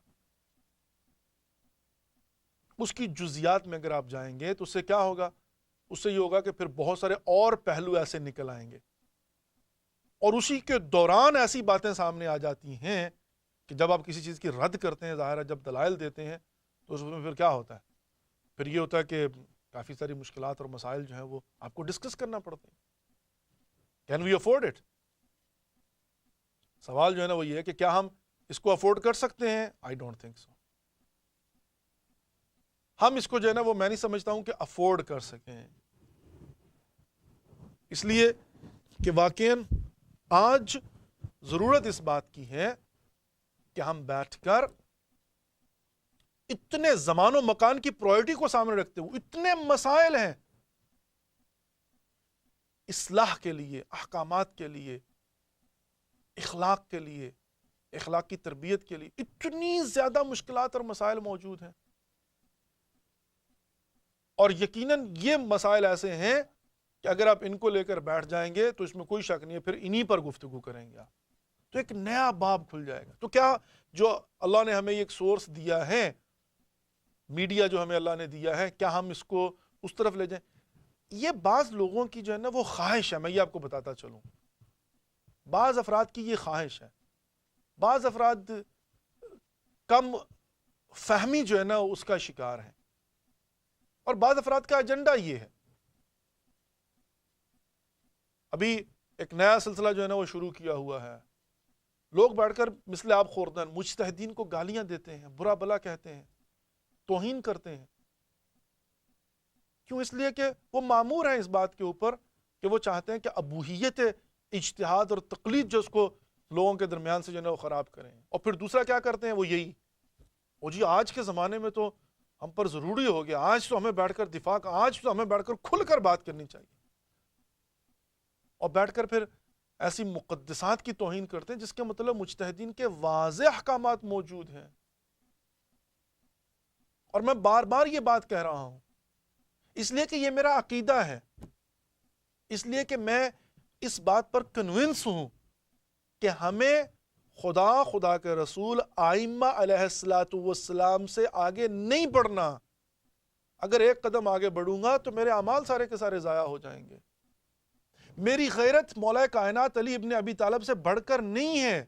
اس کی جزیات میں اگر آپ جائیں گے تو اس سے کیا ہوگا؟ اس سے یہ ہوگا کہ پھر بہت سارے اور پہلو ایسے نکل آئیں گے، اور اسی کے دوران ایسی باتیں سامنے آ جاتی ہیں کہ جب آپ کسی چیز کی رد کرتے ہیں، ظاہر ہے جب دلائل دیتے ہیں تو اس میں پھر کیا ہوتا ہے؟ پھر یہ ہوتا ہے کہ کافی ساری مشکلات اور مسائل جو ہیں وہ آپ کو ڈسکس کرنا پڑتے ہیں. Can we afford it? سوال جو ہے نا وہ یہ ہے کہ کیا ہم اس کو افورڈ کر سکتے ہیں؟ I don't think so. ہم اس کو جو ہے نا وہ میں نہیں سمجھتا ہوں کہ افورڈ کر سکیں، اس لیے کہ واقعاً آج ضرورت اس بات کی ہے کہ ہم بیٹھ کر اتنے زمان و مکان کی پرائورٹی کو سامنے رکھتے ہوئے، اتنے مسائل ہیں اصلاح کے لیے، احکامات کے لیے، اخلاق کے لیے، اخلاق کی تربیت کے لیے، اتنی زیادہ مشکلات اور مسائل موجود ہیں. اور یقیناً یہ مسائل ایسے ہیں کہ اگر آپ ان کو لے کر بیٹھ جائیں گے تو اس میں کوئی شک نہیں ہے پھر انہی پر گفتگو کریں گے آپ. تو ایک نیا باب کھل جائے گا۔ تو کیا جو اللہ نے ہمیں ایک سورس دیا ہے، میڈیا جو ہمیں اللہ نے دیا ہے، کیا ہم اس کو اس طرف لے جائیں؟ یہ بعض لوگوں کی جو ہے نا وہ خواہش ہے، میں یہ آپ کو بتاتا چلوں، بعض افراد کی یہ خواہش ہے، بعض افراد کم فہمی جو ہے نا اس کا شکار ہے، اور بعض افراد کا ایجنڈا یہ ہے۔ ابھی ایک نیا سلسلہ جو ہے نا وہ شروع کیا ہوا ہے، لوگ بیٹھ کر مثل آپ خوردن مجتہدین کو گالیاں دیتے ہیں، برا بلا کہتے ہیں، توہین کرتے ہیں۔ کیوں؟ اس لیے کہ وہ مامور ہیں اس بات کے اوپر کہ وہ چاہتے ہیں کہ ابوہیت اجتہاد اور تقلید جو اس کو لوگوں کے درمیان سے جو ہے نا وہ خراب کریں۔ اور پھر دوسرا کیا کرتے ہیں وہ یہی، وہ جی آج کے زمانے میں تو ہم پر ضروری ہو گیا، آج تو ہمیں بیٹھ کر دفاع کا، آج تو ہمیں بیٹھ کر کھل کر بات کرنی چاہیے، اور بیٹھ کر پھر ایسی مقدسات کی توہین کرتے ہیں جس کے مطلب مجتہدین کے واضح احکامات موجود ہیں۔ اور میں بار بار یہ بات کہہ رہا ہوں اس لیے کہ یہ میرا عقیدہ ہے، اس لیے کہ میں اس بات پر کنونس ہوں کہ ہمیں خدا کے رسول ائمہ علیہ السلام سے آگے نہیں بڑھنا۔ اگر ایک قدم آگے بڑھوں گا تو میرے اعمال سارے کے سارے ضائع ہو جائیں گے۔ میری غیرت مولا کائنات علی ابن ابی طالب سے بڑھ کر نہیں ہے۔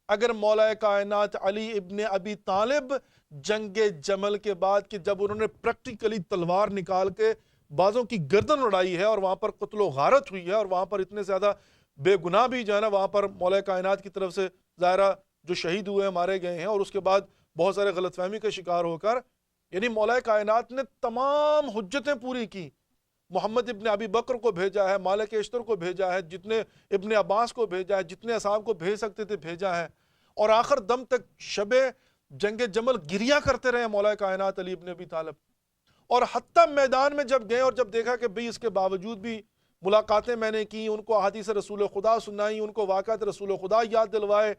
اگر مولا کائنات علی ابن ابی طالب جنگ جمل کے بعد کہ جب انہوں نے پریکٹیکلی تلوار نکال کے بعضوں کی گردن اڑائی ہے اور وہاں پر قتل و غارت ہوئی ہے، اور وہاں پر اتنے زیادہ بے گناہ بھی جو ہے نا وہاں پر مولا کائنات کی طرف سے ظاہرہ جو شہید ہوئے ہیں، مارے گئے ہیں، اور اس کے بعد بہت سارے غلط فہمی کا شکار ہو کر، یعنی مولا کائنات نے تمام حجتیں پوری کی، محمد ابن ابی بکر کو بھیجا ہے، مالک اشتر کو بھیجا ہے، جتنے ابن عباس کو بھیجا ہے، جتنے اصحاب کو بھیج سکتے تھے بھیجا ہے، اور آخر دم تک شب جنگ جمل گریا کرتے رہے مولا کائنات علی ابن ابی طالب۔ اور حتیٰ میدان میں جب گئے اور جب دیکھا کہ بھئی اس کے باوجود بھی ملاقاتیں میں نے کی، ان کو احادیث رسول خدا سنائی، ان کو واقعات رسول خدا یاد دلوائے،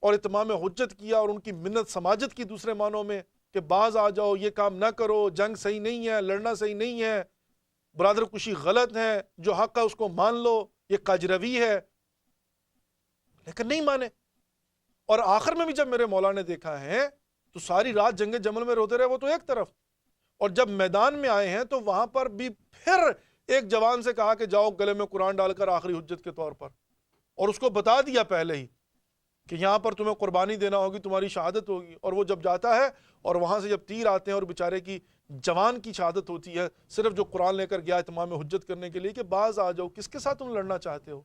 اور اتمام حجت کیا، اور ان کی منت سماجت کی دوسرے معنوں میں کہ باز آ جاؤ، یہ کام نہ کرو، جنگ صحیح نہیں ہے، لڑنا صحیح نہیں ہے، برادر کشی غلط ہے، جو حق ہے اس کو مان لو، یہ کاجروی ہے، لیکن نہیں مانے۔ اور آخر میں بھی جب میرے مولا نے دیکھا ہے تو ساری رات جنگ جمل میں روتے رہے وہ تو ایک طرف، اور جب میدان میں آئے ہیں تو وہاں پر بھی پھر ایک جوان سے کہا کہ جاؤ گلے میں قرآن ڈال کر آخری حجت کے طور پر، اور اس کو بتا دیا پہلے ہی کہ یہاں پر تمہیں قربانی دینا ہوگی، تمہاری شہادت ہوگی۔ اور وہ جب جاتا ہے اور وہاں سے جب تیر آتے ہیں اور بیچارے کی جوان کی شہادت ہوتی ہے، صرف جو قرآن لے کر گیا اتمام حجت کرنے کے لیے کہ باز آ جاؤ، کس کے ساتھ تم لڑنا چاہتے ہو۔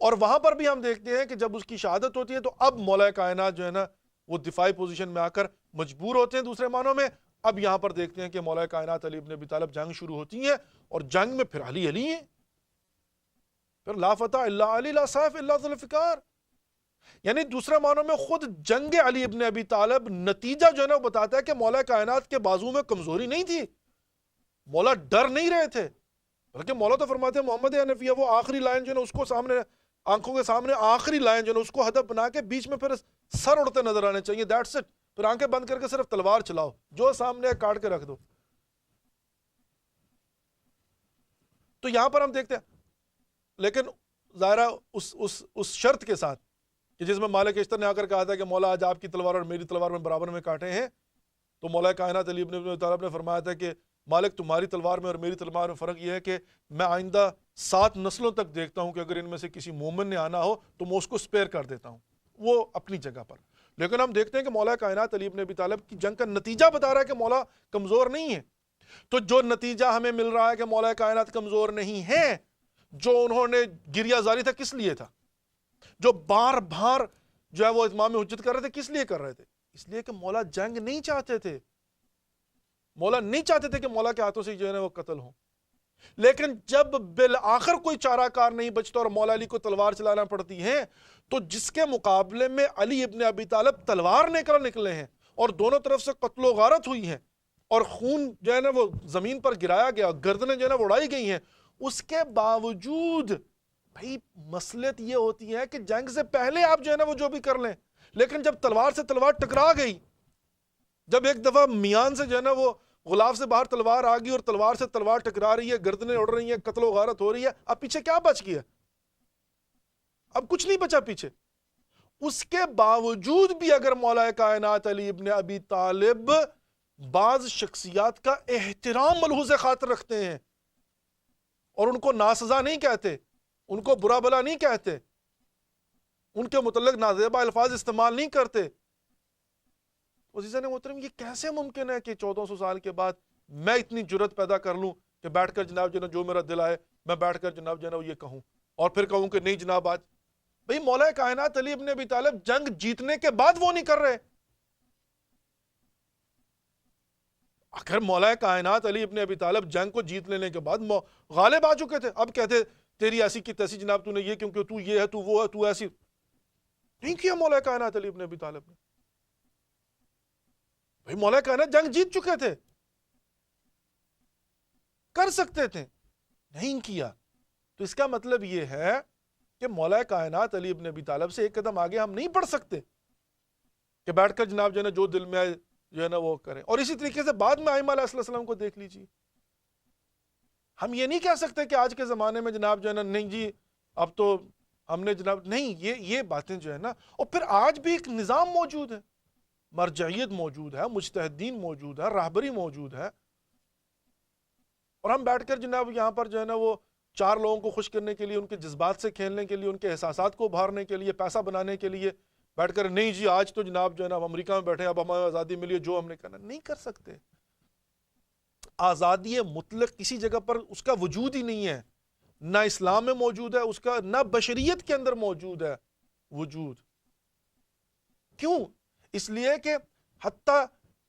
اور وہاں پر بھی ہم دیکھتے ہیں کہ جب اس کی شہادت ہوتی ہے تو اب مولا کائنات جو ہے نا وہ دفاعی پوزیشن میں آ کر مجبور ہوتے ہیں دوسرے معنوں میں۔ اب یہاں پر دیکھتے ہیں کہ مولا کائنات علی ابن ابی طالب جنگ شروع ہوتی ہے، اور جنگ میں پھر علی علی ہیں، پھر لا فتح الا علی لا سیف الا ذو الفقار، یعنی دوسرے معنوں میں خود جنگ علی ابن ابی طالب نتیجہ جو ہے نا وہ بتاتا ہے کہ مولا کائنات کے بازو میں کمزوری نہیں تھی، مولا ڈر نہیں رہے تھے، بلکہ مولا تو فرماتے ہیں محمد حنفیہ وہ آخری لائن جو ہے نا اس کو سامنے آنکھوں کے سامنے آخری لائن جو ہے نا اس کو ہدف بنا کے بیچ میں پھر سر اڑتے نظر آنے چاہیے، دیٹس اٹ، پھر آنکھیں بند کر کے صرف تلوار چلاؤ، جو سامنے کاٹ کے رکھ دو۔ تو یہاں پر ہم دیکھتے ہیں، لیکن ظاہرہ اس شرط کے ساتھ کہ جس میں مالک اشتر نے آ کر کہا تھا کہ مولا آج آپ کی تلوار اور میری تلوار میں برابر میں کاٹے ہیں، تو مولا کائنات علی ابن ابی طالب نے فرمایا تھا کہ مالک تمہاری تلوار میں اور میری تلوار میں فرق یہ ہے کہ میں آئندہ 7 نسلوں تک دیکھتا ہوں کہ اگر ان میں سے کسی مومن نے آنا ہو تو میں اس کو سپیئر کر دیتا ہوں، وہ اپنی جگہ پر۔ لیکن ہم دیکھتے ہیں کہ مولا کائنات علی ابن ابی طالب کی جنگ کا نتیجہ بتا رہا ہے کہ مولا کمزور نہیں ہے۔ تو جو نتیجہ ہمیں مل رہا ہے کہ مولا کائنات کمزور نہیں ہے، جو انہوں نے گریہ زاری تھا کس لیے تھا، جو بار بار جو ہے وہ اتمام حجت کر رہے تھے کس لیے کر رہے تھے؟ اس لیے کہ مولا جنگ نہیں چاہتے تھے، مولا نہیں چاہتے تھے کہ مولا کے ہاتھوں سے جو ہے نا وہ قتل ہوں۔ لیکن جب بالآخر کوئی چارہ کار نہیں بچتا اور مولا علی کو تلوار چلانا پڑتی ہے، تو جس کے مقابلے میں علی ابن ابی طالب تلوار لے کر نکلے ہیں اور دونوں طرف سے قتل و غارت ہوئی ہے اور خون جو ہے نا وہ زمین پر گرایا گیا، گردنیں جو ہے نا وہ اڑائی گئی ہیں، اس کے باوجود بھائی مصلحت یہ ہوتی ہے کہ جنگ سے پہلے آپ جو ہے نا وہ جو بھی کر لیں، لیکن جب تلوار سے تلوار ٹکرا گئی، جب ایک دفعہ میان سے جو ہے نا وہ غلاف سے باہر تلوار آ گئی اور تلوار سے تلوار ٹکرا رہی ہے، گردنیں اڑ رہی ہیں، قتل و غارت ہو رہی ہے، اب پیچھے کیا بچ گیا؟ اب کچھ نہیں بچا پیچھے. اس کے باوجود بھی اگر مولا کائنات علی ابن ابی طالب بعض شخصیات کا احترام ملحوظ خاطر رکھتے ہیں اور ان کو ناسزا نہیں کہتے, ان کو برا بلا نہیں کہتے, ان کے متعلق نازیبہ الفاظ استعمال نہیں کرتے, عزیزان محترم یہ کیسے ممکن ہے کہ 1400 سال کے بعد میں اتنی جرت پیدا کر لوں کہ بیٹھ کر جناب جو میرا دل آئے میں بیٹھ کر جناب یہ کہوں, اور پھر کہوں کہ نہیں جناب آج بھئی مولا کائنات علی ابن ابی طالب جنگ جیتنے کے بعد وہ نہیں کر رہے. اگر مولا کائنات علی ابن ابی طالب جنگ کو جیت لینے کے بعد غالب آ چکے تھے, اب کہتے تیری ایسی کی تیسی جناب تو نے یہ کیونکہ تو یہ ہے تو وہ ہے تو ایسی, نہیں کیا مولا کائنات علی ابن ابی طالب نے. بھئی مولا کائنات جنگ جیت چکے تھے, کر سکتے تھے, نہیں کیا. تو اس کا مطلب یہ ہے کہ مولا کائنات علی ابن ابی طالب سے ایک قدم آگے ہم نہیں بڑھ سکتے کہ بیٹھ کر جناب جو دل میں آئے وہ کریں. اور اسی طریقے سے بعد میں ائمہ علیہ السلام کو دیکھ لیجیے, ہم یہ نہیں کہہ سکتے کہ آج کے زمانے میں جناب نہیں جی اب تو ہم نے جناب نہیں, یہ باتیں جو ہے نا. اور پھر آج بھی ایک نظام موجود ہے, مرجعیت موجود ہے, مجتہدین موجود ہے, راہبری موجود ہے, اور ہم بیٹھ کر جناب یہاں پر وہ 4 لوگوں کو خوش کرنے کے لیے, ان کے جذبات سے کھیلنے کے لیے, ان کے احساسات کو ابھارنے کے لیے, پیسہ بنانے کے لیے بیٹھ کر نہیں جی آج تو جناب امریکہ میں بیٹھے اب ہمیں آزادی ملی, جو ہم نے کرنا نہیں کر سکتے. آزادی مطلق کسی جگہ پر اس کا وجود ہی نہیں ہے, نہ اسلام میں موجود ہے اس کا, نہ بشریت کے اندر موجود ہے وجود. کیوں؟ اس لیے کہ حتیٰ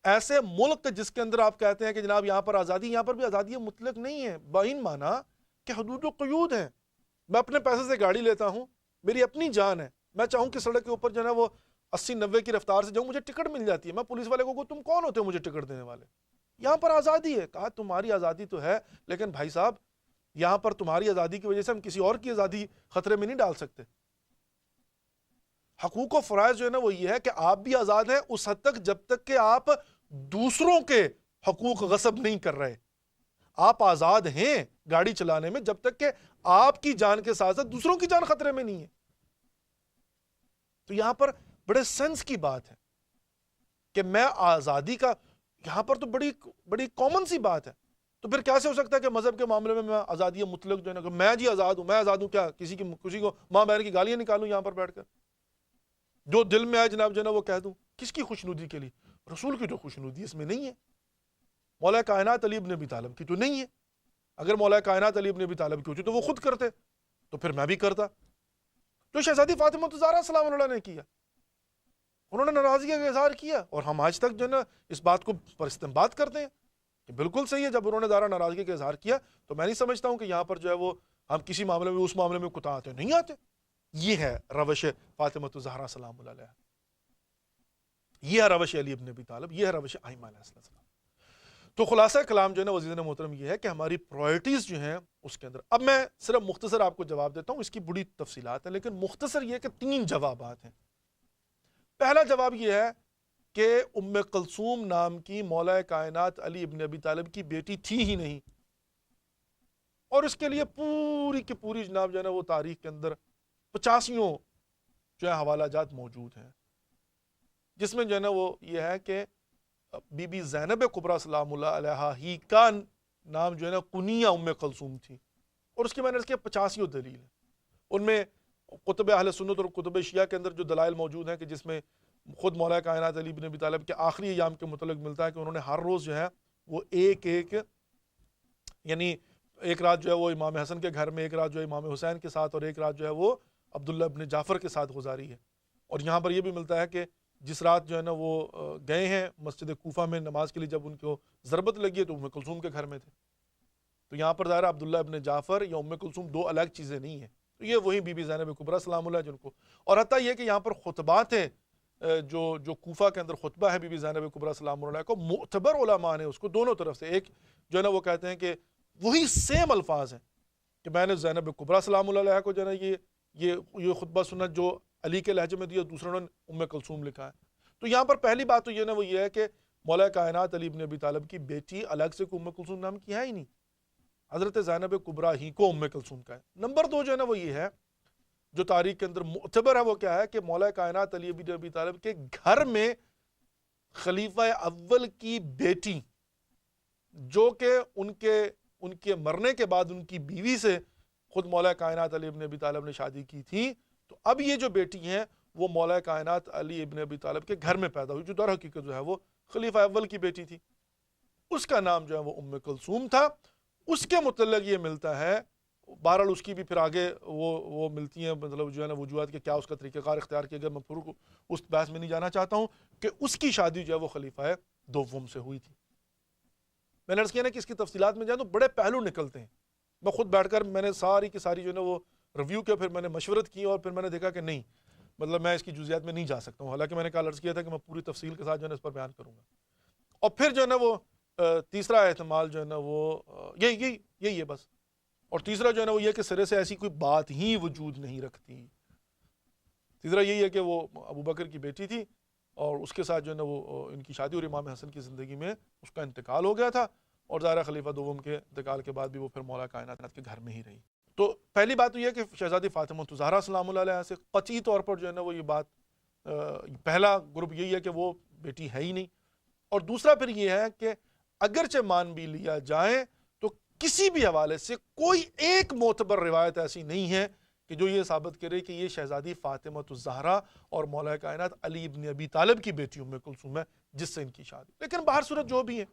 ایسے ملک جس کے اندر آپ کہتے ہیں کہ جناب یہاں پر آزادی, یہاں پر بھی آزادی مطلق نہیں ہے, بائن مانا کہ حدود و قیود ہیں. میں اپنے پیسے سے گاڑی لیتا ہوں, میری اپنی جان ہے, میں چاہوں کہ سڑک کے اوپر وہ 80-90 کی رفتار سے جاؤں, مجھے ٹکٹ مل جاتی ہے. میں پولیس والے کو تم کون ہوتے ہو مجھے ٹکٹ دینے والے؟ یہاں پر آزادی ہے. کہا تمہاری آزادی تو ہے لیکن بھائی صاحب یہاں پر تمہاری آزادی کی وجہ سے ہم کسی اور کی آزادی خطرے میں نہیں ڈال سکتے. حقوق و فرائض وہ یہ ہے کہ آپ بھی آزاد ہیں اس حد تک جب تک کہ آپ دوسروں کے حقوق غصب نہیں کر رہے. آپ آزاد ہیں گاڑی چلانے میں جب تک کہ آپ کی جان کے ساتھ ساتھ دوسروں کی جان خطرے میں نہیں ہے. تو یہاں پر بڑے سینس کی بات ہے کہ میں آزادی کا, یہاں پر تو بڑی کامن سی بات ہے. تو پھر کیسے ہو سکتا ہے کہ مذہب کے معاملے میں آزادی مطلق کہ میں جی آزاد ہوں, میں آزاد ہوں کیا کسی کو ماں بہن کی گالیاں نکالوں یہاں پر بیٹھ کر, جو دل میں آئے جناب وہ کہہ دوں؟ کس کی خوشنودی کے لیے؟ رسول کی تو خوشنودی اس میں نہیں ہے, مولا کائنات علی ابن ابی طالب کی تو نہیں ہے. اگر مولا کائنات علی ابن ابی طالب کی ہوتی تو وہ خود کرتے, تو پھر میں بھی کرتا. جو شہزادی فاطمہ الزہرا سلام اللہ نے کیا, انہوں نے ناراضگی کا اظہار کیا, اور ہم آج تک اس بات کو پر استنباط کرتے ہیں کہ بالکل صحیح ہے. جب انہوں نے ظاہرہ ناراضگی کا اظہار کیا تو میں نہیں سمجھتا ہوں کہ یہاں پر وہ ہم کسی معاملے میں اس معاملے میں کوتا آتے نہیں آتے. یہ ہے روش فاطمہ الزہرا سلام اللہ علیہ, یہ ہے روش علی ابن ابی طالب, یہ ہے روش ائمہ علیہ السلام. تو خلاصہ کلام عزیزان محترم یہ ہے کہ ہماری پرائرٹیز جو ہیں اس کے اندر. اب میں صرف مختصر آپ کو جواب دیتا ہوں, اس کی بڑی تفصیلات ہیں لیکن مختصر یہ کہ 3 جوابات ہیں. پہلا جواب یہ ہے کہ ام کلثوم نام کی مولا کائنات علی ابن ابی طالب کی بیٹی تھی ہی نہیں, اور اس کے لیے پوری کی پوری جناب وہ تاریخ کے اندر 85 حوالہ جات موجود ہیں, جس میں وہ یہ ہے کہ بی بی زینب کبریٰ سلام اللہ علیہا ہی کا نام کنیہ ام کلثوم تھی, اور اس کی میں نے اس کے 85 دلیل ہیں. ان میں کتب اہل سنت اور کتب شیعہ کے اندر جو دلائل موجود ہیں کہ جس میں خود مولا کائنات علی بن ابی طالب کے آخری ایام کے متعلق ملتا ہے کہ انہوں نے ہر روز وہ ایک یعنی ایک رات وہ امام حسن کے گھر میں, ایک رات امام حسین کے ساتھ, اور ایک رات وہ عبداللہ ابن جعفر کے ساتھ گزاری ہے. اور یہاں پر یہ بھی ملتا ہے کہ جس رات وہ گئے ہیں مسجد کوفہ میں نماز کے لیے, جب ان کو ضربت لگی ہے تو ام کلثوم کے گھر میں تھے. تو یہاں پر ظاہر عبداللہ ابن جعفر یا ام کلثوم 2 الگ چیزیں نہیں ہیں. تو یہ وہی بی بی زینب کبریٰ سلام اللہ جن کو, اور حتیٰ یہ کہ یہاں پر خطبات ہیں جو کوفہ کے اندر خطبہ ہے بی بی زینب کبریٰ سلام اللہ کو, معتبر علماء نے اس کو دونوں طرف سے, ایک وہ کہتے ہیں کہ وہی سیم الفاظ ہیں کہ میں نے زینب کبریٰ سلام اللہ علیہ کو یہ خطبہ سنا جو علی کے لہجے میں دیا, دوسروں نے ام کلثوم لکھا ہے. تو یہاں پر پہلی بات تو وہ یہ ہے کہ مولا کائنات علی ابن ابی طالب کی بیٹی الگ سے ام کلثوم نام کی ہے ہی نہیں, حضرت زینب کبریٰ ہی کو ام کلثوم کا ہے. نمبر 2 وہ یہ ہے جو تاریخ کے اندر معتبر ہے وہ کیا ہے کہ مولا کائنات علی بن ابی طالب کے گھر میں خلیفہ اول کی بیٹی جو کہ ان کے مرنے کے بعد ان کی بیوی سے خود مولا کائنات علی ابن ابی طالب نے شادی کی تھی، تو اب یہ جو بیٹی ہیں وہ مولا کائنات علی ابن ابی طالب کے گھر میں پیدا ہوئی، جو در حقیقت جو ہے وہ خلیفہ اول کی بیٹی تھی، اس کا نام جو ہے وہ ام کلثوم تھا۔ اس کے متعلق یہ ملتا ہے، بہرحال اس کی بھی پھر آگے وہ ملتی ہیں مطلب جو ہے نا وجوہات کہ کیا اس کا طریقہ کار اختیار کیا گیا، میں پھر اس بحث میں نہیں جانا چاہتا ہوں کہ اس کی شادی جو ہے وہ خلیفہ دوم سے ہوئی تھی۔ میں نے عرض کیا نا کہ اس کی تفصیلات میں جائیں تو بڑے پہلو نکلتے ہیں، میں خود بیٹھ کر میں نے ساری کی ساری جو ہے نا وہ ریویو کیا، پھر میں نے مشورت کی اور پھر میں نے دیکھا کہ نہیں مطلب میں اس کی جزیات میں نہیں جا سکتا ہوں، حالانکہ میں نے کل عرض کیا تھا کہ میں پوری تفصیل کے ساتھ جو ہے نا اس پر بیان کروں گا۔ اور پھر جو ہے نا وہ تیسرا احتمال جو ہے نا وہ یہی ہے بس، اور تیسرا جو ہے نا وہ یہ کہ سرے سے ایسی کوئی بات ہی وجود نہیں رکھتی۔ تیسرا یہی ہے کہ وہ ابو بکر کی بیٹی تھی اور اس کے ساتھ جو ہے نا وہ ان کی شادی، اور امام حسن کی زندگی میں اس کا انتقال ہو گیا تھا، اور ظاہرہ خلیفہ دوم کے انتقال کے بعد بھی وہ پھر مولا کائنات کے گھر میں ہی رہی۔ تو پہلی بات تو یہ کہ شہزادی فاطمہ الزہرا سلام اللہ علیہ سے قطعی طور پر جو ہے نا وہ یہ بات پہلا گروپ یہی ہے کہ وہ بیٹی ہے ہی نہیں، اور دوسرا پھر یہ ہے کہ اگرچہ مان بھی لیا جائے تو کسی بھی حوالے سے کوئی ایک معتبر روایت ایسی نہیں ہے کہ جو یہ ثابت کرے کہ یہ شہزادی فاطمہ الزہرا اور مولا کائنات علی ابن ابی طالب کی بیٹی ام کلثوم ہے جس سے ان کی شادی۔ لیکن باہر صورت جو بھی ہے،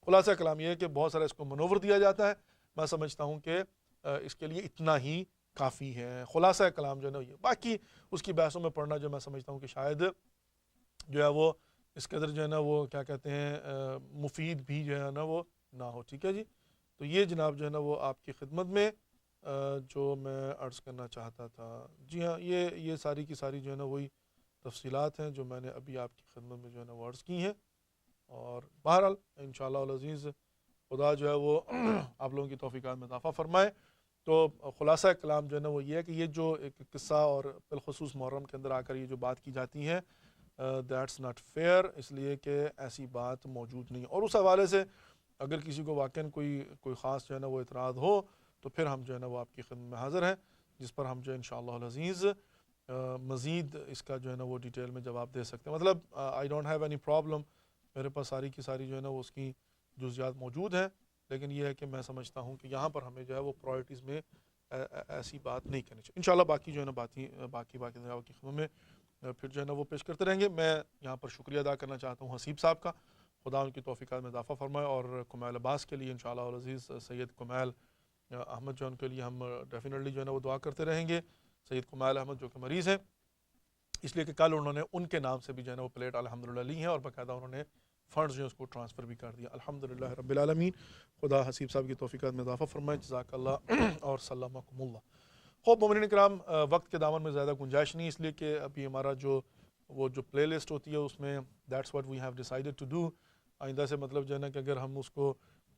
خلاصہ کلام یہ ہے کہ بہت سارا اس کو منور دیا جاتا ہے، میں سمجھتا ہوں کہ اس کے لیے اتنا ہی کافی ہے۔ خلاصہ کلام جو ہے نا یہ، باقی اس کی بحثوں میں پڑھنا جو میں سمجھتا ہوں کہ شاید جو ہے وہ اس قدر جو ہے نا وہ کیا کہتے ہیں مفید بھی جو ہے نا وہ نہ ہو۔ ٹھیک ہے جی، تو یہ جناب جو ہے نا وہ آپ کی خدمت میں جو میں عرض کرنا چاہتا تھا۔ جی ہاں، یہ ساری کی ساری جو ہے نا وہی تفصیلات ہیں جو میں نے ابھی آپ کی خدمت میں جو ہے نا وہ عرض کی ہیں، اور بہرحال انشاءاللہ العزیز خدا جو ہے وہ آپ لوگوں کی توفیقات میں اضافہ فرمائے۔ تو خلاصہ کلام جو ہے نا وہ یہ ہے کہ یہ جو ایک قصہ اور بالخصوص محرم کے اندر آ کر یہ جو بات کی جاتی ہے دیٹس ناٹ فیئر، اس لیے کہ ایسی بات موجود نہیں، اور اس حوالے سے اگر کسی کو واقعاً کوئی خاص جو ہے نا وہ اعتراض ہو تو پھر ہم جو ہے نا وہ آپ کی خدمت میں حاضر ہیں، جس پر ہم جو انشاءاللہ العزیز مزید اس کا جو ہے نا وہ ڈیٹیل میں جواب دے سکتے ہیں۔ مطلب I don't have any problem, میرے پاس ساری کی ساری جو ہے نا وہ اس کی جزیات موجود ہیں، لیکن یہ ہے کہ میں سمجھتا ہوں کہ یہاں پر ہمیں جو ہے وہ پرائرٹیز میں ایسی بات نہیں کرنی چاہیے۔ انشاءاللہ باقی جو ہے نا باقی جناب کی خدمت میں پھر جو ہے نا وہ پیش کرتے رہیں گے۔ میں یہاں پر شکریہ ادا کرنا چاہتا ہوں حسیب صاحب کا، خدا ان کی توفیقات میں اضافہ فرمائے، اور کمیل عباس کے لیے انشاءاللہ العزیز سید کمیل احمد جو ان کے لیے ہم ڈیفینیٹلی جو ہے نا وہ دعا کرتے رہیں گے۔ سید کمیل احمد جو کہ مریض ہیں، اس لیے کہ کل انہوں نے ان کے نام سے بھی جو ہے نا وہ پلیٹ الحمدللہ لی ہیں، اور باقاعدہ انہوں نے فنڈز جو ہے اس کو ٹرانسفر بھی کر دیا۔ الحمدللہ رب العالمین، خدا حسیب صاحب کی توفیقات میں اضافہ فرمائے، جزاک اللہ اور سلامکم اللہ۔ خوب مومنین کرام، وقت کے دامن میں زیادہ گنجائش نہیں، اس لیے کہ ابھی ہمارا جو پلے لسٹ ہوتی ہے اس میں that's what we have decided to do, آئندہ سے مطلب جو ہے نا کہ اگر ہم اس کو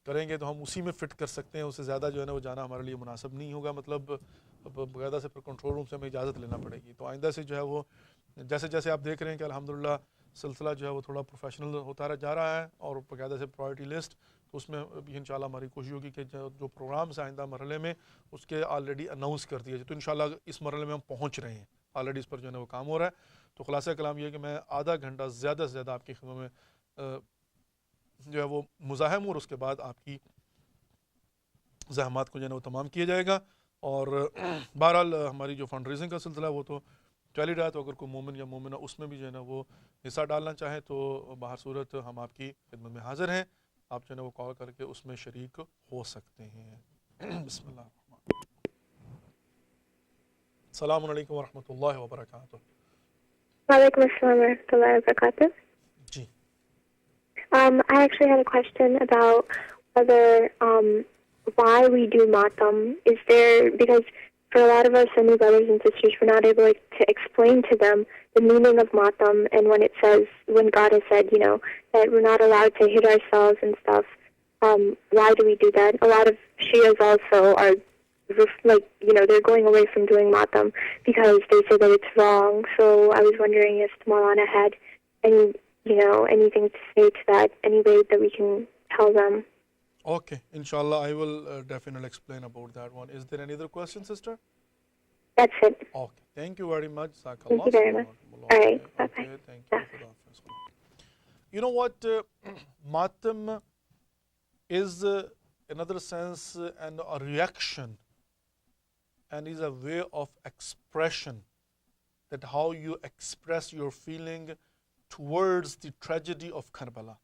کریں گے تو ہم اسی میں فٹ کر سکتے ہیں، اس سے زیادہ جو ہے نا وہ جانا ہمارے لیے مناسب نہیں ہوگا، مطلب باقاعدہ سے پھر کنٹرول روم سے ہمیں اجازت لینا پڑے گی۔ تو آئندہ سے جو ہے وہ جیسے جیسے آپ دیکھ رہے ہیں کہ الحمدللہ سلسلہ جو ہے وہ تھوڑا پروفیشنل ہوتا جا رہا ہے، اور باقاعدہ سے پرائرٹی لسٹ، تو اس میں بھی انشاءاللہ ہماری کوشش ہوگی کہ جو پروگرامس آئندہ مرحلے میں اس کے آلریڈی اناؤنس کر دیا جائے، تو انشاءاللہ اس مرحلے میں ہم پہنچ رہے ہیں، آلریڈی اس پر جو ہے نا وہ کام ہو رہا ہے۔ تو خلاصہ کلام یہ ہے کہ میں آدھا گھنٹہ زیادہ سے زیادہ آپ کی خدمت میں جو ہے وہ مزاحم ہوں، اور اس کے بعد آپ کی زحمات کو جو ہے نا وہ تمام کیا جائے گا، اور بہرحال ہماری جو فنڈ ریزنگ کا سلسلہ ہے وہ تو چل ہی رہا ہے، تو اگر کوئی مومن یا مومنہ اس میں بھی جو ہے نا وہ حصہ ڈالنا چاہے تو باہر صورت ہم آپ کی خدمت میں حاضر ہیں، آپ جو ہے نا وہ کال کر کے اس میں شریک ہو سکتے ہیں۔ بسم اللہ الرحمن الرحیم۔ السلام علیکم ورحمۃ اللہ وبرکاتہ۔ وعلیکم السلام ورحمۃ اللہ وبرکاتہ۔ جی I actually had a question about whether why we do matam. Is there, because for a lot of our Sunni brothers and sisters, we're not able to explain to them the meaning of matam, and when God has said, that we're not allowed to hit ourselves and stuff, why do we do that? A lot of Shias also are they're going away from doing matam because they say that it's wrong. So I was wondering if Maulana had anything to say to that, any way that we can tell them. Okay, inshallah I will definitely explain about that one. Is there any other question, sister? That's it. Okay. Thank you very much. Thank you very much. All right. Bye-bye. Okay. Thank you for the answers. You know what? Matam is, in other sense, a reaction, and is a way of expression, that how you express your feeling towards the tragedy of Karbala.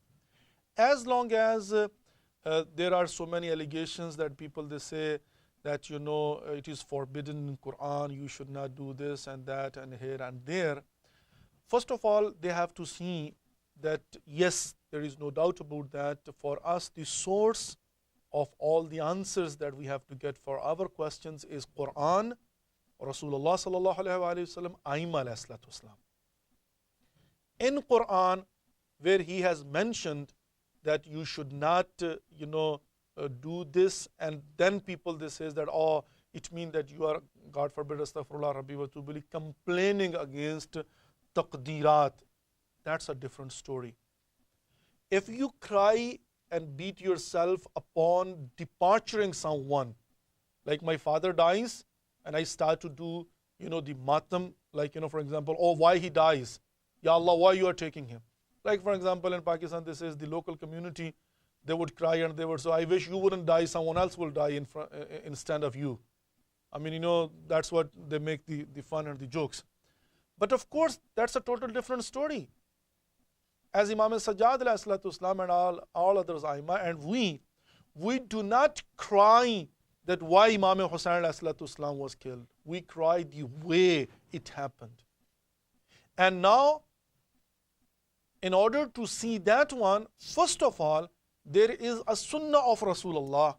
As long as there are so many allegations that people, they say that, you know, it is forbidden in Quran, you should not do this and that and here and there. First of all, they have to see that yes, there is no doubt about that. For us, the source of all the answers that we have to get for our questions is Quran, Rasulullah sallallahu alaihi wasallam, Aima alayhi salatu wasalam. In Quran, where he has mentioned that you should not, do this, and then people, they says that, oh, it means that you are, God forbid, astaghfirullah rabbi wa tubili, complaining against taqdeerat. That's a different story. If you cry and beat yourself upon departuring someone, like my father dies, and I start to do, the matam, like, for example, oh, why he dies? Ya Allah, why you are taking him? Like, for example, in Pakistan, this is the local community, they would cry and they would say, I wish you wouldn't die, someone else will die instead of you. I mean, that's what they make the fun and the jokes. But of course, that's a total different story. As Imam Sajjad alayhi salatu wasalam and all others, and we do not cry that why Imam Hussain alayhi salatu wasalam was killed. We cry the way it happened. And now, in order to see that one, first of all, there is a sunnah of Rasulullah.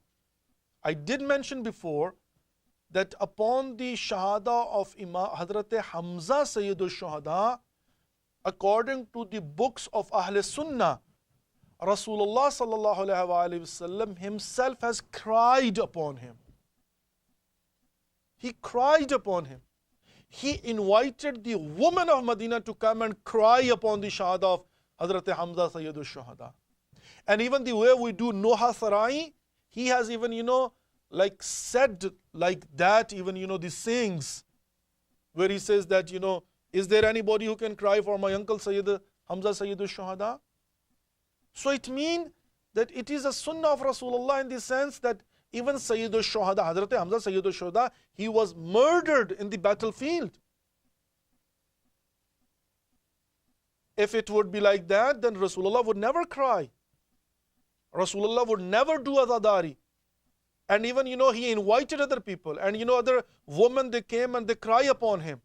I did mention before that upon the shahada of Imam Hazrat Hamza Sayyidul Shuhada, according to the books of Ahl Sunnah, Rasulullah sallallahu alaihi wasallam himself has cried upon him. He cried upon him. He invited the woman of Medina to come and cry upon the shahada of Hazrat Hamza Sayyidul Shuhada. And even the way we do Noha Sarai, he has even, said like that, even, the sayings, where he says that, is there anybody who can cry for my uncle Sayyid Hamza Sayyidul Shuhada? So it means that it is a sunnah of Rasulullah in the sense that even Sayyidul Shuhada, Hazrat Hamza Sayyidul Shuhada, he was murdered in the battlefield. If it would be like that, then Rasulullah would never cry. Rasulullah would never do azadari. And even, he invited other people. And, other women, they came and they cry upon him.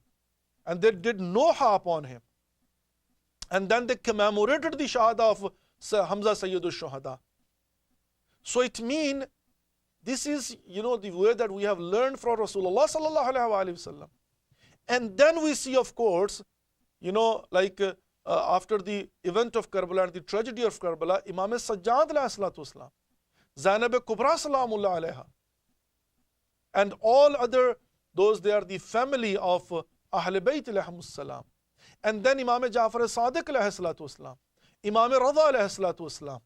And they did noha upon him. And then they commemorated the shahada of Hamza Sayyidul Shuhada. So it means, this is, the way that we have learned from Rasulullah sallallahu alaihi wasallam. And then we see, of course, after the event of Karbala and the tragedy of Karbala, Imam Sajjad alayhi salatu wasalam, Zainab Kubra salamullah alayha, and all other, those they are the family of Ahl Bayt alayhimus salam. And then Imam Ja'far Sadiq alayhi salatu wasalam, Imam Rada alayhi salatu wasalam.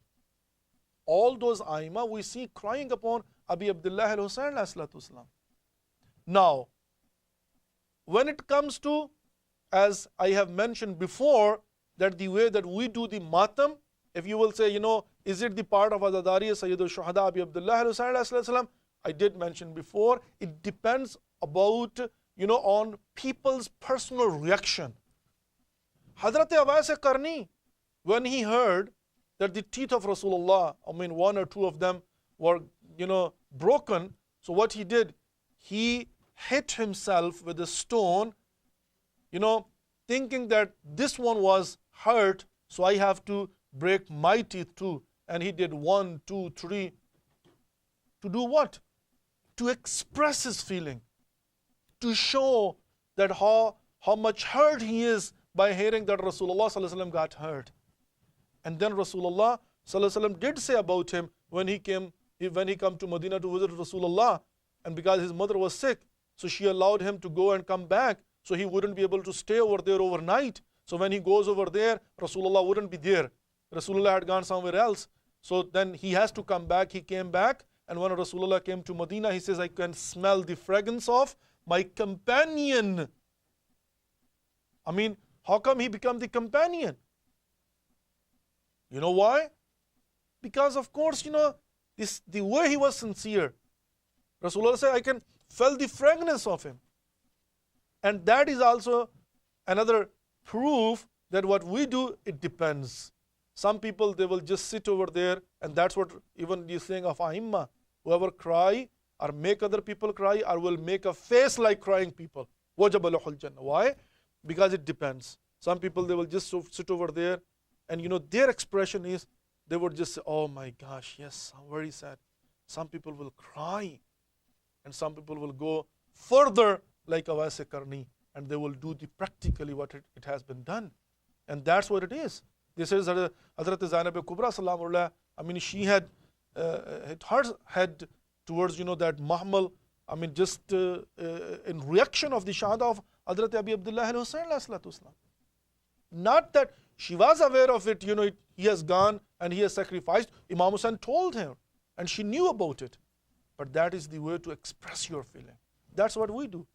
All those Aima we see crying upon Abi Abdullah al-Husayn alayhi salatu wasalam. Now, when it comes to, as I have mentioned before, that the way that we do the matam, if you will say, is it the part of Azadari Sayyidul Shuhada Abi Abdullah al-Husayn alayhi salam? I did mention before, it depends about, on people's personal reaction. Hazrat Awais Qarni, when he heard that the teeth of Rasulullah, one or two of them were, broken, so what he did, he hit himself with a stone, thinking that this one was hurt, so I have to break my teeth too. And he did 1, 2, 3. To do what? To express his feeling. To show that how much hurt he is by hearing that Rasulullah sallallahu alaihi wasallam got hurt. And then Rasulullah sallallahu alaihi wasallam did say about him when he came to Medina to visit Rasulullah, and because his mother was sick, so she allowed him to go and come back, so he wouldn't be able to stay over there overnight. So when he goes over there, Rasulullah wouldn't be there. Rasulullah had gone somewhere else. So then he has to come back. He came back, and when Rasulullah came to Medina, he says, I can smell the fragrance of my companion. I mean, how come he became the companion? You know why? Because of course, the way he was sincere. Rasulullah said, I can feel the fragrance of him. And that is also another proof that what we do, it depends. Some people, they will just sit over there, and that's what even the saying of Aimma, whoever cry or make other people cry or will make a face like crying people. وَجَبَ لَهُ الْجَنَّةُ. Why? Because it depends. Some people, they will just sit over there, and their expression is, they would just say, oh my gosh, yes, I'm very sad. Some people will cry, and some people will go further like Awais Karni, and they will do practically what it has been done. And that's what it is. This is Hazrat Zainab Kubra Salam Allah. I mean, she had hit her head towards that mahmal. I mean, just in reaction of the shahada of Hazrat Abi Abdullah al-Husayn alayhi salatu wasalam. Not that she was aware of it, he has gone and he has sacrificed. Imam Hussain told her, and she knew about it. But that is the way to express your feeling. That's what we do.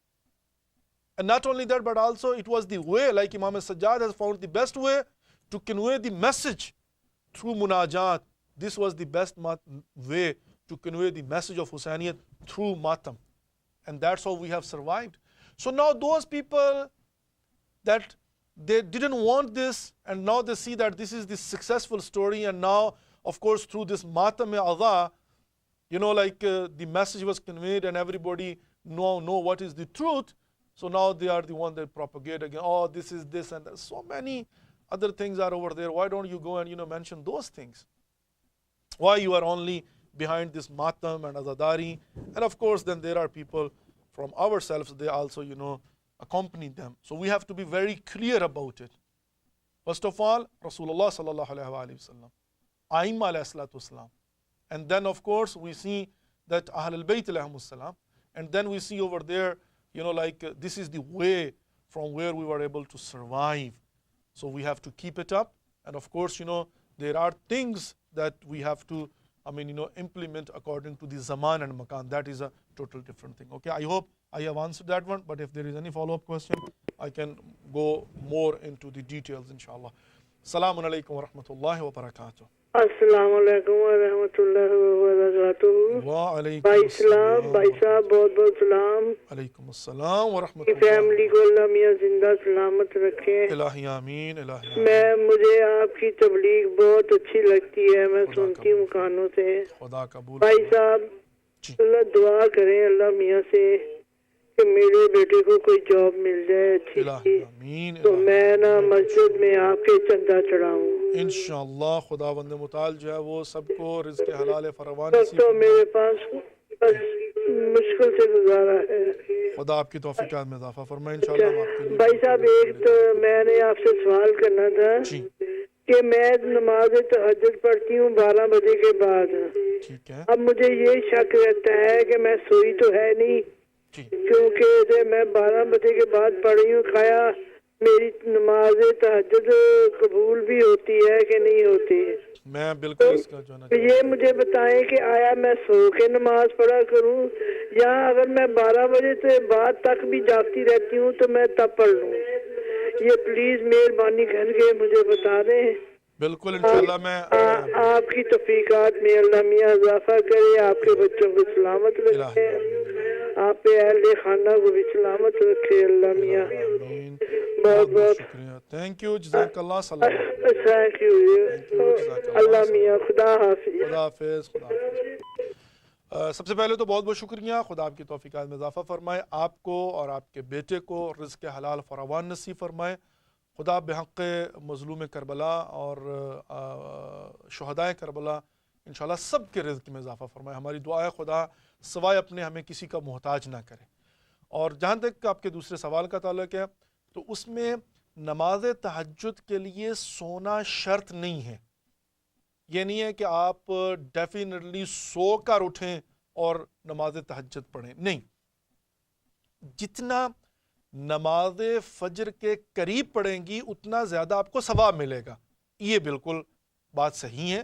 And not only that, but also it was the way, like Imam Sajjad has found the best way to convey the message through munajat. This was the best way to convey the message of Hussainiyat through matam. And that's how we have survived. So now those people that they didn't want this, and now they see that this is the successful story, and now, of course, through this matam-e-adha, the message was conveyed and everybody know what is the truth. So now they are the one that propagate again. Oh, this is this, and so many other things are over there. Why don't you go and mention those things? Why you are only behind this matam and azadari? And of course, then there are people from ourselves. They also accompany them. So we have to be very clear about it. First of all, Rasulullah sallallahu alaihi wasallam, Aimma alayhi salatu wasalam, and then of course we see that Ahlul Bayt alayhimus salam, and then we see over there, this is the way from where we were able to survive. So we have to keep it up, and of course, there are things that we have to, implement according to the zaman and makan. That is a total different thing. Okay, I hope I have answered that one, but if there is any follow-up question, I can go more into the details, inshallah. Assalamu alaikum wa rahmatullahi wa barakatuh. السلام علیکم ورحمۃ اللہ وبرکاتہ. وعلیکم بھائی سلام، بھائی صاحب بہت بہت سلام. علیکم السلام ورحمۃ اللہ. فیملی کو اللہ میاں زندہ سلامت رکھے. الہی آمین، الہی آمین. مجھے آپ کی تبلیغ بہت اچھی لگتی ہے، میں سنتی ہوں کانوں سے. خدا قبول. بھائی صاحب اللہ دعا کریں اللہ میاں سے کہ میرے بیٹے کو کوئی جاب مل جائے اچھی، تو میں نا مسجد میں آپ کے چندہ چڑھاؤں انشاءاللہ. خدا بند متعال جو ہے وہ سب کو رزق حلال فراوان نصیب. تو میرے پاس بس مشکل سے گزارا ہے. خدا آپ کی توفیقات میں اضافہ فرمائے انشاءاللہ. بھائی صاحب ایک تو میں نے آپ سے سوال کرنا تھا کہ میں نماز تہجد پڑھتی ہوں 12 بجے کے بعد. اب مجھے یہ شک رہتا ہے کہ میں سوئی تو ہے نہیں، کیونکہ میں 12 بجے کے بعد پڑھی ہوں. کھایا میری نماز تہجد قبول بھی ہوتی ہے کہ نہیں ہوتی؟ میں بالکل اس کا جو ہے یہ مجھے بتائیں کہ آیا میں سو کے نماز پڑھا کروں یا اگر میں 12 بجے سے بعد تک بھی جاگتی رہتی ہوں تو میں تب پڑھ لوں؟ یہ پلیز مہربانی کر کے مجھے بتا دیں. بالکل انشاءاللہ. میں آپ کی توفیقات میں اللہ میاں اضافہ کرے، آپ کے بچوں کو سلامت رکھے، آپ پہ اہل خانہ کو بھی سلامت رکھے اللہ میاں. بہت بہت شکریہ. تھینک یو، جزاک اللہ. تھینک یو اللہ میاں. خدا حافظ. خدا حافظ. خدا حافظ. سب سے پہلے تو بہت بہت شکریہ. خدا آپ کی توفیقات میں اضافہ فرمائے، آپ کو اور آپ کے بیٹے کو رزق حلال فراوان نصیب فرمائے. خدا بحق مظلوم کربلا اور شہدائے کربلا انشاءاللہ سب کے رزق میں اضافہ فرمائے. ہماری دعا ہے خدا سوائے اپنے ہمیں کسی کا محتاج نہ کرے. اور جہاں تک آپ کے دوسرے سوال کا تعلق ہے تو اس میں نماز تہجد کے لیے سونا شرط نہیں ہے. یہ نہیں ہے کہ آپ ڈیفینیٹلی سو کر اٹھیں اور نماز تہجد پڑھیں، نہیں. جتنا نماز فجر کے قریب پڑھیں گی اتنا زیادہ آپ کو ثواب ملے گا. یہ بالکل بات صحیح ہے،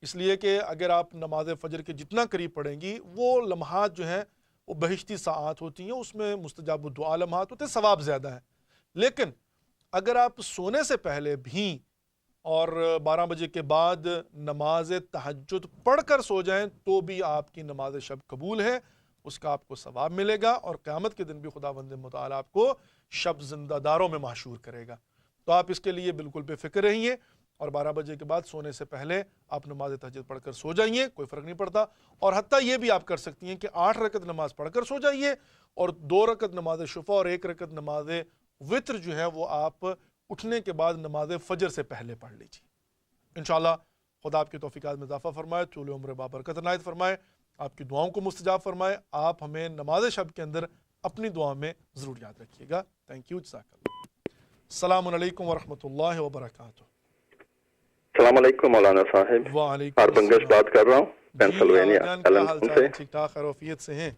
اس لیے کہ اگر آپ نماز فجر کے جتنا قریب پڑھیں گی وہ لمحات جو ہیں وہ بہشتی ساعات ہوتی ہیں، اس میں مستجاب الدعا لمحات ہوتے ہیں، ثواب زیادہ ہے. لیکن اگر آپ سونے سے پہلے بھی اور 12 بجے کے بعد نماز تہجد پڑھ کر سو جائیں تو بھی آپ کی نماز شب قبول ہے، اس کا آپ کو ثواب ملے گا، اور قیامت کے دن بھی خداوند متعال آپ کو شب زندہ داروں میں محشور کرے گا. تو آپ اس کے لیے بالکل بے فکر رہیے، اور 12 بجے کے بعد سونے سے پہلے آپ نماز تہجد پڑھ کر سو جائیے، کوئی فرق نہیں پڑتا. اور حتیٰ یہ بھی آپ کر سکتی ہیں کہ 8 رکعت نماز پڑھ کر سو جائیے، اور 2 رکعت نماز شفع اور 1 رکعت نماز وتر جو ہے وہ آپ اٹھنے کے بعد نماز فجر سے پہلے پڑھ لیجیے. انشاءاللہ خدا آپ کی توفیقات میں اضافہ فرمائے، طول عمر بابرکت عنایت فرمائے، آپ کی دعاؤں کو مستجاب فرمائے. آپ ہمیں نماز شب کے اندر اپنی دعا میں ضرور یاد رکھیے گا. تھینک یو، جزاک اللہ. السلام علیکم ورحمۃ اللہ وبرکاتہ. السلام علیکم مولانا صاحب. وعلیکم ہارپنگش السلام. بات کر رہا ہوں جی پینسلوینیا آغا جان، کیا حال چال سے. ہے؟ ٹھیک ٹھاک خیریت سے ہیں؟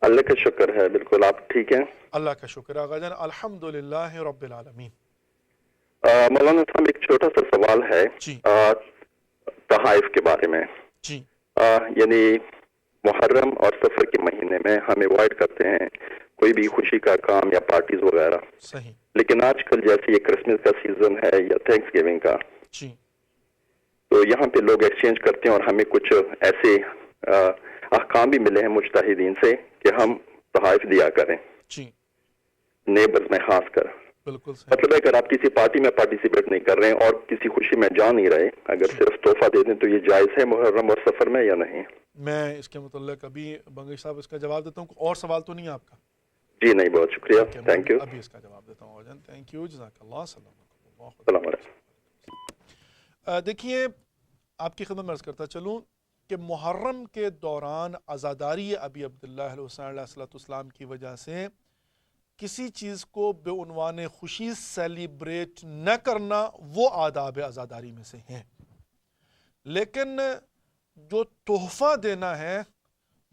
اللہ کا شکر ہے، بالکل. آپ ٹھیک ہیں؟ اللہ کا شکر آغا جان، الحمدللہ رب العالمین. مولانا صاحب ایک چھوٹا سا سوال ہے جی تحائف کے بارے میں. جی یعنی محرم اور سفر کے مہینے میں ہم اوائڈ کرتے ہیں کوئی بھی خوشی کا کام یا پارٹیز وغیرہ. صحیح. لیکن آج کل جیسے یہ کرسمس کا سیزن ہے یا تھینکس گیونگ کا، جی تو یہاں پہ لوگ ایکسچینج کرتے ہیں، اور ہمیں کچھ ایسے احکام بھی ملے ہیں مجتہدین سے کہ ہم تحائف دیا کریں جی نیبرز میں خاص کر. بالکل صحیح. مطلب ہے اگر آپ کسی پارٹی میں پارٹیسپیٹ نہیں کر رہے ہیں اور کسی خوشی میں جا نہیں رہے، اگر صرف تحفہ دے دیں تو یہ جائز ہے محرم اور سفر میں یا نہیں؟ میں اس کے متعلق ابھی بنگش صاحب اس کا جواب دیتا ہوں. اور سوال تو نہیں ہے آپ کا؟ جی نہیں، بہت شکریہ، تھینک یو. ابھی اس کا جواب دیتا ہوں جان. تھینک یو، جزاک اللہ. السلام علیکم. دیکھیے، آپ کی خدمت میں عرض کرتا چلوں کہ محرم کے دوران عزاداری ابی عبداللہ علیہ السلام کی وجہ سے کسی چیز کو بے عنوان خوشی سیلیبریٹ نہ کرنا وہ آداب عزاداری میں سے ہیں. لیکن جو تحفہ دینا ہے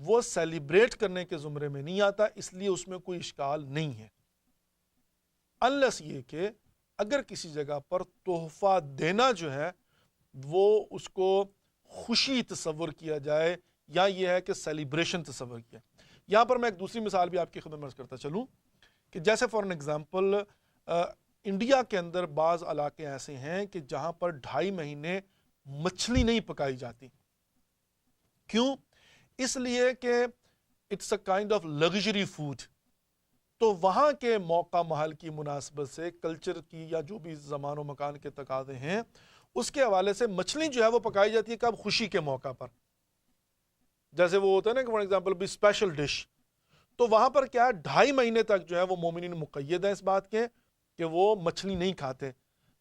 وہ سیلیبریٹ کرنے کے زمرے میں نہیں آتا، اس لیے اس میں کوئی اشکال نہیں ہے، انلیس یہ کہ اگر کسی جگہ پر تحفہ دینا جو ہے وہ اس کو خوشی تصور کیا جائے یا یہ ہے کہ سیلیبریشن تصور کیا. یہاں پر میں ایک دوسری مثال بھی آپ کی خدمت میں عرض کرتا چلوں کہ جیسے فار ایگزامپل انڈیا کے اندر بعض علاقے ایسے ہیں کہ جہاں پر 2.5 مہینے مچھلی نہیں پکائی جاتی. کیوں؟ اس لیے کہ it's a kind of luxury food. تو وہاں کے موقع محل کی مناسبت سے، کلچر کی یا جو بھی زمان و مکان کے تقاضے ہیں اس کے حوالے سے مچھلی جو ہے وہ پکائی جاتی ہے کب؟ خوشی کے موقع پر. جیسے وہ ہوتا ہے نا کہ فار ایگزامپل بھی اسپیشل ڈش. تو وہاں پر کیا ہے 2.5 مہینے تک جو ہے وہ مومنین مقید ہیں اس بات کے کہ وہ مچھلی نہیں کھاتے.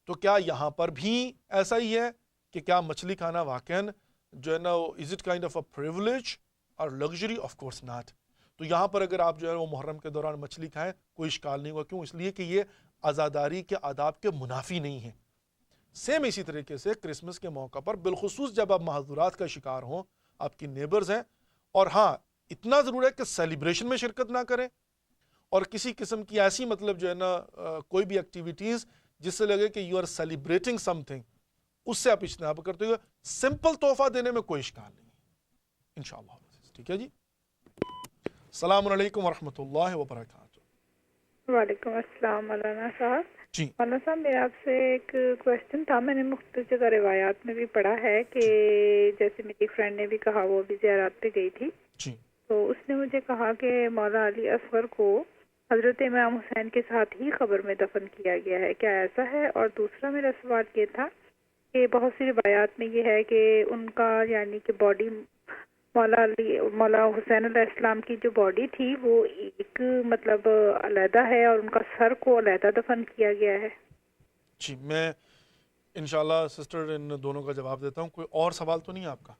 تو کیا یہاں پر بھی ایسا ہی ہے کہ کیا مچھلی کھانا واقعاً جو ہے نا is it kind of a privilege اور لگژری؟ Of course not. تو یہاں پر اگر آپ جو ہے وہ محرم کے دوران مچھلی کھائیں کوئی اشکال نہیں ہوگا. کیوں؟ اس لیے کہ یہ عزاداری کے آداب کے منافی نہیں ہے. سیم اسی طریقے سے کرسمس کے موقع پر بالخصوص جب آپ محظورات کا شکار ہوں، آپ کی نیبرز ہیں، اور ہاں اتنا ضرور ہے کہ سیلیبریشن میں شرکت نہ کریں، اور کسی قسم کی ایسی مطلب جو ہے نا کوئی بھی ایکٹیویٹیز جس سے لگے کہ you are celebrating something, اس سے آپ اجتناب کرتے ہوئے سمپل تحفہ دینے میں کوئی اشکال نہیں ہے انشاءاللہ. ٹھیک ہے جی. السلام علیکم ورحمۃ اللہ وبرکاتہ. وعلیکم السلام مولانا صاحب. جی مولانا صاحب میرا آپ سے ایک کوشچن تھا. میں نے مختلف جگہ روایات میں بھی پڑھا ہے کہ جیسے میری فرینڈ نے بھی کہا، وہ بھی زیارات پہ گئی تھی، جی تو اس نے مجھے کہا کہ مولا علی اصغر کو حضرت امام حسین کے ساتھ ہی قبر میں دفن کیا گیا ہے، کیا ایسا ہے؟ اور دوسرا میرا سوال یہ تھا کہ بہت سی روایات میں یہ ہے کہ ان کا یعنی کہ باڈی مولا حسین علیہ السلام کی جو باڈی تھی وہ ایک مطلب علیحدہ ہے اور ان کا سر کو علیحدہ دفن کیا گیا ہے. جی میں انشاءاللہ سسٹر ان دونوں کا جواب دیتا ہوں. کوئی اور سوال تو نہیں ہے آپ کا؟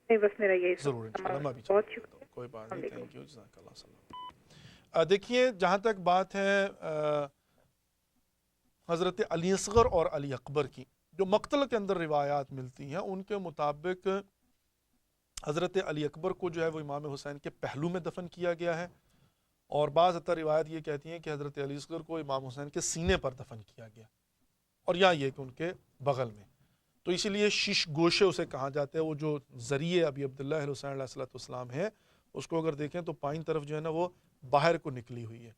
نہیں، بس میرا یہی ضرور انشاءاللہ میں بھی بہت شکریہ. کوئی بات نہیں. تھینک یو، جزاک اللہ. السلام. دیکھیے جہاں تک بات ہے حضرت علی اصغر اور علی اکبر کی، جو مقتل کے اندر روایات ملتی ہیں ان کے مطابق حضرت علی اکبر کو جو ہے وہ امام حسین کے پہلو میں دفن کیا گیا ہے، اور بعض حتی روایت یہ کہتی ہیں کہ حضرت علی اصغر کو امام حسین کے سینے پر دفن کیا گیا، اور یہاں یہ کہ ان کے بغل میں. تو اسی لیے شش گوشے اسے کہا جاتا ہے. وہ جو ذریعے ابی عبداللہ حسین علیہ السلام ہیں اس کو اگر دیکھیں تو بائیں طرف جو ہے نا وہ باہر کو نکلی ہوئی ہے.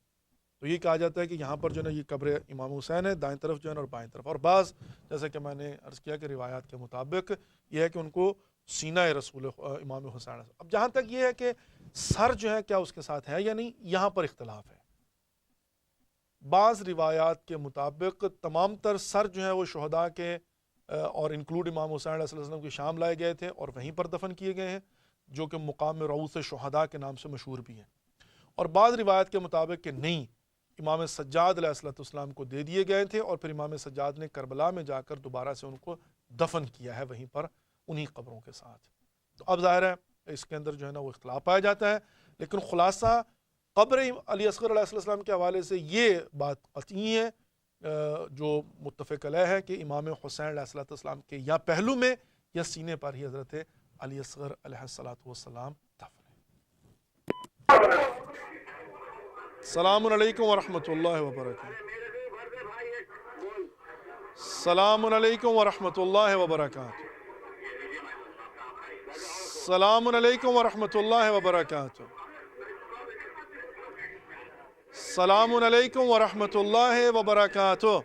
تو یہ کہا جاتا ہے کہ یہاں پر جو ہے نا یہ قبر امام حسین ہے دائیں طرف جو ہے نا اور بائیں طرف. اور بعض جیسا کہ میں نے عرض کیا کہ روایات کے مطابق یہ ہے کہ ان کو سینہ رسول امام حسین. اب جہاں تک یہ ہے کہ سر جو ہے کیا اس کے ساتھ ہے یا نہیں, یہاں پر اختلاف ہے. بعض روایات کے مطابق تمام تر سر جو ہے وہ شہداء کے اور انکلوڈ امام حسین علیہ السلام کے شام لائے گئے تھے اور وہیں پر دفن کیے گئے ہیں, جو کہ مقام رؤوس شہداء کے نام سے مشہور بھی ہیں. اور بعض روایت کے مطابق کہ نہیں, امام سجاد علیہ السلام کو دے دیے گئے تھے اور پھر امام سجاد نے کربلا میں جا کر دوبارہ سے ان کو دفن کیا ہے وہیں پر انہی قبروں کے ساتھ. تو اب ظاہر ہے اس کے اندر جو ہے نا وہ اختلاف پایا جاتا ہے, لیکن خلاصہ قبر علی اصغر علیہ السلام کے حوالے سے یہ بات قطعی ہے جو متفق علیہ ہے کہ امام حسین علیہ السلام کے یا پہلو میں یا سینے پر ہی حضرت علی اصغر علیہ السلام دفن ہے. السلام علیکم ورحمۃ اللہ وبرکاتہ. السلام علیکم ورحمۃ اللہ وبرکاتہ. السلام علیکم ورحمۃ اللہ وبرکاتہ. السلام علیکم ورحمۃ اللہ وبرکاتہ.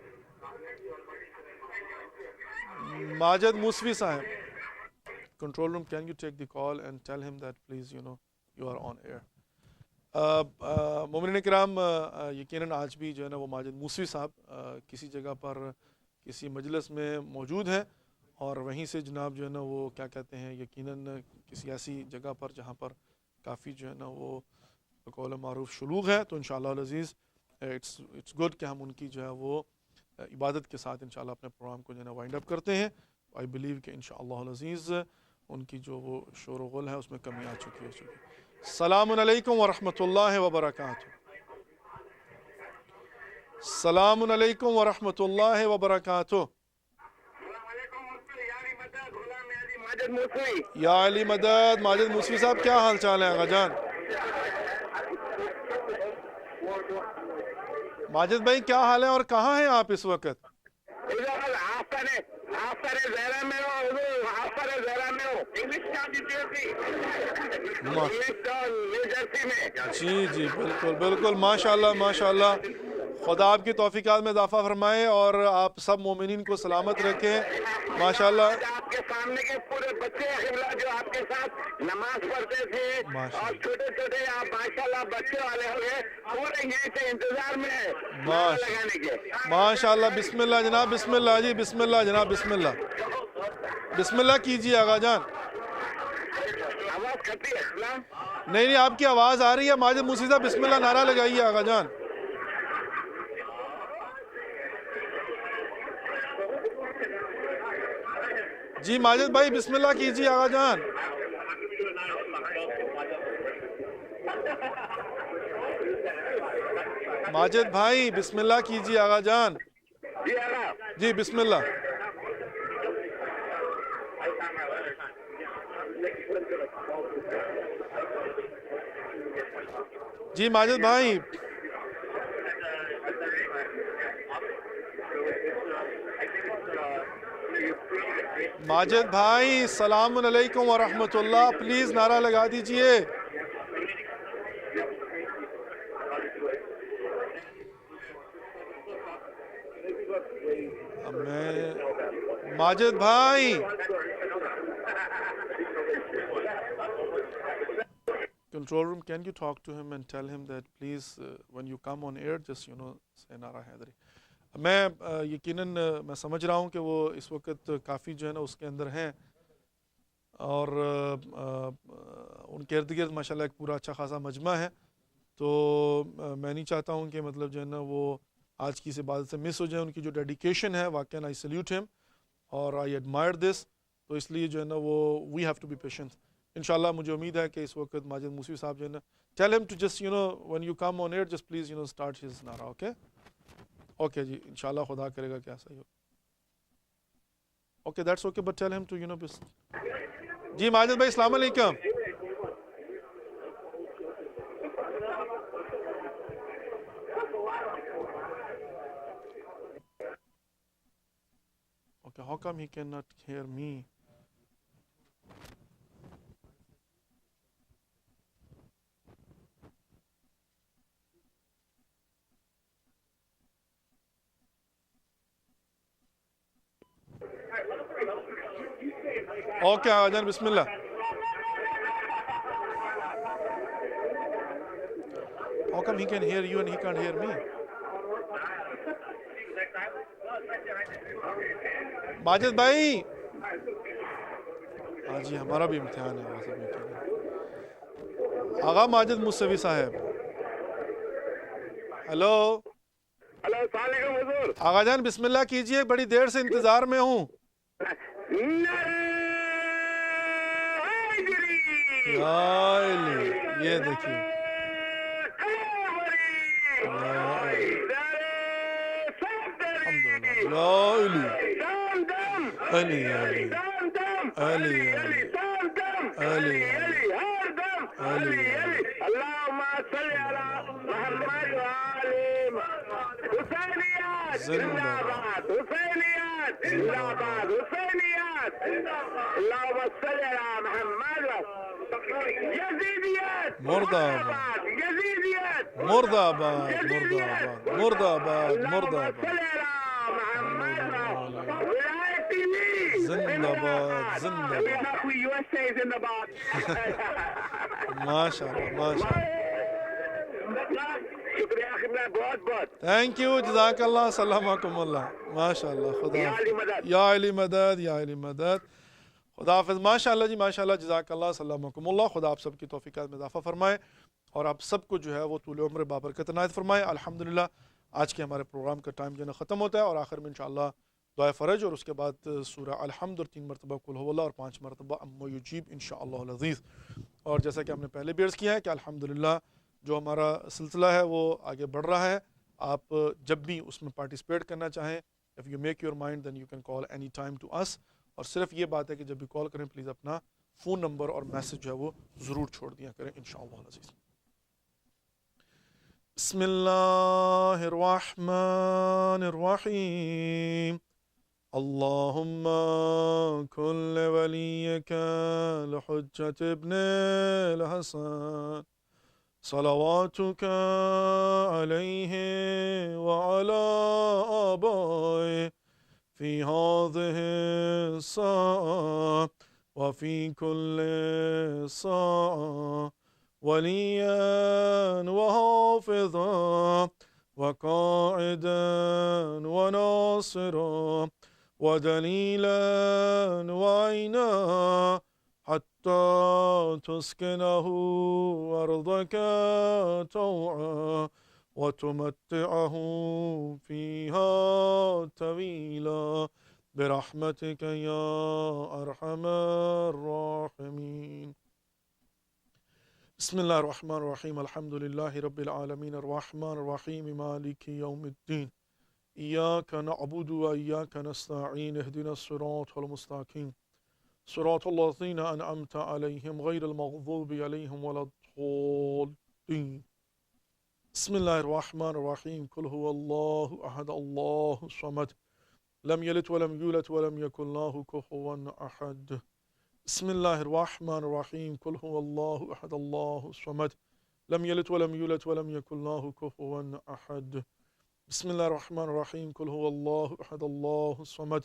ماجد موسوی صاحب, control room, can you take the call and tell him that please you are on air. مومنین کرام, یقیناً آج بھی جو ہے نا وہ ماجد موسوی صاحب کسی جگہ پر کسی مجلس میں موجود ہیں اور وہیں سے جناب جو ہے نا وہ کیا کہتے ہیں یقیناً کسی ایسی جگہ پر جہاں پر کافی جو ہے نا وہ قول معروف شلوغ ہے. تو انشاءاللہ العزیز اٹس گڈ کہ ہم ان کی جو ہے وہ عبادت کے ساتھ انشاءاللہ اپنے پروگرام کو جو ہے نا وائنڈ اپ کرتے ہیں. آئی بلیو کہ انشاءاللہ العزیز ان کی جو وہ شور و غل ہے اس میں کمی آ چکی ہے. السلام علیکم ورحمۃ اللہ وبرکاتہ. السلام علیکم ورحمۃ اللہ وبرکاتہ. یا علی مدد. ماجد موسوی صاحب کیا حال چال ہے آقا جان؟ ماجد بھائی کیا حال ہے اور کہاں ہیں آپ اس وقت؟ جی جی بالکل بالکل, ماشاء اللہ ماشاء اللہ. خدا آپ کی توفیقات میں اضافہ فرمائے اور آپ سب مومنین کو سلامت رکھیں. ماشاء اللہ آپ کے سامنے کے پورے بچے جو آپ کے ساتھ نماز پڑھتے تھے اور چھوٹے چھوٹے آپ ماشاءاللہ بچے والے ہو گئے, پورے یہیں سے انتظار میں لگانے کے. ماشاء اللہ. بسم اللہ جناب, بسم اللہ جی, بسم اللہ جناب, بسم اللہ, بسم اللہ کیجیے آقا جان. آواز کھٹی ہے نہیں نہیں, آپ کی آواز آ رہی ہے. ماجد موسوی صاحب بسم اللہ نعرہ لگائیے آقا جان. جی ماجد بھائی بسم اللہ کیجیے آقا جان. ماجد بھائی بسم اللہ کیجیے آقا جان. جی بسم اللہ. جی ماجد بھائی. ماجد بھائی السلام علیکم ورحمۃ اللہ, پلیز نعرہ لگا دیجئے. ماجد بھائی control room, can you talk to him and tell him that please when you come on air just say نعرہ حیدری. میں یقیناً میں سمجھ رہا ہوں کہ وہ اس وقت کافی جو ہے نا اس کے اندر ہیں اور ان کے ارد گرد ماشاءاللہ ایک پورا اچھا خاصا مجمع ہے. تو میں نہیں چاہتا ہوں کہ مطلب جو ہے نا وہ آج کی اس عبادت سے مس ہو جائے. ان کی جو ڈیڈیکیشن ہے واقعاً آئی سلیوٹ ہم اور آئی ایڈمائر دس. تو اس لیے جو ہے نا وہ we have to be patient. انشاءاللہ مجھے امید ہے کہ اس وقت ماجد موسوی صاحب جو ہے نا tell him to just when you come on air just please start his نعرہ. اوکے جی انشاءاللہ خدا کرے گا کیا صحیح ہو. Okay that's okay but tell him to جی ماجد بھائی السلام علیکم. Okay, how come he cannot hear me? Okay Agha جان بسم اللہ. How come he can hear you and he can't hear me? Majid بھائی ہاں جی ہمارا بھی امتحان ہے. آغا ماجد موسوی صاحب ہیلو. السلام علیکم حضور. آغا جان بسم اللہ کیجئے, بڑی دیر سے انتظار میں ہوں. یہ دیکھیے مرد آباد مرد آباد مرد آباد مرد آباد زندہ باد زندہ باد. ماشاء اللہ ماشاء اللہ. تھینک یو جزاک اللہ سلامکم اللہ. ماشاء اللہ خدا یا علی مدد یا علی مدد. خدا حافظ. ماشاء اللہ جی ماشاء اللہ جزاک اللہ سلامکم اللہ. خدا آپ سب کی توفیقات میں اضافہ فرمائے اور آپ سب کو جو ہے وہ طول عمر بابرکت عنایت فرمائے. الحمدللہ آج کے ہمارے پروگرام کا ٹائم جو ہے ختم ہوتا ہے اور آخر میں انشاءاللہ دعائے فرج اور اس کے بعد سورہ الحمد اور 3 مرتبہ قل هو اللہ اور 5 مرتبہ اما یجیب انشاءاللہ العزیز. اور جیسا کہ ہم نے پہلے بھی عرض کیا ہے کہ الحمدللہ جو ہمارا سلسلہ ہے وہ آگے بڑھ رہا ہے. آپ جب بھی اس میں پارٹیسپیٹ کرنا چاہیں if you make your mind then you can call any time to us. اور صرف یہ بات ہے کہ جب بھی کال کریں پلیز اپنا فون نمبر اور میسج جو ہے وہ ضرور چھوڑ دیا کریں انشاءاللہ العزیز. بسم اللہ الرحمن الرحیم. اللہم کل ولیک الحجۃ ابن الحسن صلواتک علیہ وعلی آبائہ فی هذه الساعة وفی کل ساعة وليا وحافظا وقائدا وناصرا ودليلا وعينا حتى تسكنه أرضك طوعا وتمتعه فيها طويلا برحمتك يا أرحم الراحمين. بسم اللہ الرحمن الرحیم. الحمد للہ رب العالمین الرحمن الرحیم مالک یوم الدین. ایاک نعبد و ایاک نستعین اهدنا الصراط المستقیم صراط الذین انعمت علیہم غیر المغضوب علیہم ولا الضالین. بسم اللہ الرحمن الرحیم. قل هو اللہ احد اللہ الصمد لم یلد ولم یولد ولم یکن له کفوا احد. بسم اللہ الرحمن الرحیم. قل هو اللہ احد اللہ الصمد لم یلد ولم یولد ولم یکن له کفوا احد. بسم اللہ الرحمن الرحیم. قل هو اللہ احد اللہ الصمد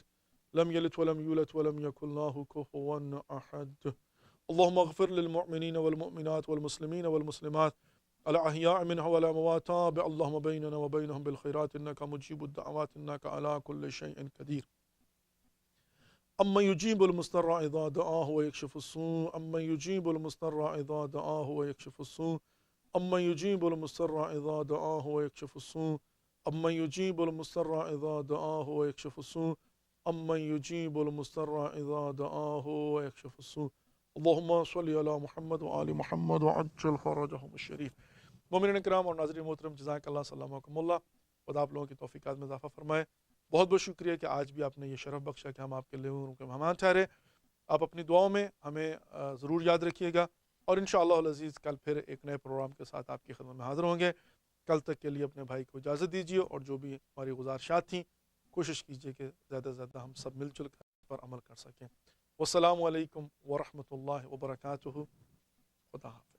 لم یلد ولم یولد ولم یکن له کفوا احد. اللهم اغفر للمؤمنین والمؤمنات والمسلمین والمسلمات الاحیاء منهم والاموات. تابع اللهم بیننا وبینهم بالخیرات انک مجیب الدعوات انک علی کل شیء قدیر. اما یجیب المضطر اذا دعاه ویکشف السوء. اما یجیب المضطر اذا دعاه ویکشف السوء. اما یجیب المضطر اذا دعاه ویکشف السوء. اما یجیب المضطر اذا دعاه ویکشف السوء. اما یجیب المضطر اذا دعاه ویکشف السوء. اللهم صل علی محمد وآل محمد وعجل فرجهم الشریف. مومنین کرام اور ناظرین محترم جزاک اللہ سلامکم اللہ. خدا آپ لوگوں کی توفیقات میں اضافہ فرمائے. بہت بہت شکریہ کہ آج بھی آپ نے یہ شرف بخشا کہ ہم آپ کے لیے کے مہمان ٹھہرے. آپ اپنی دعاؤں میں ہمیں ضرور یاد رکھیے گا اور انشاءاللہ العزیز کل پھر ایک نئے پروگرام کے ساتھ آپ کی خدمت میں حاضر ہوں گے. کل تک کے لیے اپنے بھائی کو اجازت دیجیے اور جو بھی ہماری گزارشات تھیں کوشش کیجیے کہ زیادہ سے زیادہ ہم سب مل جل کر اس پر عمل کر سکیں. والسلام علیکم ورحمۃ اللہ وبرکاتہ. خدا حافظ.